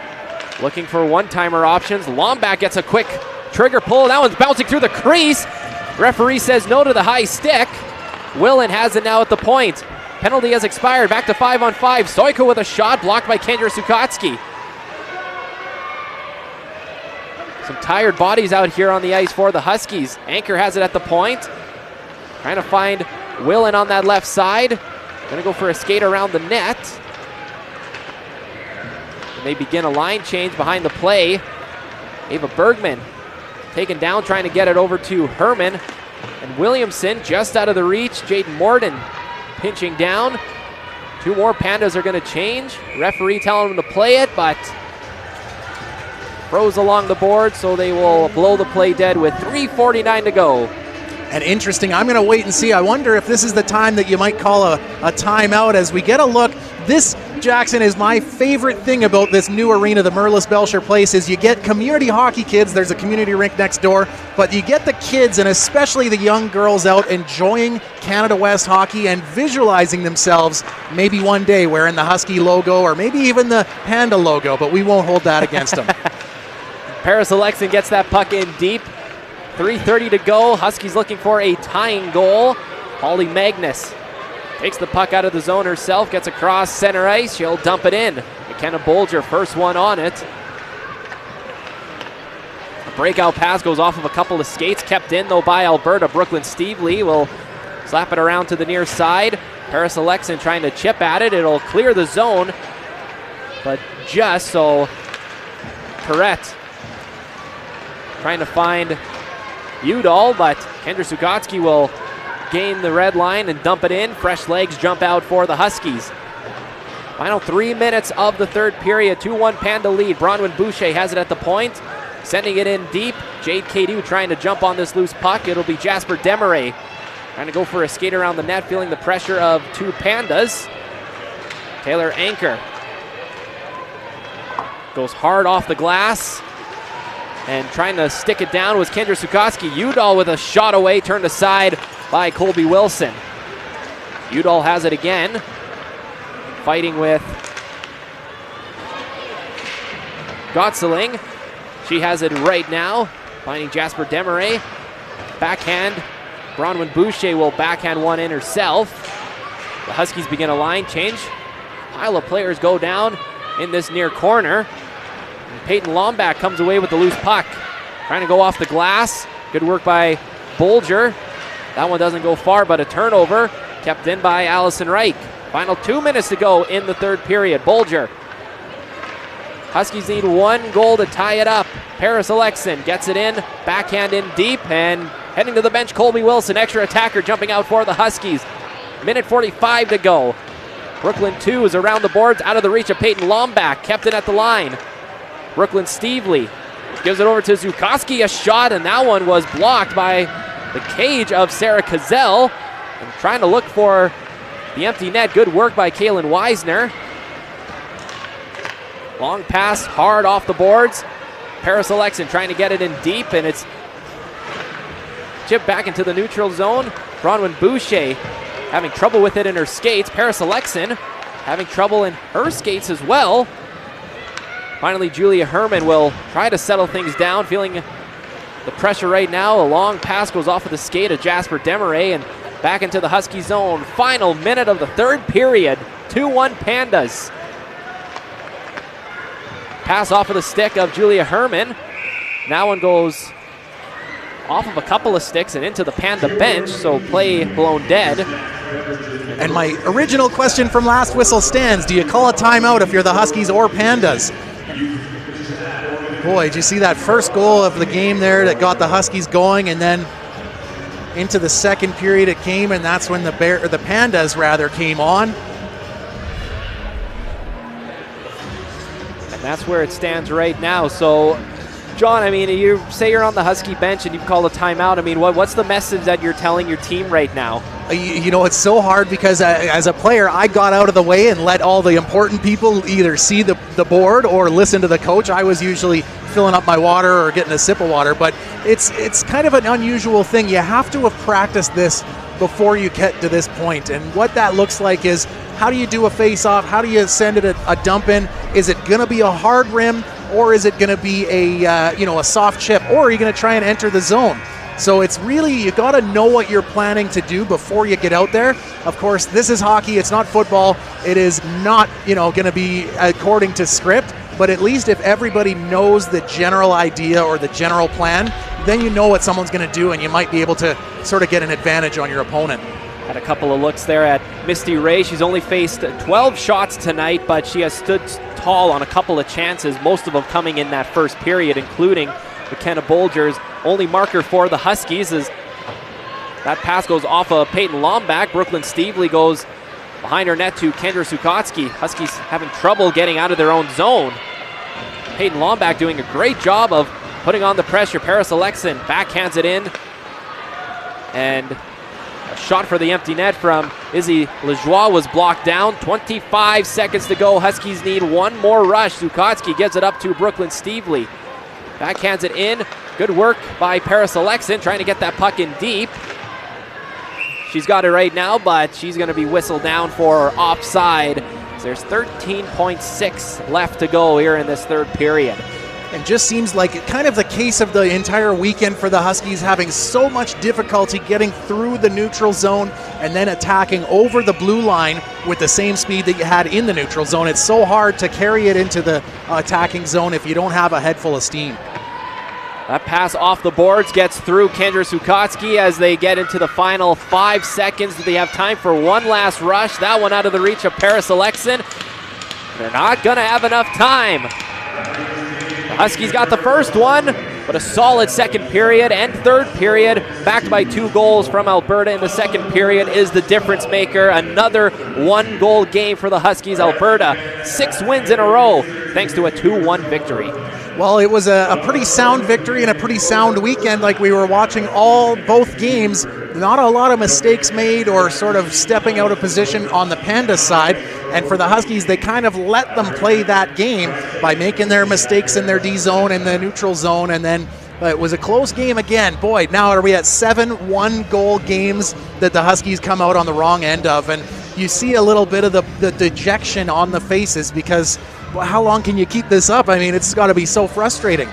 Looking for one-timer options. Lombak gets a quick trigger pull. That one's bouncing through the crease. Referee says no to the high stick. Willen has it now at the point. Penalty has expired. Back to 5-on-5. Soiko with a shot blocked by Kendra Sukotsky. Some tired bodies out here on the ice for the Huskies. Anchor has it at the point. Trying to find Willen on that left side. Gonna go for a skate around the net. And they begin a line change behind the play. Ava Bergman taken down, trying to get it over to Herman. And Williamson just out of the reach. Jaden Morden pinching down. Two more Pandas are gonna change. Referee telling them to play it, but froze along the board, so they will blow the play dead with 3:49 to go. And interesting, I'm going to wait and see. I wonder if this is the time that you might call a timeout as we get a look. This, Jackson, is my favorite thing about this new arena, the Merlis Belsher Place, is you get community hockey kids. There's a community rink next door, but you get the kids, and especially the young girls, out enjoying Canada West hockey and visualizing themselves maybe one day wearing the Husky logo or maybe even the Panda logo, but we won't hold that against them. Paris Alexin gets that puck in deep. 3:30 to go. Huskies looking for a tying goal. Holly Magnus takes the puck out of the zone herself, gets across center ice. She'll dump it in. McKenna Bolger, first one on it. A breakout pass goes off of a couple of skates, kept in though by Alberta. Brooklyn Stevely will slap it around to the near side. Paris Alexin trying to chip at it. It'll clear the zone, but just so. Correct. Trying to find Udall, but Kendra Sukotsky will gain the red line and dump it in. Fresh legs jump out for the Huskies. Final 3 minutes of the third period. 2-1 Panda lead. Bronwyn Boucher has it at the point, sending it in deep. Jade Cadu trying to jump on this loose puck. It'll be Jasper Desmarais trying to go for a skate around the net, feeling the pressure of two Pandas. Taylor Anchor goes hard off the glass. And trying to stick it down was Kendra Sukowski. Udall with a shot away, turned aside by Colby Wilson. Udall has it again. Fighting with Gotzeling. She has it right now. Finding Jasper Desmarais. Backhand. Bronwyn Boucher will backhand one in herself. The Huskies begin a line change. Pile of players go down in this near corner. And Peyton Lomback comes away with the loose puck. Trying to go off the glass. Good work by Bolger. That one doesn't go far, but a turnover kept in by Allison Reich. Final 2 minutes to go in the third period. Bolger. Huskies need 1 goal to tie it up. Paris Alexin gets it in, backhand in deep, and heading to the bench, Colby Wilson, extra attacker jumping out for the Huskies. Minute 45 to go. Brooklyn 2 is around the boards, out of the reach of Peyton Lomback, kept it at the line. Brooklyn Stevely gives it over to Zukowski, a shot, and that one was blocked by the cage of Sarah Cazell. And trying to look for the empty net. Good work by Kaylin Weisner. Long pass, hard off the boards. Paris Alexin trying to get it in deep, and it's chipped back into the neutral zone. Bronwyn Boucher having trouble with it in her skates. Paris Alexin having trouble in her skates as well. Finally, Julia Herman will try to settle things down, feeling the pressure right now. A long pass goes off of the skate of Jasper Desmarais and back into the Husky zone. Final minute of the third period. 2-1 Pandas. Pass off of the stick of Julia Herman. That one goes off of a couple of sticks and into the Panda bench, so play blown dead. And my original question from last whistle stands. Do you call a timeout if you're the Huskies or Pandas? Boy, did you see that first goal of the game there that got the Huskies going, and then into the second period it came, and that's when the Pandas rather came on. That's where it stands right now. So, John, I mean, you say you're on the Husky bench and you call a timeout. I mean, what's the message that you're telling your team right now? You know, it's so hard because as a player, I got out of the way and let all the important people either see the board or listen to the coach. I was usually filling up my water or getting a sip of water, but it's kind of an unusual thing. You have to have practiced this before you get to this point. And what that looks like is, how do you do a face-off? How do you send it a dump in? Is it going to be a hard rim, or is it going to be a soft chip, or are you going to try and enter the zone? So it's really, you got to know what you're planning to do before you get out there. Of course, this is hockey. It's not football. It is not, going to be according to script. But at least if everybody knows the general idea or the general plan, then you know what someone's going to do, and you might be able to sort of get an advantage on your opponent. Had a couple of looks there at Misty Ray. She's only faced 12 shots tonight, but she has stood tall on a couple of chances, most of them coming in that first period, including McKenna Bolger's only marker for the Huskies. As that pass goes off of Peyton Lomback. Brooklyn Stevely goes behind her net to Kendra Sukowski. Huskies having trouble getting out of their own zone. Peyton Lomback doing a great job of putting on the pressure. Paris Alexin backhands it in. And a shot for the empty net from Izzy Lejoie was blocked down. 25 seconds to go. Huskies need one more rush. Sukowski gives it up to Brooklyn Stevely. Backhands it in. Good work by Paris Alexin trying to get that puck in deep. She's got it right now, but she's going to be whistled down for offside. There's 13.6 left to go here in this third period. And just seems like it kind of the case of the entire weekend for the Huskies, having so much difficulty getting through the neutral zone and then attacking over the blue line with the same speed that you had in the neutral zone. It's so hard to carry it into the attacking zone if you don't have a head full of steam. That pass off the boards gets through Kendra Sukowski as they get into the final 5 seconds. They have time for one last rush. That one out of the reach of Paris Alexin. They're not going to have enough time. The Huskies got the first one, but a solid second period and third period, backed by 2 goals from Alberta in the second period, is the difference maker. Another 1-goal game for the Huskies. Alberta, 6 wins in a row, thanks to a 2-1 victory. Well, it was a pretty sound victory and a pretty sound weekend. Like we were watching both games, not a lot of mistakes made or sort of stepping out of position on the Pandas side. And for the Huskies, they kind of let them play that game by making their mistakes in their D zone and the neutral zone, and then it was a close game again. Boy, now are we at 7 one-goal games that the Huskies come out on the wrong end of, and you see a little bit of the dejection on the faces because, well, how long can you keep this up? I mean, it's got to be so frustrating.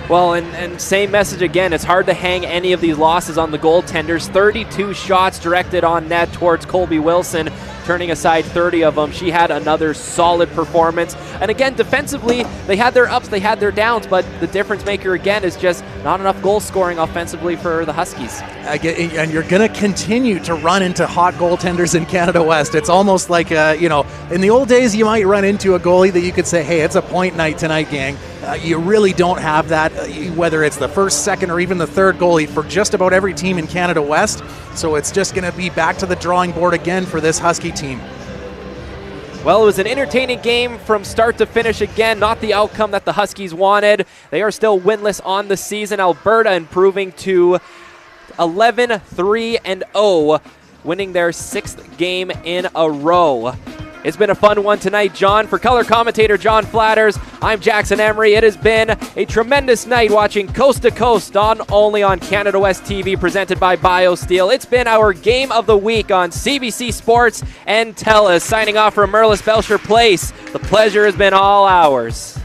Well, and same message again. It's hard to hang any of these losses on the goaltenders. 32 shots directed on net towards Colby Wilson, turning aside 30 of them. She had another solid performance. And again, defensively, they had their ups, they had their downs, but the difference maker again is just not enough goal scoring offensively for the Huskies. And you're going to continue to run into hot goaltenders in Canada West. It's almost like, in the old days, you might run into a goalie that you could say, hey, it's a point night tonight, gang. You really don't have that, whether it's the first, second, or even the third goalie for just about every team in Canada West. So it's just going to be back to the drawing board again for this Husky team. Well, it was an entertaining game from start to finish again. Not the outcome that the Huskies wanted. They are still winless on the season. Alberta improving to 11-3-0, winning their 6th game in a row. It's been a fun one tonight, John. For color commentator John Flatters, I'm Jackson Emery. It has been a tremendous night watching Coast to Coast, not only on Canada West TV, presented by BioSteel. It's been our game of the week on CBC Sports and TELUS. Signing off from Merlis Belsher Place. The pleasure has been all ours.